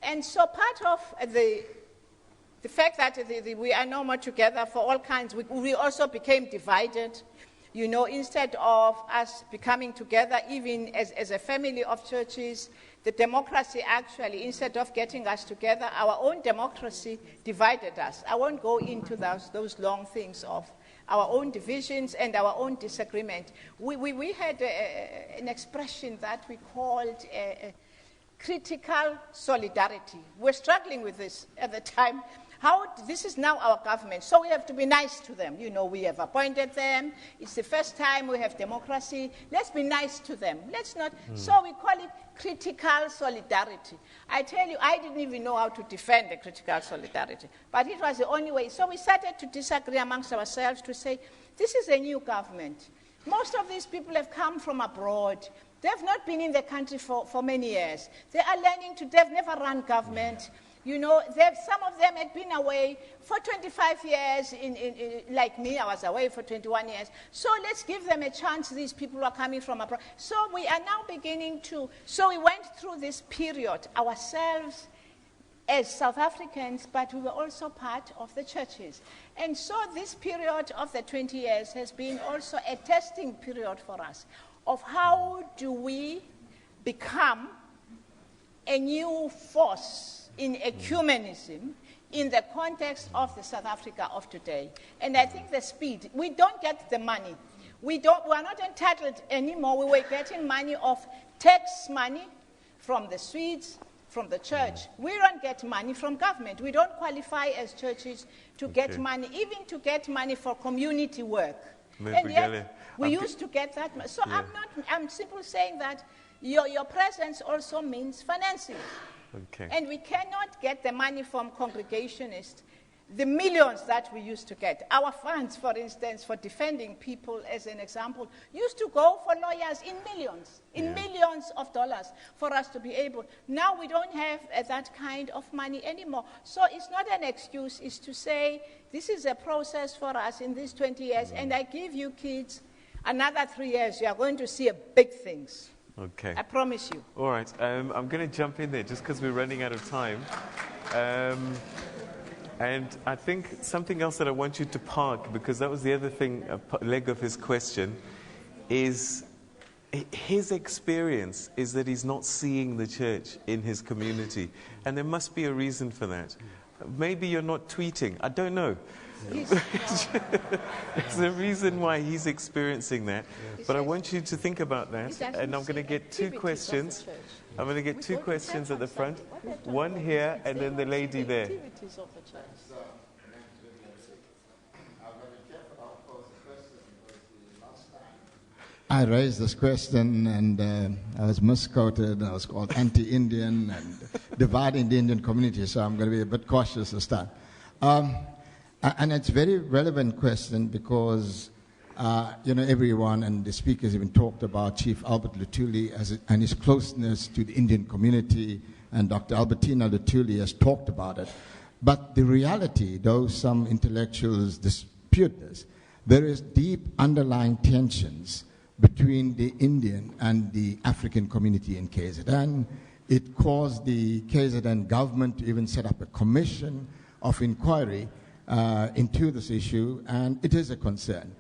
And so part of the fact that we are no more together for all kinds, we also became divided. You know, instead of us becoming together, even as a family of churches, the democracy actually, instead of getting us together, our own democracy divided us. I won't go into those long things of our own divisions and our own disagreement. We had an expression that we called critical solidarity. We're struggling with this at the time. This is now our government, so we have to be nice to them. You know, we have appointed them. It's the first time we have democracy. Let's be nice to them. Let's not. So we call it critical solidarity. I tell you, I didn't even know how to defend the critical solidarity, but it was the only way. So we started to disagree amongst ourselves to say, this is a new government. Most of these people have come from abroad. They've not been in the country for many years. They are learning they've never run government. You know, some of them had been away for 25 years, like me, I was away for 21 years. So let's give them a chance, these people who are coming from abroad. So we are now beginning so we went through this period ourselves as South Africans, but we were also part of the churches. And so this period of the 20 years has been also a testing period for us of how do we become a new force in ecumenism in the context of the South Africa of today. And I think the speed, we don't get the money. We are not entitled anymore. We were getting money of tax money from the Swedes, from the church. We don't get money from government. We don't qualify as churches to get money, even to get money for community work. And yet, we used to get that money. So I'm simply saying that your presence also means financing. Okay. And we cannot get the money from congregationists, the millions that we used to get. Our funds, for instance, for defending people, as an example, used to go for lawyers in millions of dollars for us to be able. Now we don't have that kind of money anymore. So it's not an excuse. It's to say this is a process for us in these 20 years, and I give you kids another 3 years. You are going to see big things. Okay. I promise you. All right. I'm going to jump in there just because we're running out of time. And I think something else that I want you to park, because that was the other thing, a leg of his question, is his experience is that he's not seeing the church in his community. And there must be a reason for that. Maybe you're not tweeting. I don't know. There's a reason why he's experiencing that. But I want you to think about that. And I'm going to get two questions. I'm going to get two questions at the front. One here and then the lady there. I raised this question and I was misquoted. I was called anti-Indian and dividing the Indian community, so I'm going to be a bit cautious this time. And it's a very relevant question because, everyone and the speakers even talked about Chief Albert Luthuli and his closeness to the Indian community, and Dr. Albertina Luthuli has talked about it. But the reality, though some intellectuals dispute this, there is deep underlying tensions between the Indian and the African community in KZN. It caused the KZN government to even set up a commission of inquiry into this issue, and it is a concern.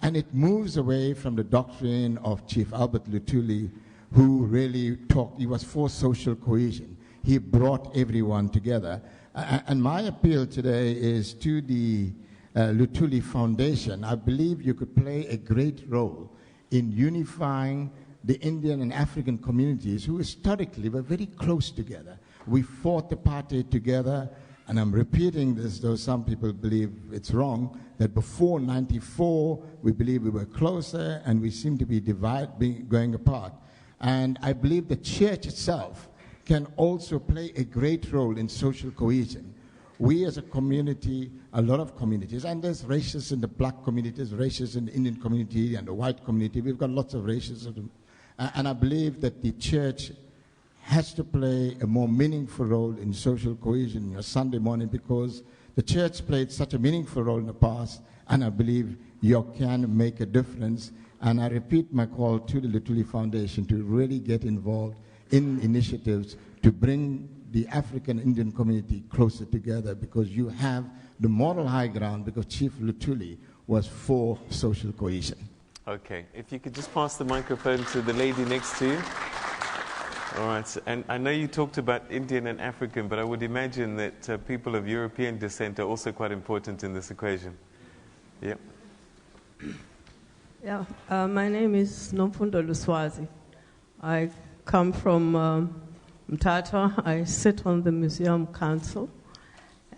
And it moves away from the doctrine of Chief Albert Luthuli, who really he was for social cohesion. He brought everyone together. And my appeal today is to the Luthuli Foundation. I believe you could play a great role in unifying the Indian and African communities who historically were very close together. We fought the apartheid together, and I'm repeating this, though some people believe it's wrong, that before 94, we believe we were closer, and we seem to be going apart. And I believe the church itself can also play a great role in social cohesion. We as a community, a lot of communities, and there's racists in the black communities, racists in the Indian community and the white community. We've got lots of racism. And I believe that the church has to play a more meaningful role in social cohesion on Sunday morning, because the church played such a meaningful role in the past, and I believe you can make a difference. And I repeat my call to the Luthuli Foundation to really get involved in initiatives to bring the African Indian community closer together, because you have the moral high ground, because Chief Luthuli was for social cohesion. Okay, if you could just pass the microphone to the lady next to you. All right, so, and I know you talked about Indian and African, but I would imagine that people of European descent are also quite important in this equation. Yeah. Yeah, my name is Nomfundo Luswazi. I come from Mthatha. I sit on the Museum Council,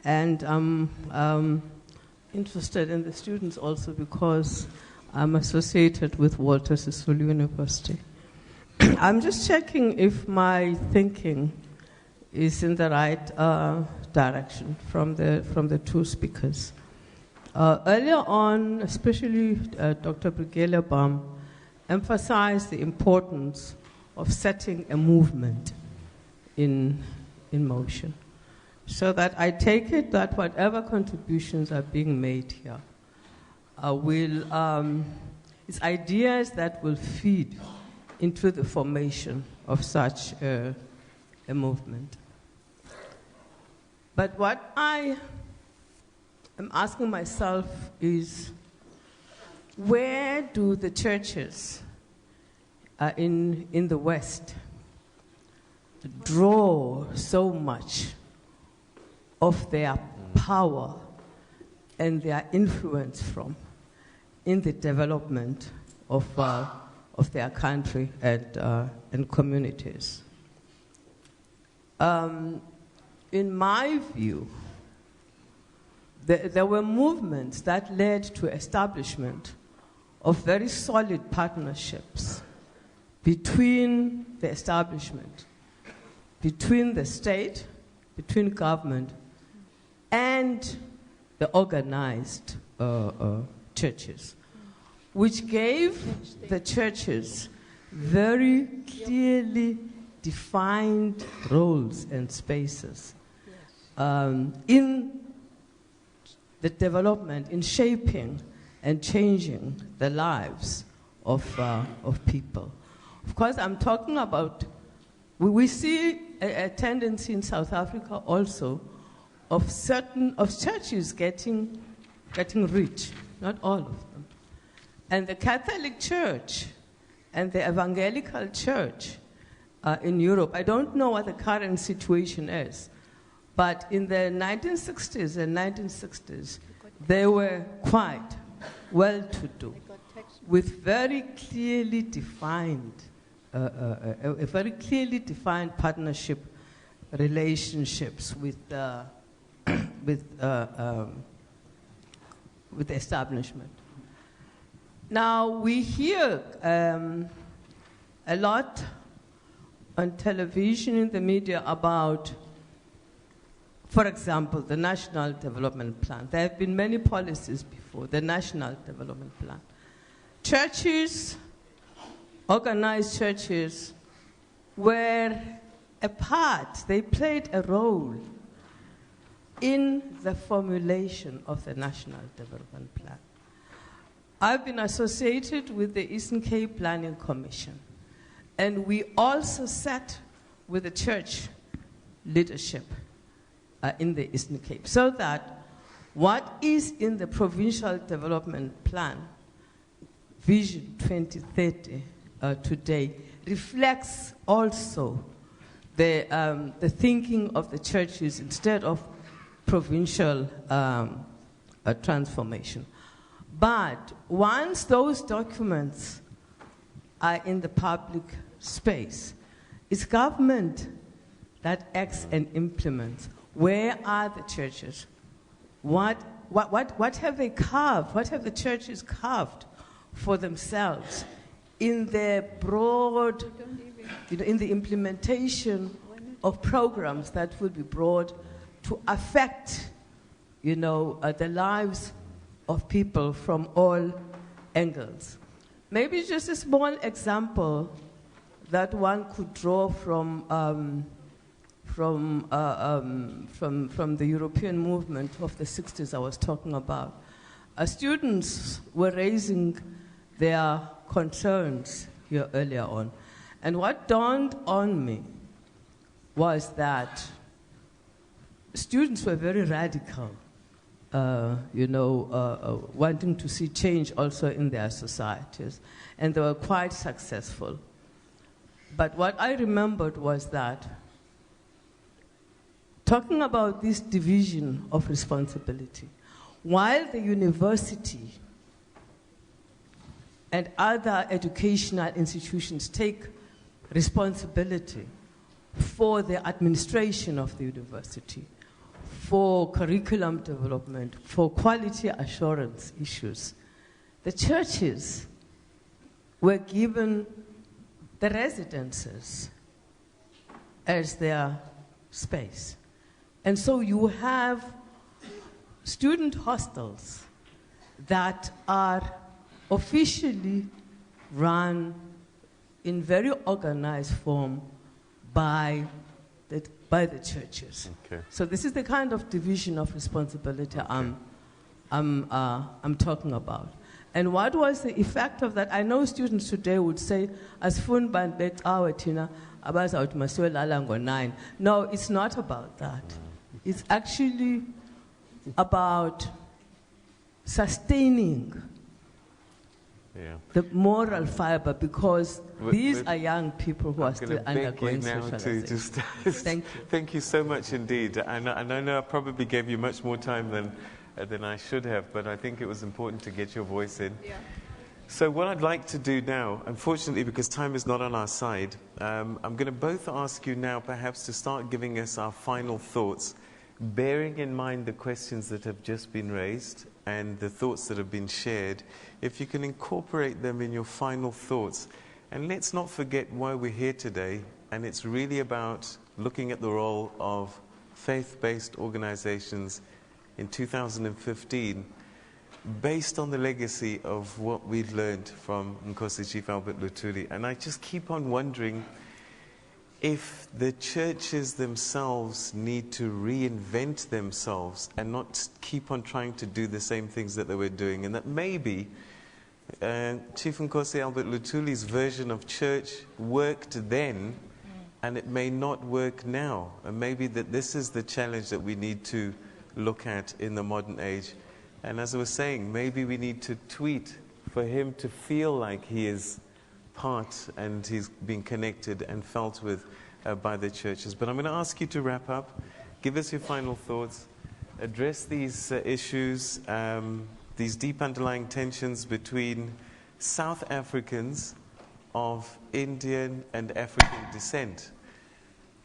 and I'm interested in the students also because I'm associated with Walter Sisulu University. I'm just checking if my thinking is in the right direction from the two speakers. Earlier on, especially Dr. Brigalia Bam emphasized the importance of setting a movement in motion. So that I take it that whatever contributions are being made here it's ideas that will feed into the formation of such a movement. But what I am asking myself is, where do the churches in the West draw so much of their power and their influence from in the development of their country and communities? In my view, there were movements that led to establishment of very solid partnerships between the establishment, between the state, between government, and the organized churches, which gave the churches very clearly defined roles and spaces in the development, in shaping and changing the lives of people. Of course, I'm talking about, we see a tendency in South Africa also of churches getting rich, not all of them. And the Catholic Church and the Evangelical Church in Europe, I don't know what the current situation is, but in the 1960s and 1960s, they were quite well-to-do, with very clearly defined, a very clearly defined partnership relationships with the establishment. Now we hear a lot on television, in the media, about, for example, the National Development Plan. There have been many policies before the National Development Plan. Churches, organized churches, were a part, they played a role in the formulation of the National Development Plan. I've been associated with the Eastern Cape Planning Commission, and we also sat with the church leadership in the Eastern Cape, so that what is in the Provincial Development Plan, Vision 2030 today, reflects also the thinking of the churches instead of provincial transformation. But once those documents are in the public space, it's government that acts and implements. Where are the churches? What have they carved? What have the churches carved for themselves in their broad, in the implementation of programs that will be brought to affect, the lives of people from all angles? Maybe just a small example that one could draw from the European movement of the 60s I was talking about. Students were raising their concerns here earlier on. And what dawned on me was that students were very radical, wanting to see change also in their societies. And they were quite successful. But what I remembered was that talking about this division of responsibility, while the university and other educational institutions take responsibility for the administration of the university, for curriculum development, for quality assurance issues, the churches were given the residences as their space. And so you have student hostels that are officially run in very organized form by the churches. Okay. So this is the kind of division of responsibility I'm talking about. And what was the effect of that? I know students today would say, as fun band bet our tina, about masiwe 9. No, it's not about that. It's actually about sustaining the moral fiber, because these are young people who are still undergoing socialization. Thank you. Thank you so much indeed. And I know I probably gave you much more time than I should have, but I think it was important to get your voice in. Yeah. So what I'd like to do now, unfortunately, because time is not on our side, I'm going to both ask you now perhaps to start giving us our final thoughts, bearing in mind the questions that have just been raised and the thoughts that have been shared. If you can incorporate them in your final thoughts. And let's not forget why we're here today, and it's really about looking at the role of faith-based organizations in 2015, based on the legacy of what we've learned from Nkosi Chief Albert Luthuli. And I just keep on wondering if the churches themselves need to reinvent themselves and not keep on trying to do the same things that they were doing, and that maybe Chief Nkosi Albert Luthuli's version of church worked then, and it may not work now. And maybe that this is the challenge that we need to look at in the modern age. And as I was saying, maybe we need to tweet for him to feel like he is part and he's being connected and felt with by the churches. But I'm going to ask you to wrap up. Give us your final thoughts. address these issues, these deep underlying tensions between South Africans of Indian and African descent.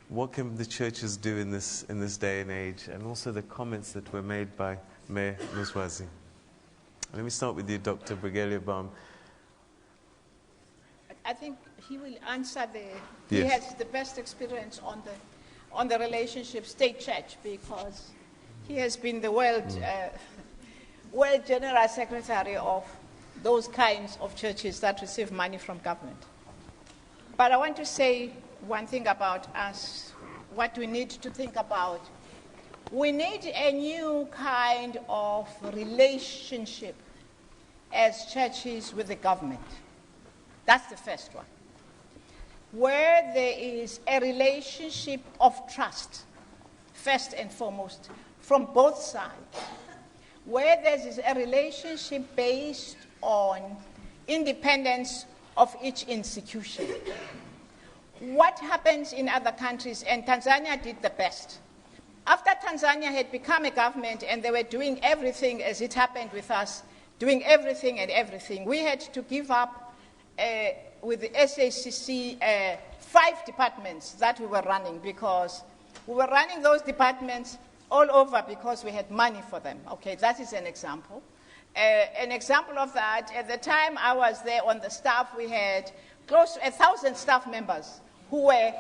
What can the churches do in this day and age? And also the comments that were made by Mayor Luswazi. Let me start with you, Dr. Brigalia Bam. I think he will answer he Yes. has the best experience on the relationship state-church, because he has been the world general secretary of those kinds of churches that receive money from government. But I want to say one thing about us, what we need to think about. We need a new kind of relationship as churches with the government. That's the first one. Where there is a relationship of trust, first and foremost, from both sides. Where there is a relationship based on independence of each institution. What happens in other countries, and Tanzania did the best. After Tanzania had become a government and they were doing everything as it happened with us, doing everything and everything, we had to give up with the SACC 5 departments that we were running, because we were running those departments all over because we had money for them. Okay, that is an example. An example of that, at the time I was there on the staff, we had close to 1,000 staff members who were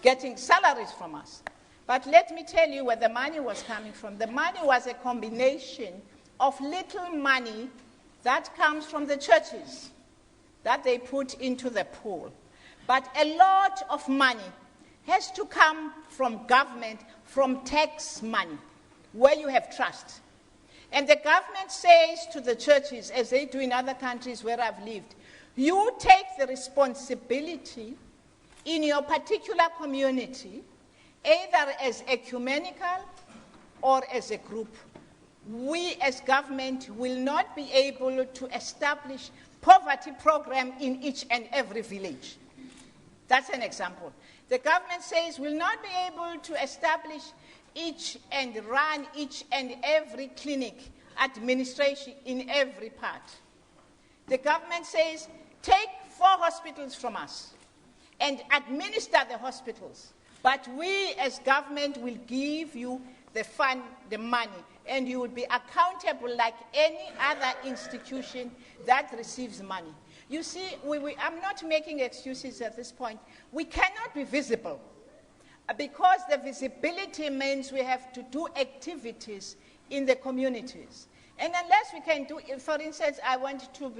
getting salaries from us. But let me tell you where the money was coming from. The money was a combination of little money that comes from the churches that they put into the pool. But a lot of money has to come from government, from tax money, where you have trust. And the government says to the churches, as they do in other countries where I've lived, you take the responsibility in your particular community, either as ecumenical or as a group. We as government will not be able to establish poverty program in each and every village. That's an example. The government says we'll not be able to establish run each and every clinic administration in every part. The government says take 4 hospitals from us and administer the hospitals. But we as government will give you the fund, the money, and you will be accountable like any other institution that receives money. You see, I'm not making excuses at this point. We cannot be visible because the visibility means we have to do activities in the communities. And unless we can do, for instance, I want to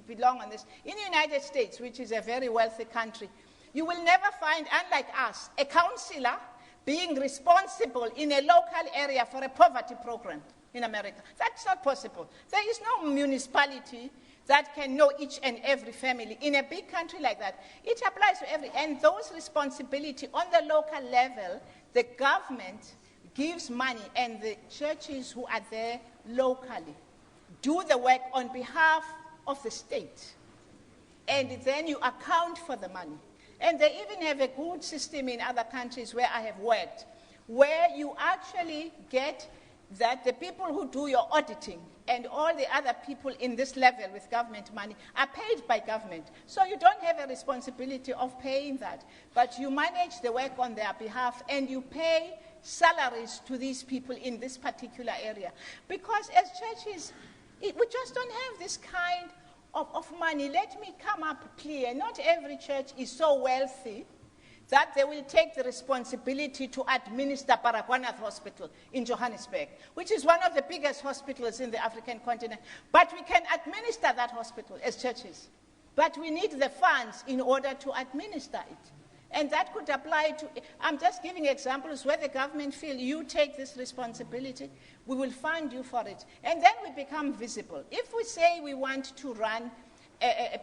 belong on this. In the United States, which is a very wealthy country, you will never find, unlike us, a councillor being responsible in a local area for a poverty program in America. That's not possible. There is no municipality that can know each and every family. In a big country like that, it applies to every, and those responsibility on the local level, the government gives money, and the churches who are there locally do the work on behalf of the state. And then you account for the money. And they even have a good system in other countries where I have worked, where you actually get that the people who do your auditing and all the other people in this level with government money are paid by government. So you don't have a responsibility of paying that, but you manage the work on their behalf and you pay salaries to these people in this particular area. Because as churches, we just don't have this kind of money. Let me come up clear. Not every church is so wealthy that they will take the responsibility to administer Baragwanath Hospital in Johannesburg, which is one of the biggest hospitals in the African continent. But we can administer that hospital as churches. But we need the funds in order to administer it. And that could apply to, I'm just giving examples where the government feel you take this responsibility, we will fund you for it. And then we become visible. If we say we want to run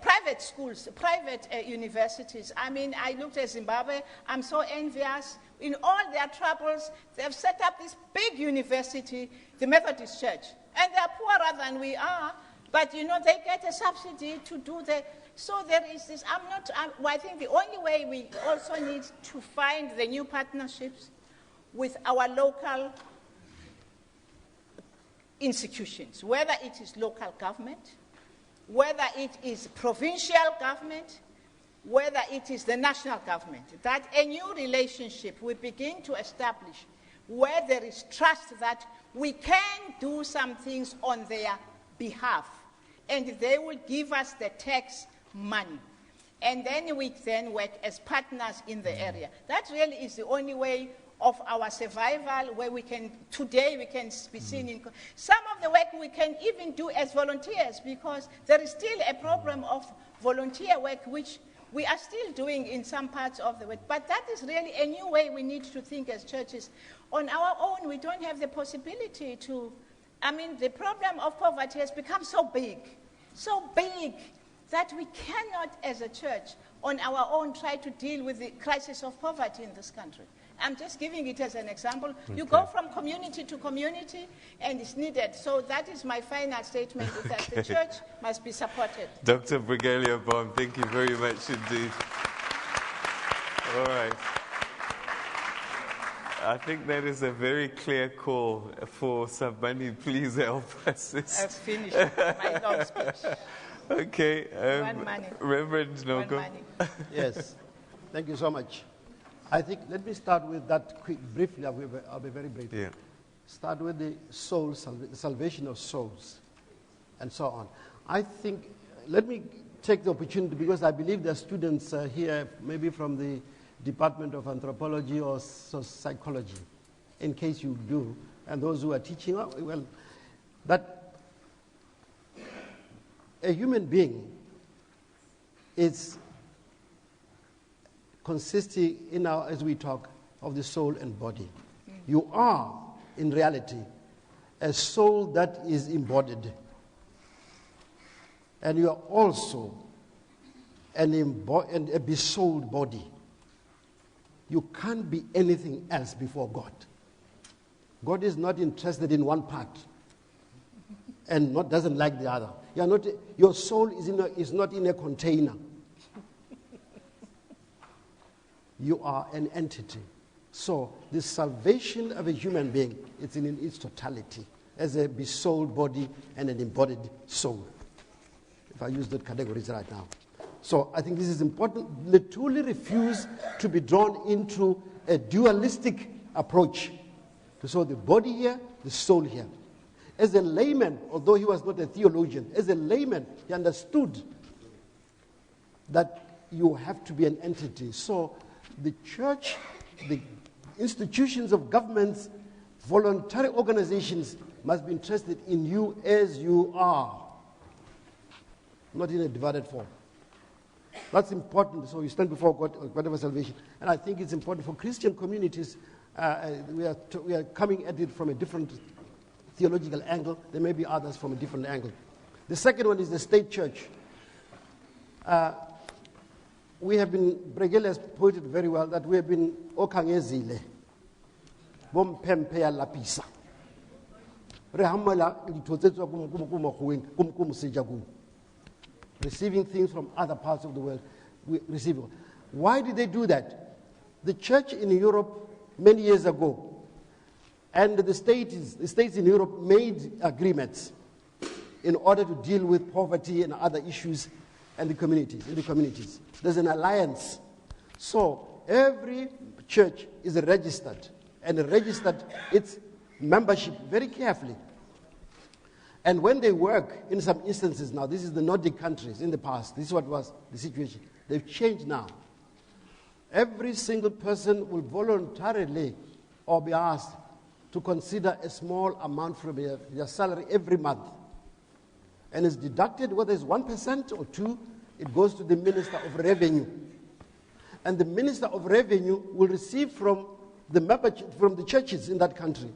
private schools, private universities, I mean, I looked at Zimbabwe, I'm so envious. In all their troubles, they've set up this big university, the Methodist Church. And they're poorer than we are, but you know, they get a subsidy to do the. So there is this, I think the only way we also need to find the new partnerships with our local institutions, whether it is local government, whether it is provincial government, whether it is the national government, that a new relationship we begin to establish where there is trust that we can do some things on their behalf, and they will give us the tax money. And then we then work as partners in the area. That really is the only way of our survival, where we can, today we can be seen in, some of the work we can even do as volunteers, because there is still a problem of volunteer work, which we are still doing in some parts of the world. But that is really a new way we need to think as churches. On our own, we don't have the possibility to, the problem of poverty has become so big that we cannot, as a church, on our own, try to deal with the crisis of poverty in this country. I'm just giving it as an example. Okay. You go from community to community, and it's needed. So that is my final statement, is that the church must be supported. Dr. Brigalia Bam, thank you very much indeed. All right. I think that is a very clear call for somebody. Please help us. I've finished my long speech. Okay. One money. Reverend Noko. Yes. Thank you so much. I think, let me start with that briefly. I'll be very brief. Yeah. Start with the souls, the salvation of souls, and so on. I think, let me take the opportunity, because I believe there are students here, maybe from the Department of Anthropology or Psychology, in case you do, and those who are teaching, well, that a human being is consisting in our, as we talk, of the soul and body. You are, in reality, a soul that is embodied. And you are also a besouled body. You can't be anything else before God. God is not interested in one part and doesn't like the other. Your soul is not in a container. You are an entity. So the salvation of a human being, it's in its totality, as a besouled body and an embodied soul, if I use that categories right now. So I think this is important. Luthuli refused to be drawn into a dualistic approach. So the body here, the soul here. As a layman, although he was not a theologian, as a layman, he understood that you have to be an entity. So the church, the institutions of governments, voluntary organizations must be interested in you as you are, not in a divided form. That's important. So you stand before God, whatever salvation. And I think it's important for Christian communities. We are coming at it from a different theological angle. There may be others from a different angle. The second one is the state church. We have been, Brigalia has put it very well, that we have been okangezile, bompempeya lapisa. Receiving things from other parts of the world. Why did they do that? The church in Europe many years ago, and the states in Europe made agreements in order to deal with poverty and other issues in the communities. There's an alliance. So every church is registered, and registered its membership very carefully. And when they work, in some instances now, this is the Nordic countries in the past, this is what was the situation. They've changed now. Every single person will voluntarily or be asked to consider a small amount from their salary every month. And it's deducted, whether it's 1% or 2%, it goes to the Minister of Revenue. And the Minister of Revenue will receive from the churches in that country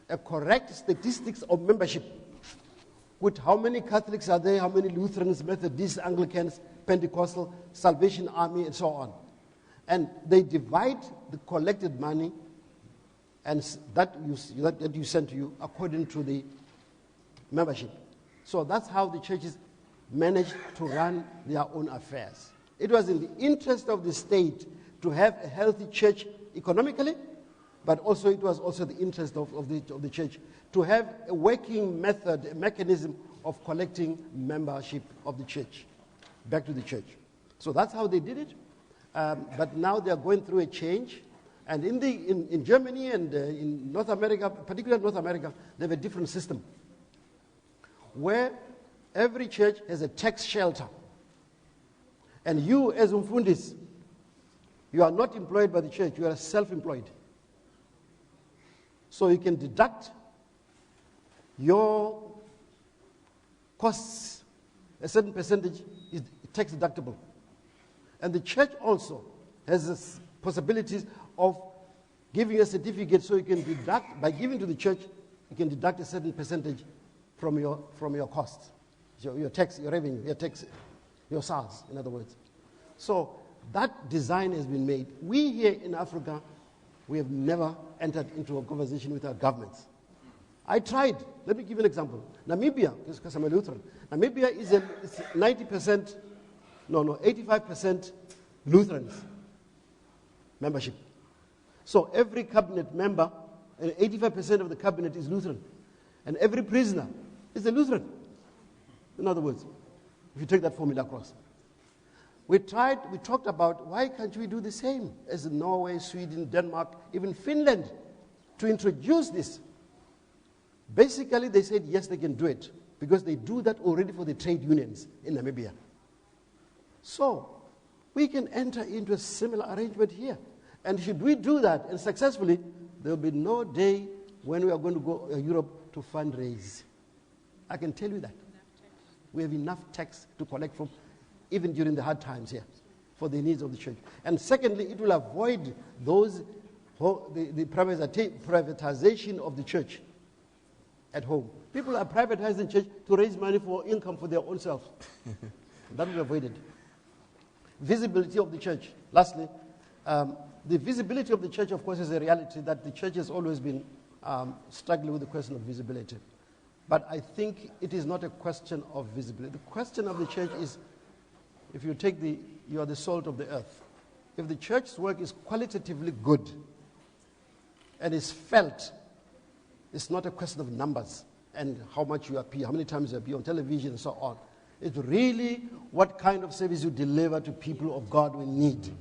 a correct statistics of membership, with how many Catholics are there, how many Lutherans, Methodists, Anglicans, Pentecostal, Salvation Army, and so on. And they divide the collected money and that you send to you according to the membership. So that's how the churches managed to run their own affairs. It was in the interest of the state to have a healthy church economically, but also it was also the interest of the church to have a working method, a mechanism of collecting membership of the church back to the church. So that's how they did it. But now they are going through a change. And in Germany and in North America, particularly North America, they have a different system where every church has a tax shelter. And you, as umfundis, you are not employed by the church, you are self-employed. So you can deduct your costs, a certain percentage is tax deductible. And the church also has this possibilities of giving a certificate so you can deduct, by giving to the church, you can deduct a certain percentage from your costs, your tax, your revenue, your tax, your SARS, in other words. So that design has been made. We here in Africa, we have never entered into a conversation with our governments. I tried. Let me give you an example. Namibia, because I'm a Lutheran, Namibia is 85% Lutherans membership. So every cabinet member, 85% of the cabinet is Lutheran. And every prisoner is a Lutheran. In other words, if you take that formula across. We talked about why can't we do the same as Norway, Sweden, Denmark, even Finland, to introduce this. Basically, they said yes, they can do it, because they do that already for the trade unions in Namibia. So we can enter into a similar arrangement here. And should we do that, and successfully, there will be no day when we are going to go to Europe to fundraise. I can tell you that. We have enough tax to collect from, even during the hard times here, for the needs of the church. And secondly, it will avoid the privatization of the church at home. People are privatizing church to raise money for income for their own self. That will be avoided. Visibility of the church. Lastly, the visibility of the church, of course, is a reality that the church has always been struggling with the question of visibility. But I think it is not a question of visibility. The question of the church is, if you take you are the salt of the earth. If the church's work is qualitatively good and is felt, it's not a question of numbers and how much you appear, how many times you appear on television and so on. It's really what kind of service you deliver to people of God in need.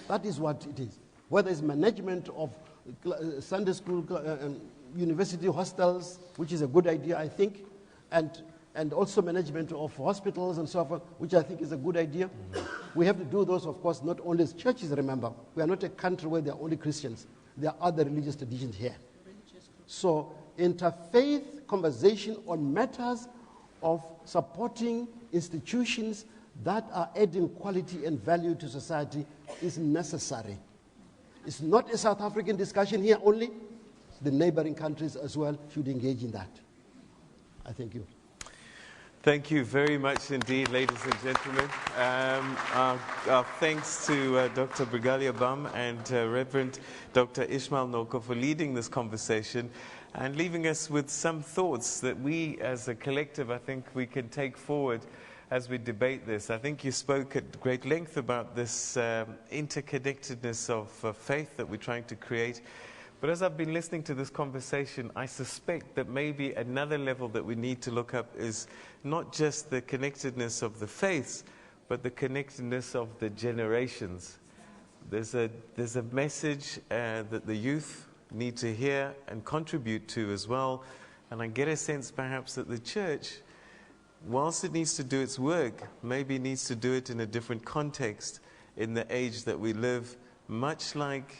That is what it is. Whether it's management of Sunday school, university hostels, which is a good idea, I think, and also management of hospitals and so forth, which I think is a good idea. We have to do those, of course, not only as churches, remember. We are not a country where there are only Christians. There are other religious traditions here. So interfaith conversation on matters of supporting institutions that are adding quality and value to society is necessary. It's not a South African discussion here only. The neighboring countries as well should engage in that. I thank you. Thank you very much indeed, ladies and gentlemen. Our thanks to Dr. Brigalia Bam and Reverend Dr. Ishmael Noko for leading this conversation and leaving us with some thoughts that we as a collective, I think we can take forward as we debate this. I think you spoke at great length about this interconnectedness of faith that we're trying to create. But as I've been listening to this conversation, I suspect that maybe another level that we need to look up is not just the connectedness of the faiths, but the connectedness of the generations. There's a message that the youth need to hear and contribute to as well. And I get a sense perhaps that the church, whilst it needs to do its work, maybe needs to do it in a different context in the age that we live, much like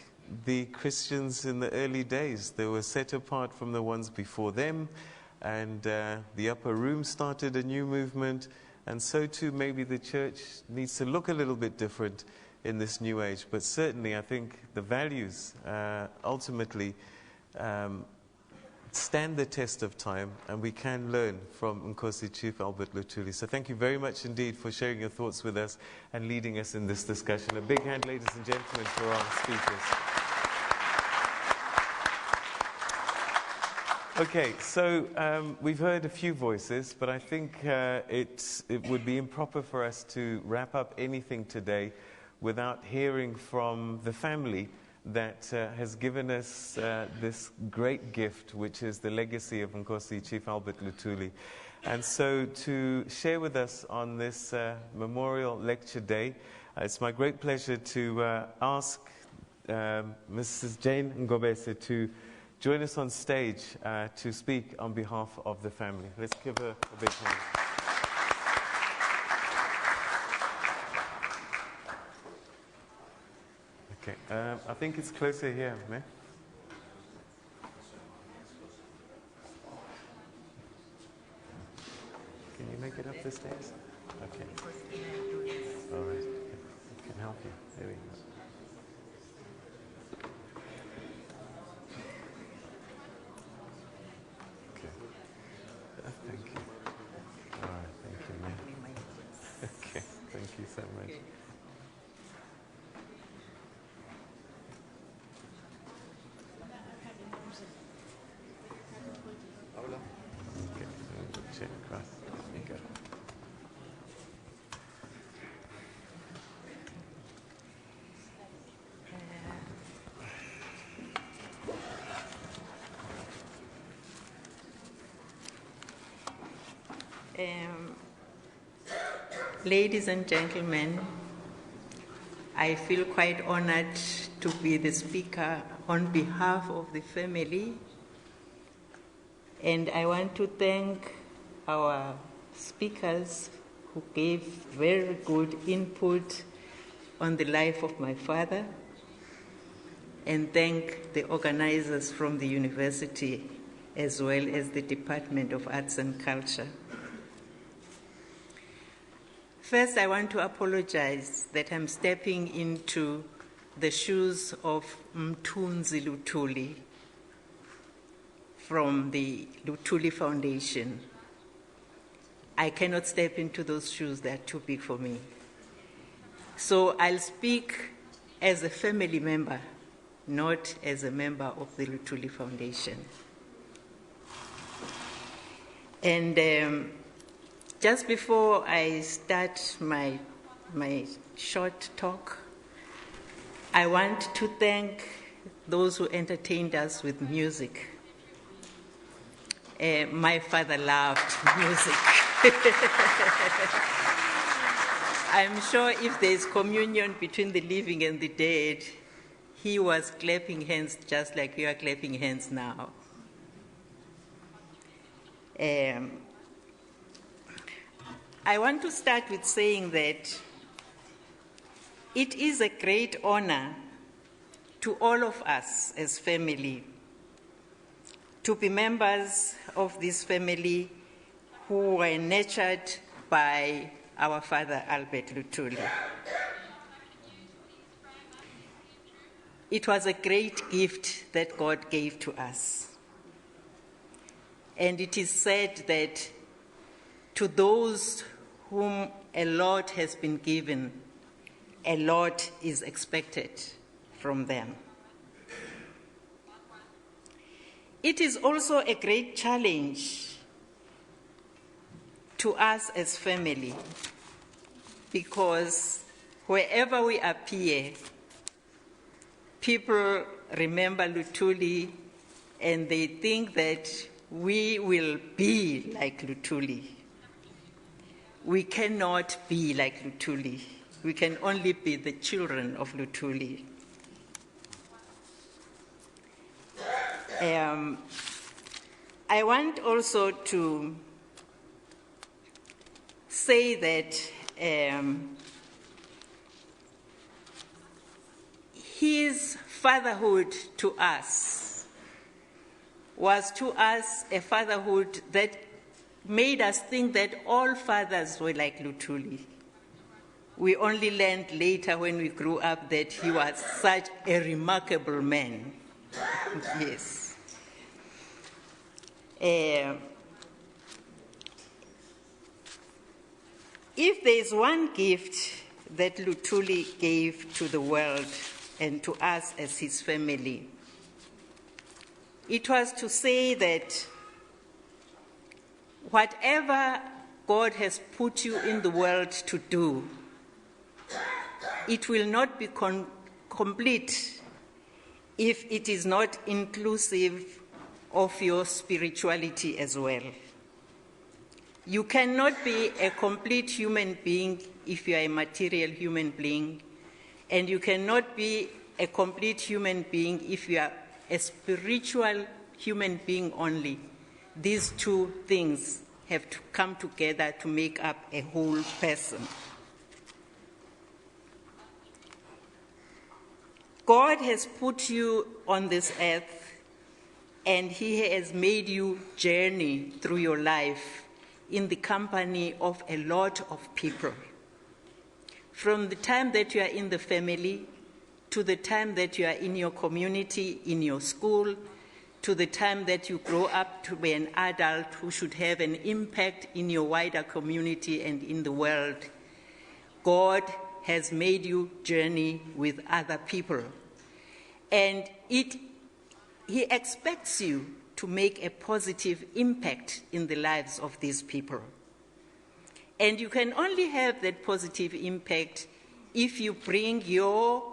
the Christians in the early days. They were set apart from the ones before them, and the upper room started a new movement, and so too maybe the church needs to look a little bit different in this new age. But certainly I think the values ultimately stand the test of time, and we can learn from Nkosi Chief Albert Luthuli. So thank you very much indeed for sharing your thoughts with us and leading us in this discussion. A big hand, ladies and gentlemen, for our speakers. Okay, so we've heard a few voices, but I think it would be improper for us to wrap up anything today without hearing from the family that has given us this great gift, which is the legacy of Nkosi Chief Albert Luthuli. And so to share with us on this Memorial Lecture Day, it's my great pleasure to ask Mrs. Jane Ngobese to join us on stage to speak on behalf of the family. Let's give her a big hand. Okay, I think it's closer here, man. Can you make it up the stairs? Okay. All right. I can help you. There we go. Okay. Thank you. All right. Thank you, man. Okay. Thank you so much. Ladies and gentlemen, I feel quite honored to be the speaker on behalf of the family, and I want to thank our speakers who gave very good input on the life of my father, and thank the organizers from the university as well as the Department of Arts and Culture. First, I want to apologize that I'm stepping into the shoes of Mthunzi Luthuli from the Luthuli Foundation. I cannot step into those shoes, they're too big for me. So I'll speak as a family member, not as a member of the Luthuli Foundation. And just before I start my short talk, I want to thank those who entertained us with music. My father loved music. I'm sure if there's communion between the living and the dead, he was clapping hands just like you are clapping hands now. I want to start with saying that it is a great honor to all of us as family to be members of this family who were nurtured by our father, Albert Luthuli. It was a great gift that God gave to us. And it is said that to those whom a lot has been given, a lot is expected from them. It is also a great challenge to us as family, because wherever we appear, people remember Luthuli and they think that we will be like Luthuli. We cannot be like Luthuli. We can only be the children of Luthuli. I want also to say that his fatherhood to us was to us a fatherhood that made us think that all fathers were like Luthuli. We only learned later when we grew up that he was such a remarkable man. Yes. If there is one gift that Luthuli gave to the world and to us as his family, it was to say that whatever God has put you in the world to do, it will not be complete if it is not inclusive of your spirituality as well. You cannot be a complete human being if you are a material human being, and you cannot be a complete human being if you are a spiritual human being only. These two things have to come together to make up a whole person. God has put you on this earth, and He has made you journey through your life in the company of a lot of people. From the time that you are in the family, to the time that you are in your community, in your school, to the time that you grow up to be an adult who should have an impact in your wider community and in the world, God has made you journey with other people. And He expects you to make a positive impact in the lives of these people. And you can only have that positive impact if you bring your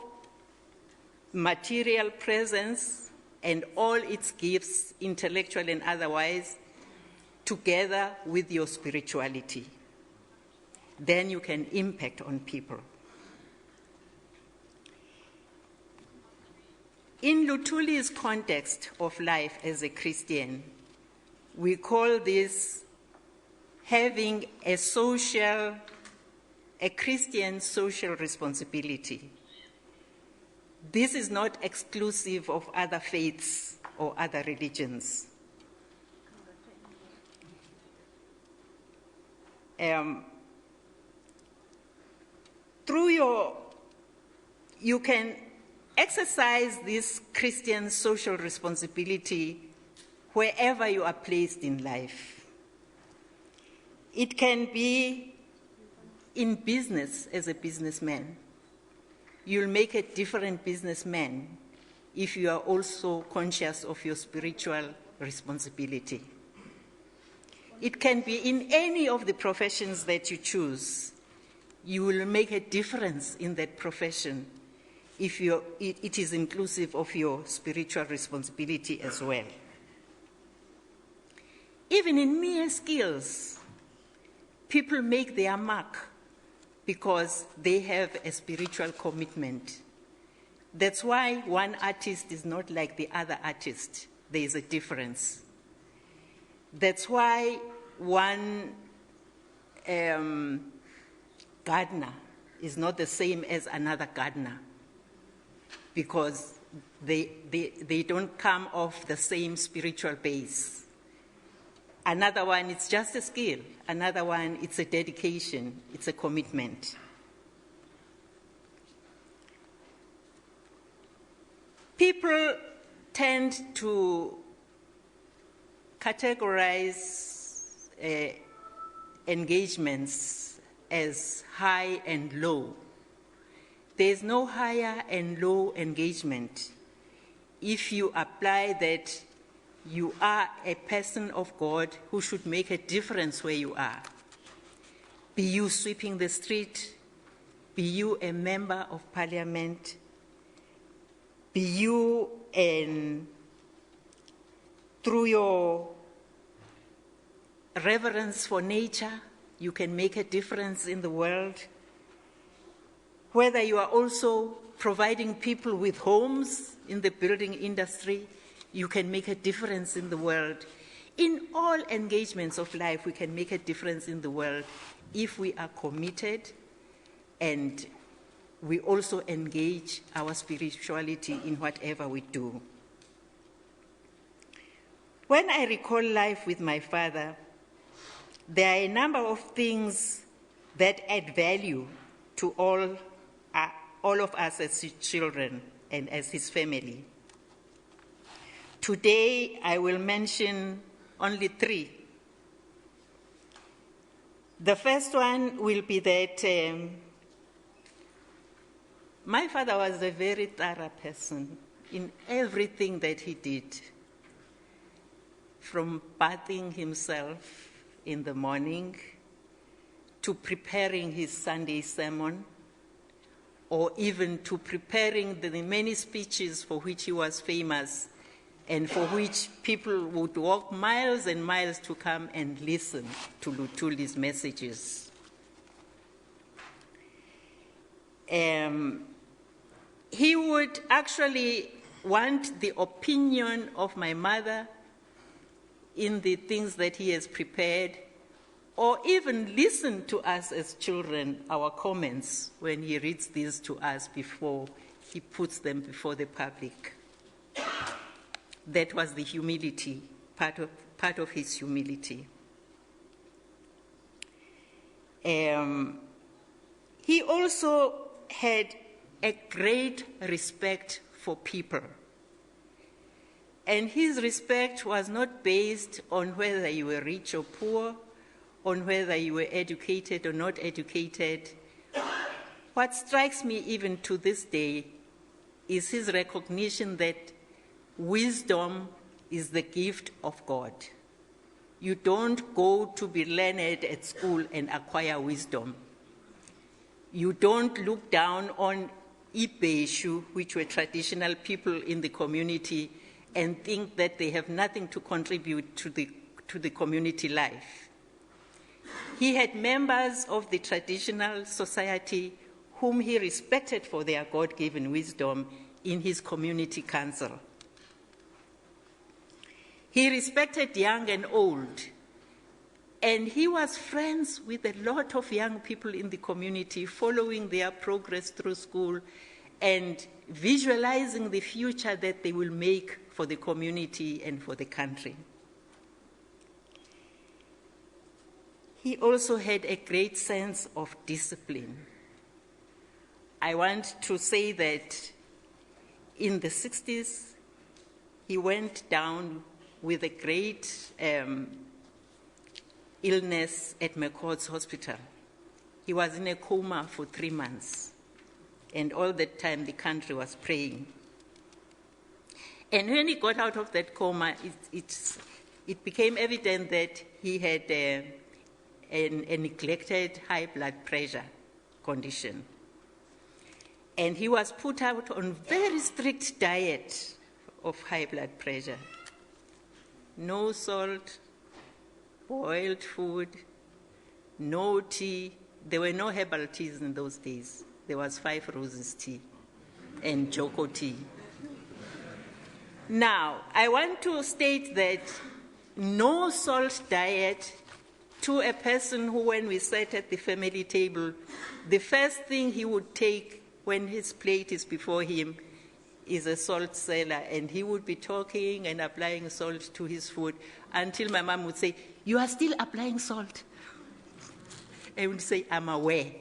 material presence and all its gifts, intellectual and otherwise, together with your spirituality. Then you can impact on people. In Luthuli's context of life as a Christian, we call this having a Christian social responsibility. This is not exclusive of other faiths or other religions. You can exercise this Christian social responsibility wherever you are placed in life. It can be in business as a businessman. You'll make a different businessman if you are also conscious of your spiritual responsibility. It can be in any of the professions that you choose. You will make a difference in that profession if it is inclusive of your spiritual responsibility as well. Even in mere skills, people make their mark because they have a spiritual commitment. That's why one artist is not like the other artist. There is a difference. That's why one gardener is not the same as another gardener, because they don't come off the same spiritual base. Another one, it's just a skill. Another one, it's a dedication. It's a commitment. People tend to categorize engagements as high and low. There's no higher and low engagement. If you apply that you are a person of God who should make a difference where you are. Be you sweeping the street, be you a member of parliament, be you through your reverence for nature, you can make a difference in the world. Whether you are also providing people with homes in the building industry, you can make a difference in the world. In all engagements of life, we can make a difference in the world if we are committed and we also engage our spirituality in whatever we do. When I recall life with my father, there are a number of things that add value to all of us as his children and as his family. Today, I will mention only 3. The first one will be that my father was a very thorough person in everything that he did, from bathing himself in the morning to preparing his Sunday sermon, or even to preparing the many speeches for which he was famous and for which people would walk miles and miles to come and listen to Luthuli's messages. He would actually want the opinion of my mother in the things that he has prepared, or even listen to us as children, our comments, when he reads these to us before he puts them before the public. That was the humility, part of his humility. He also had a great respect for people. And his respect was not based on whether you were rich or poor, on whether you were educated or not educated. What strikes me even to this day is his recognition that wisdom is the gift of God. You don't go to be learned at school and acquire wisdom. You don't look down on Ibeshu, which were traditional people in the community, and think that they have nothing to contribute to the community life. He had members of the traditional society whom he respected for their God-given wisdom in his community council. He respected young and old, and he was friends with a lot of young people in the community, following their progress through school and visualizing the future that they will make for the community and for the country. He also had a great sense of discipline. I want to say that in the 60s, he went down with a great illness at McCord's Hospital. He was in a coma for 3 months, and all that time the country was praying. And when he got out of that coma, it became evident that he had a neglected high blood pressure condition. And he was put out on very strict diet of high blood pressure. No salt, boiled food, no tea. There were no herbal teas in those days. There was 5 Roses tea and Joko tea. Now, I want to state that no salt diet to a person who, when we sat at the family table, the first thing he would take when his plate is before him is a salt cellar, and he would be talking and applying salt to his food until my mom would say, "You are still applying salt?" I would say, "I'm aware."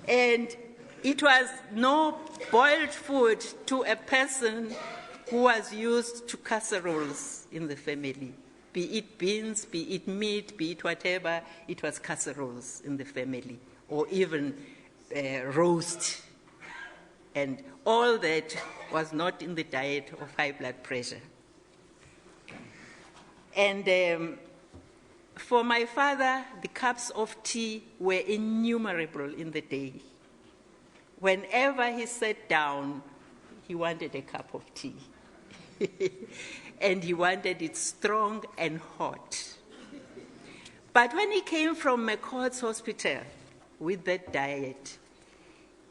And it was no boiled food to a person who was used to casseroles in the family. Be it beans, be it meat, be it whatever, it was casseroles in the family, or even roast. And all that was not in the diet of high blood pressure. And for my father, the cups of tea were innumerable in the day. Whenever he sat down, he wanted a cup of tea. And he wanted it strong and hot. But when he came from McCord's Hospital with that diet,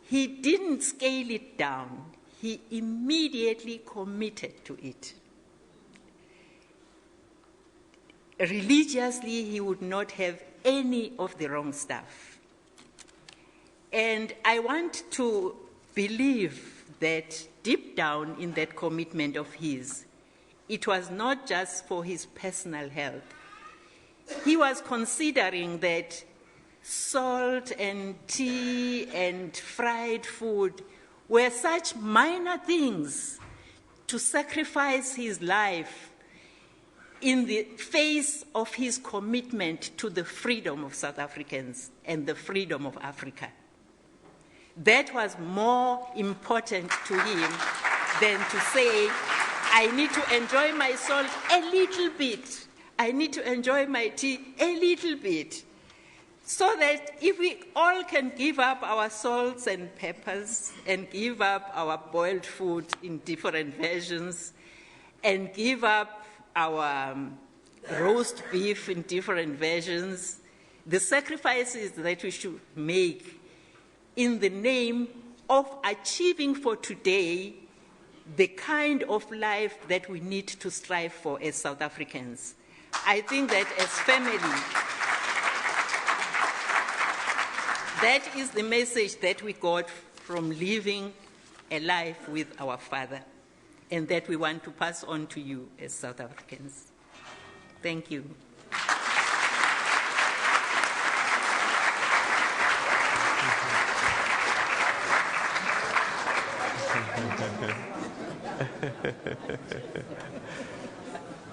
he didn't scale it down. He immediately committed to it. Religiously, he would not have any of the wrong stuff. And I want to believe that deep down in that commitment of his, it was not just for his personal health. He was considering that salt and tea and fried food were such minor things to sacrifice his life in the face of his commitment to the freedom of South Africans and the freedom of Africa. That was more important to him than to say, I need to enjoy my salt a little bit. I need to enjoy my tea a little bit. So that if we all can give up our salts and peppers and give up our boiled food in different versions and give up our roast beef in different versions, the sacrifices that we should make in the name of achieving for today the kind of life that we need to strive for as South Africans. I think that as family, that is the message that we got from living a life with our father, and that we want to pass on to you as South Africans. Thank you.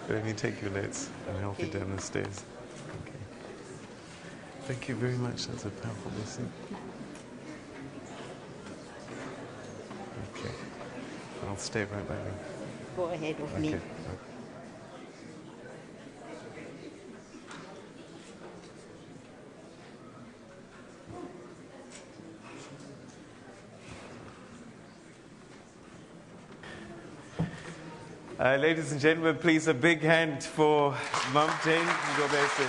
Let me take your notes and help you down the stairs. Okay. Thank you very much. That's a powerful message. Okay. I'll stay right by you. Go ahead with me. Okay. Ladies and gentlemen, please a big hand for Mom Jane Ngobese.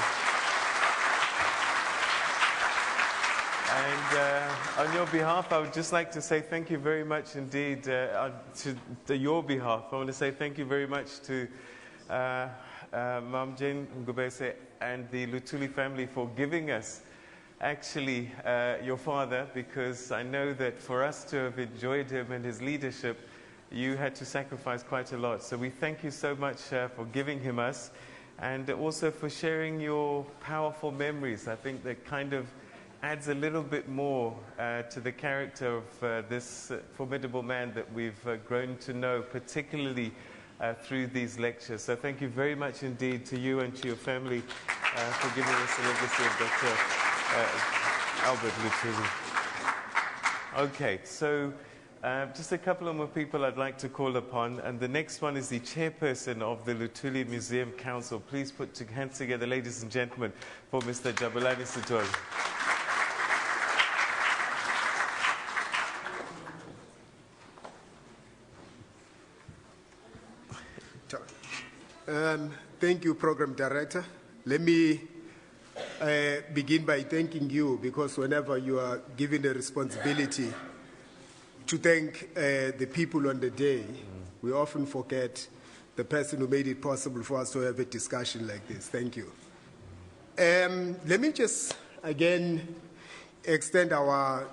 And on your behalf, I would just like to say thank you very much indeed. To your behalf, I want to say thank you very much to Mom Jane Ngobese and the Luthuli family for giving us actually your father, because I know that for us to have enjoyed him and his leadership, you had to sacrifice quite a lot. So we thank you so much for giving him us, and also for sharing your powerful memories. I think that kind of adds a little bit more to the character of this formidable man that we've grown to know, particularly through these lectures. So thank you very much indeed to you and to your family for giving us the legacy of Dr. Albert Luthuli. Okay, so just a couple of more people I'd like to call upon, and the next one is the chairperson of the Luthuli Museum Council. Please put your hands together, ladies and gentlemen, for Mr. Jabulani Sitoli. Thank you, Program Director. Let me begin by thanking you, because whenever you are given the responsibility to thank the people on the day, we often forget the person who made it possible for us to have a discussion like this. Thank you. Let me just again extend our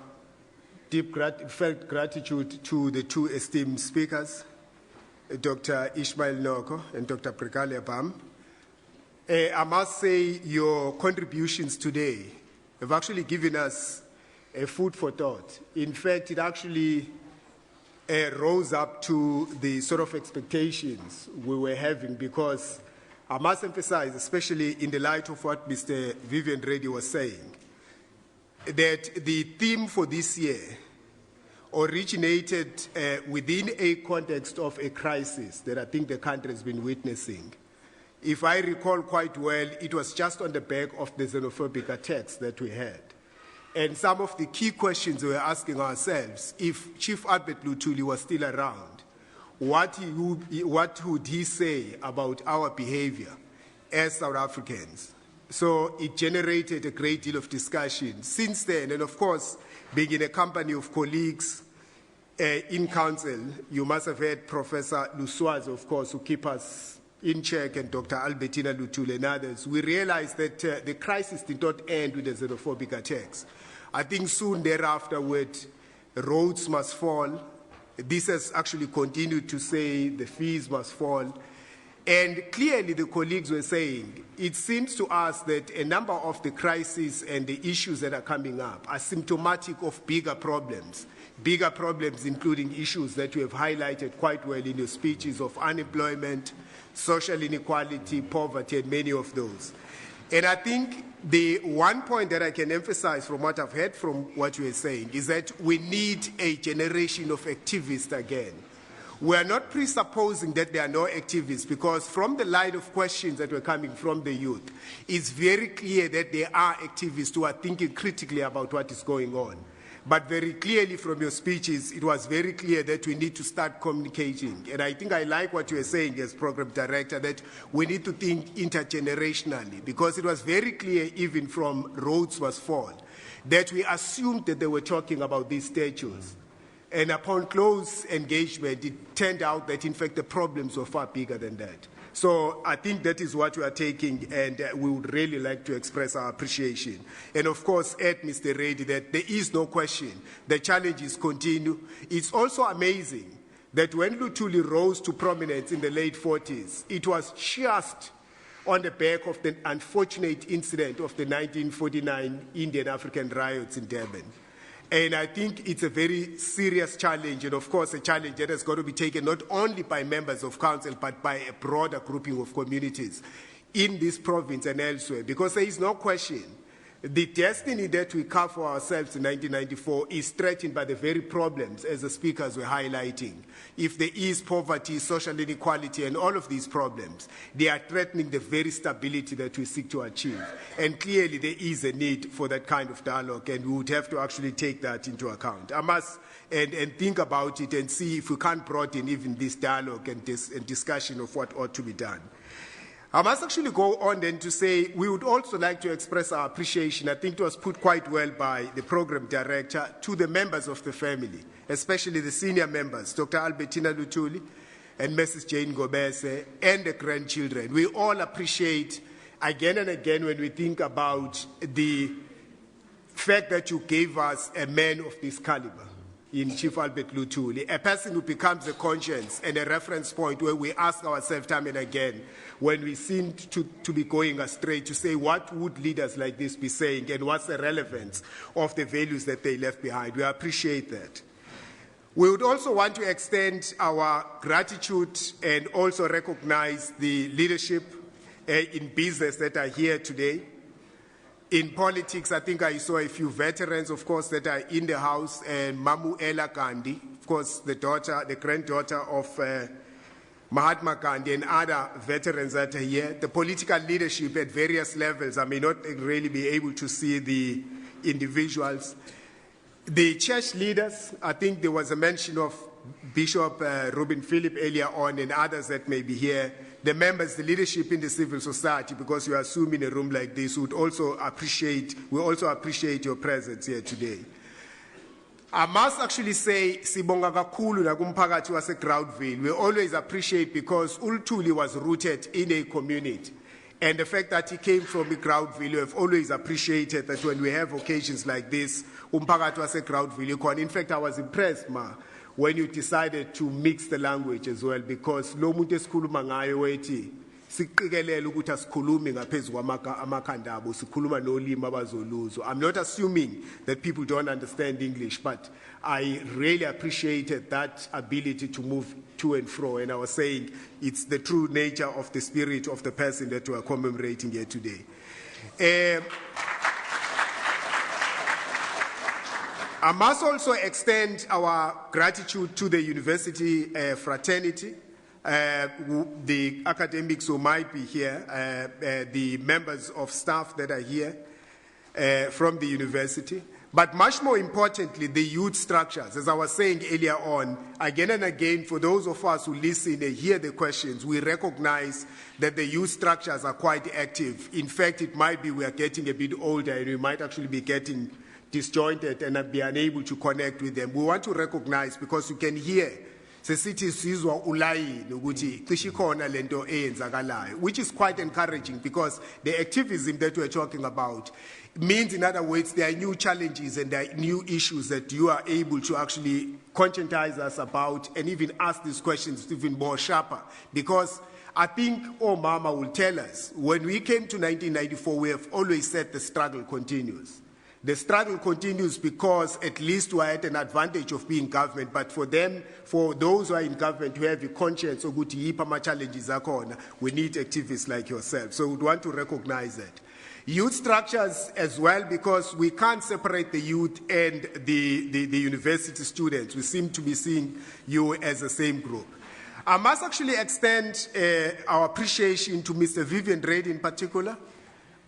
deep felt gratitude to the two esteemed speakers, Dr. Ishmael Noko and Dr. Brigalia Bam. I must say your contributions today have actually given us a food for thought. In fact, it actually rose up to the sort of expectations we were having, because I must emphasize, especially in the light of what Mr. Vivian Reddy was saying, that the theme for this year originated within a context of a crisis that I think the country has been witnessing. If I recall quite well, it was just on the back of the xenophobic attacks that we had. And some of the key questions we were asking ourselves, if Chief Albert Luthuli was still around, what would he say about our behavior as South Africans? So it generated a great deal of discussion. Since then, and of course, being in a company of colleagues in council, you must have heard Professor Luswazi, of course, who keep us in check, and Dr. Albertina Luthuli and others. We realized that the crisis did not end with the xenophobic attacks. I think soon thereafter, roads must fall. This has actually continued to say the fees must fall. And clearly the colleagues were saying, it seems to us that a number of the crises and the issues that are coming up are symptomatic of bigger problems including issues that you have highlighted quite well in your speeches of unemployment, social inequality, poverty, and many of those. And I think the one point that I can emphasize from what I've heard from what you are saying is that we need a generation of activists again We are not presupposing that there are no activists, because from the line of questions that were coming from the youth, it's very clear that there are activists who are thinking critically about what is going on. But very clearly from your speeches, it was very clear that we need to start communicating. And I think I like what you were saying as program director, that we need to think intergenerationally, because it was very clear even from Rhodes was Fall that we assumed that they were talking about these statues. And upon close engagement, it turned out that in fact the problems were far bigger than that. So I think that is what we are taking, and we would really like to express our appreciation. And of course, add, Mr. Reddy, that there is no question the challenges continue. It's also amazing that when Luthuli rose to prominence in the late 40s, it was just on the back of the unfortunate incident of the 1949 Indian African riots in Durban. And I think it's a very serious challenge, and of course a challenge that has got to be taken not only by members of council, but by a broader grouping of communities in this province and elsewhere, because there is no question the destiny that we carved for ourselves in 1994 is threatened by the very problems, as the speakers were highlighting. If there is poverty, social inequality, and all of these problems, they are threatening the very stability that we seek to achieve. And clearly there is a need for that kind of dialogue, and we would have to actually take that into account. I must and think about it and see if we can't broaden even this dialogue and discussion of what ought to be done. I must actually go on then to say we would also like to express our appreciation, I think it was put quite well by the program director, to the members of the family, especially the senior members, Dr. Albertina Luthuli and Mrs. Jane Gobese, and the grandchildren. We all appreciate again and again when we think about the fact that you gave us a man of this caliber in Chief Albert Luthuli, a person who becomes a conscience and a reference point where we ask ourselves time and again, when we seem to be going astray, to say what would leaders like this be saying and what's the relevance of the values that they left behind. We appreciate that. We would also want to extend our gratitude and also recognize the leadership in business that are here today. In politics, I think I saw a few veterans, of course, that are in the house, and Mamu Ella Gandhi, of course, the granddaughter of Mahatma Gandhi, and other veterans that are here. The political leadership at various levels, I may not really be able to see the individuals. The church leaders, I think there was a mention of Bishop Ruben Philip earlier on, and others that may be here. The members, the leadership in the civil society, because you assume in a room like this, we also appreciate your presence here today. I must actually say, sibonga kakhulu nakumphakathi wase-Groundville. We always appreciate, because uLuthuli was rooted in a community. And the fact that he came from the Groundville, we have always appreciated that when we have occasions like this, umphakathi wase-Groundville. In fact, I was impressed, when you decided to mix the language as well, because lo muntu esikhuluma ngayo wethi siqikelele ukuthi asikhulumi ngaphezu kwamakhanda abo, sikhuluma nolimi abazoluzwa. I'm not assuming that people don't understand English, but I really appreciated that ability to move to and fro, and I was saying it's the true nature of the spirit of the person that we are commemorating here today. I must also extend our gratitude to the university fraternity, the academics who might be here, the members of staff that are here from the university, but much more importantly, the youth structures. As I was saying earlier on, again and again, for those of us who listen and hear the questions, we recognize that the youth structures are quite active. In fact, it might be we are getting a bit older and we might actually be getting disjointed and be unable to connect with them. We want to recognize, because you can hear sesithi sizwa ulayini ukuthi cishe khona lento eyenzakalayo, which is quite encouraging, because the activism that we're talking about means, in other words, there are new challenges and there are new issues that you are able to actually conscientize us about and even ask these questions even more sharper. Because I think Mama will tell us, when we came to 1994, we have always said the struggle continues. The struggle continues because at least we are at an advantage of being government, but for those who are in government who have a conscience of what challenges are, we need activists like yourself. So we want to recognize that. Youth structures as well, because we can't separate the youth and the university students. We seem to be seeing you as the same group. I must actually extend our appreciation to Mr. Vivian Reid in particular,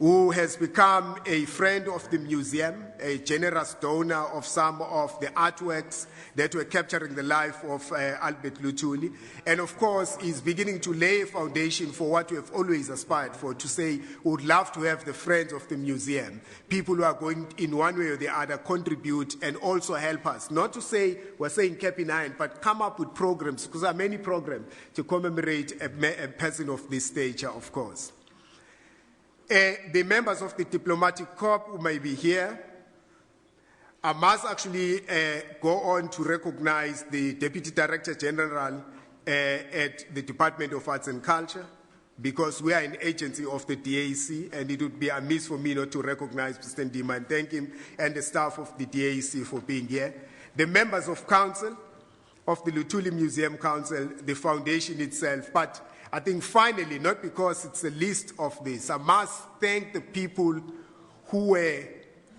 who has become a friend of the museum, a generous donor of some of the artworks that were capturing the life of Albert Luthuli. And of course, is beginning to lay a foundation for what we have always aspired for, to say we would love to have the friends of the museum, people who are going in one way or the other, contribute and also help us. Not to say we're saying cap in hand, but come up with programs, because there are many programs to commemorate a person of this stature, of course. The members of the diplomatic corps who may be here, I must actually go on to recognize the Deputy Director General at the Department of Arts and Culture, because we are an agency of the DAC, and it would be amiss for me not to recognize Mr. Ndima and thank him and the staff of the DAC for being here. The members of council, of the Luthuli Museum Council, the foundation itself, but I think finally, not because it's a list of this, I must thank the people who were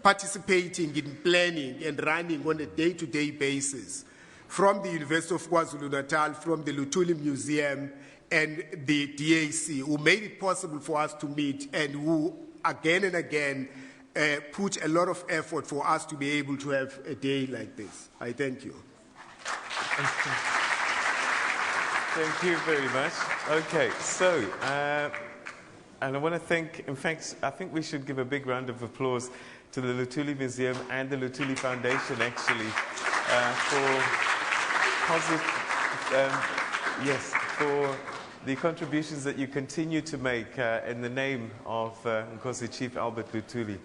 participating in planning and running on a day-to-day basis, from the University of KwaZulu-Natal, from the Luthuli Museum, and the DAC, who made it possible for us to meet and who, again and again, put a lot of effort for us to be able to have a day like this. I thank you. Thank you very much. Okay, so, and I want to thank, in fact, I think we should give a big round of applause to the Luthuli Museum and the Luthuli Foundation, actually, for the contributions that you continue to make in the name of Nkosi Chief Albert Luthuli.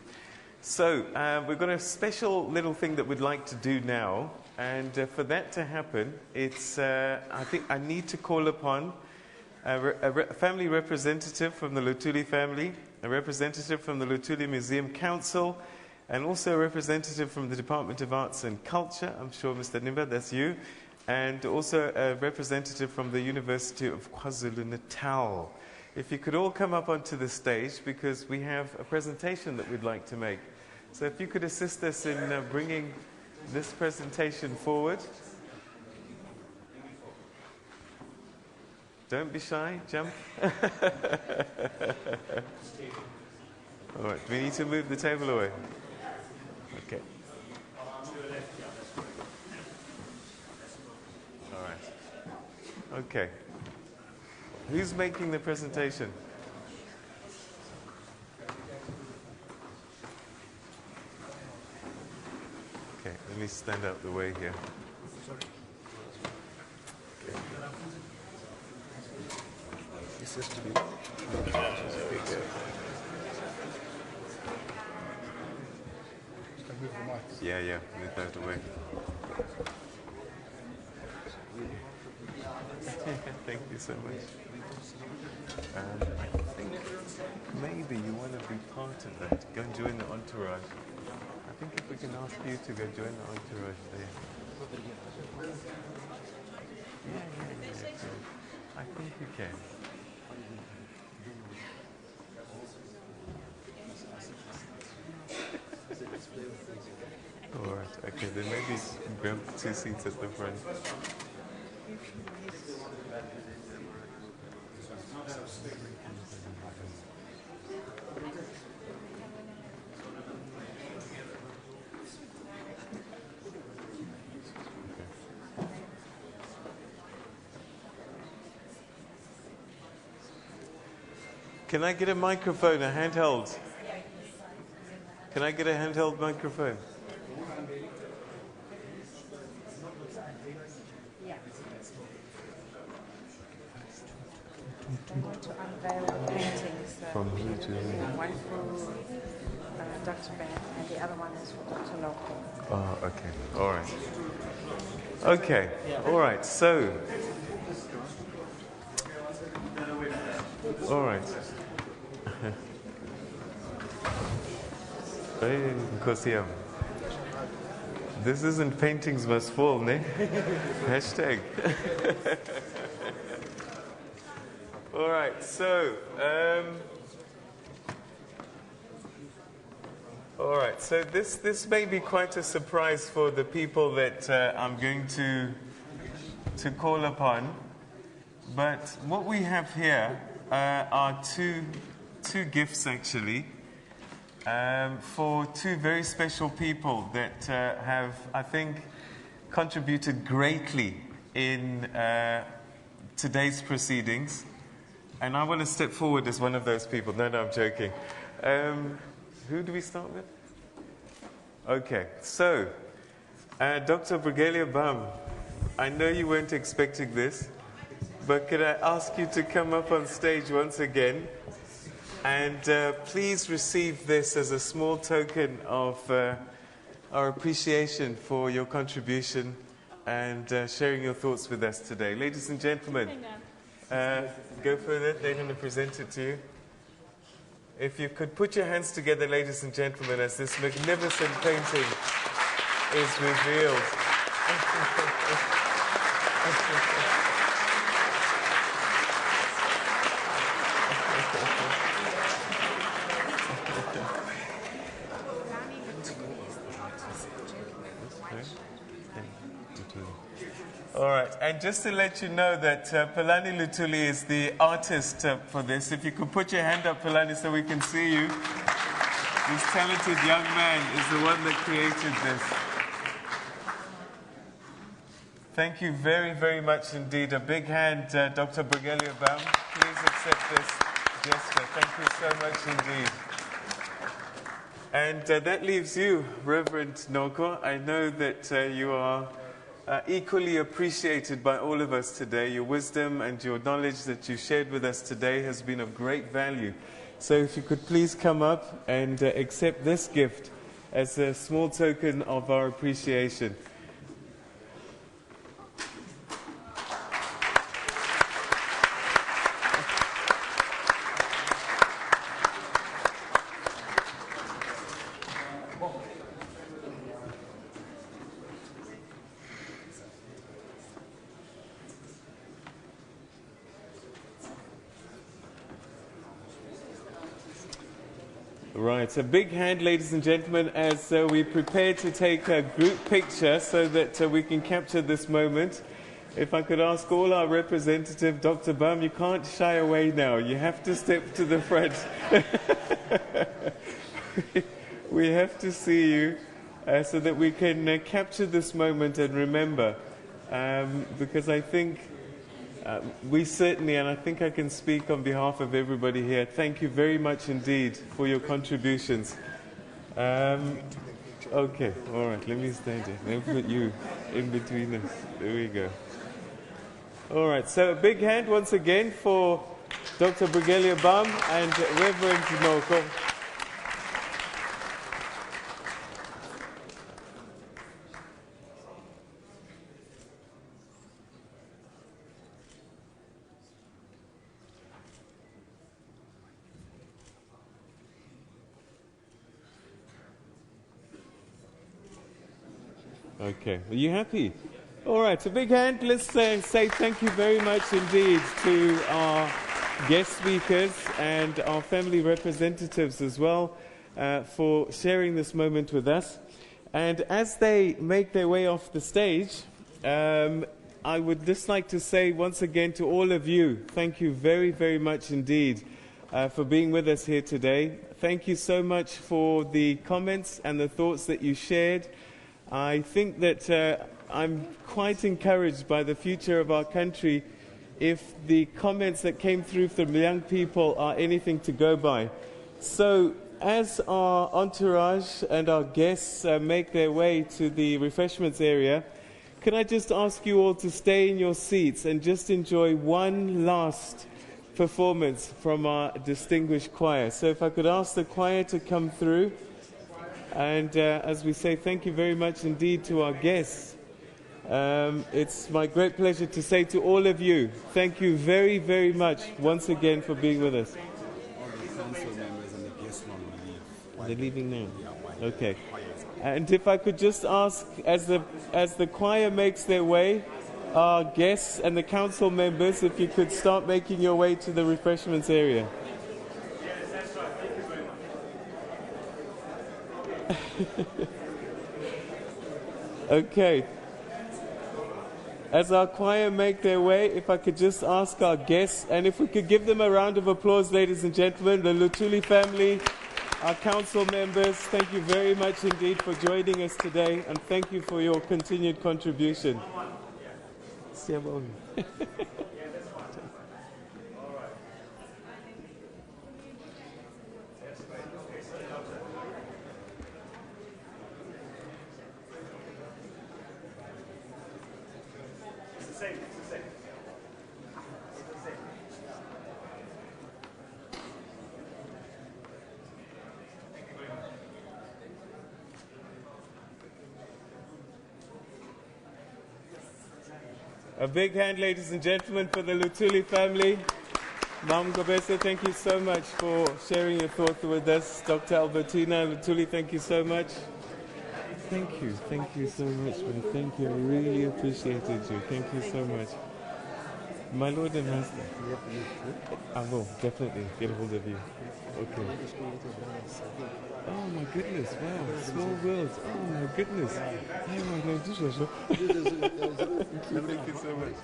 So, we've got a special little thing that we'd like to do now. And for that to happen, it's, I think I need to call upon a family representative from the Luthuli family, a representative from the Luthuli Museum Council, and also a representative from the Department of Arts and Culture. I'm sure, Mr. Nimba, that's you. And also a representative from the University of KwaZulu-Natal. If you could all come up onto the stage, because we have a presentation that we'd like to make. So if you could assist us in bringing this presentation forward. Don't be shy, jump. All right, we need to move the table away. Okay. All right. Okay. Who's making the presentation? Okay, let me stand out the way here. Okay. This has to be bigger. Yeah, move that away. Thank you so much. I think maybe you want to be part of that. Go and join the entourage. I think if we can ask you to go join the entourage there. Yeah. I think you can. All right, okay, then maybe grab 2 seats at the front. Can I get a microphone, a handheld? Can I get a handheld microphone? They want to unveil the paintings. From who to who? One for Dr. Bam and the other one is for Dr. Noko. Oh, okay. All right. Okay. All right. So. All right. This isn't paintings must fall, ne? Hashtag. All right, so All right, so this may be quite a surprise for the people that I'm going to call upon, but what we have here are two gifts actually for two very special people that have, I think, contributed greatly in today's proceedings. And I want to step forward as one of those people. No, I'm joking. Who do we start with? Okay, so Dr. Brigalia Bam, I know you weren't expecting this, but could I ask you to come up on stage once again and please receive this as a small token of our appreciation for your contribution and sharing your thoughts with us today. Ladies and gentlemen, go further, they're going to present it to you. If you could put your hands together, ladies and gentlemen, as this magnificent painting is revealed. All right, and just to let you know that Palani Luthuli is the artist for this. If you could put your hand up, Palani, so we can see you. This talented young man is the one that created this. Thank you very, very much indeed. A big hand, Dr. Brigalia Bam. Please accept this gesture. Thank you so much indeed. And that leaves you, Reverend Noko. I know that you are equally appreciated by all of us today. Your wisdom and your knowledge that you shared with us today has been of great value. So if you could please come up and accept this gift as a small token of our appreciation. Right, a big hand, ladies and gentlemen, as we prepare to take a group picture so that we can capture this moment. If I could ask all our representative, Dr. Bam, you can't shy away now. You have to step to the front. We have to see you so that we can capture this moment and remember. Because I think we certainly, and I think I can speak on behalf of everybody here, thank you very much indeed for your contributions. Okay, all right, let me stand here. Let me put you in between us. There we go. All right, so a big hand once again for Dr. Brigalia Bam and Reverend Noko. Okay, are you happy? All right, a big hand. Let's say thank you very much indeed to our guest speakers and our family representatives as well for sharing this moment with us. And as they make their way off the stage, I would just like to say once again to all of you, thank you very, very much indeed for being with us here today. Thank you so much for the comments and the thoughts that you shared. I think that I'm quite encouraged by the future of our country if the comments that came through from the young people are anything to go by. So as our entourage and our guests make their way to the refreshments area, can I just ask you all to stay in your seats and just enjoy one last performance from our distinguished choir. So if I could ask the choir to come through. And as we say, thank you very much indeed to our guests. It's my great pleasure to say to all of you, thank you very, very much once again for being with us. All the council members and the guests will leave. They're leaving now? Okay. And if I could just ask, as the choir makes their way, our guests and the council members, if you could start making your way to the refreshments area. Okay. As our choir make their way, if I could just ask our guests, and if we could give them a round of applause, ladies and gentlemen, the Luthuli family, our council members, thank you very much indeed for joining us today, and thank you for your continued contribution. A big hand, ladies and gentlemen, for the Luthuli family. Mam Gobese, thank you so much for sharing your thoughts with us. Dr. Albertina Luthuli, thank you so much. Thank you so much, man. Thank you, I really appreciated you. Thank you so much. My Lord and Master. I will definitely get a hold of you. Okay. Oh my goodness, wow, small world. Oh my goodness. Oh my God, thank you so much.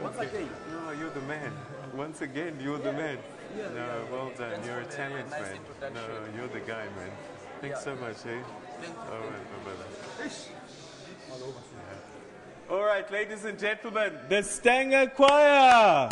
Once again. No, you're the man. Once again, you're the man. No, well done. You're a talent, man. No, you're the guy, man. Thanks so much, eh? All right, my brother. All right, ladies and gentlemen, the Stanger Choir.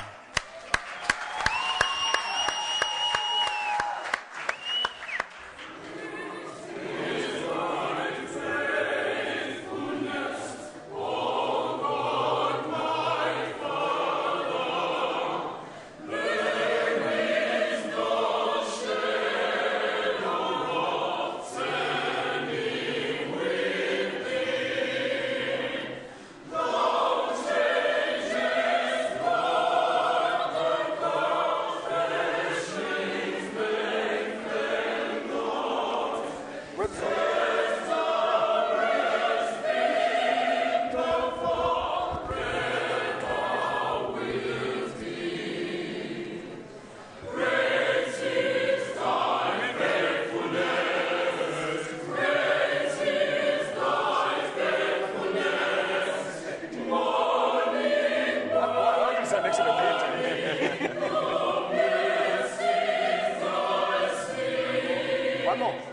One more.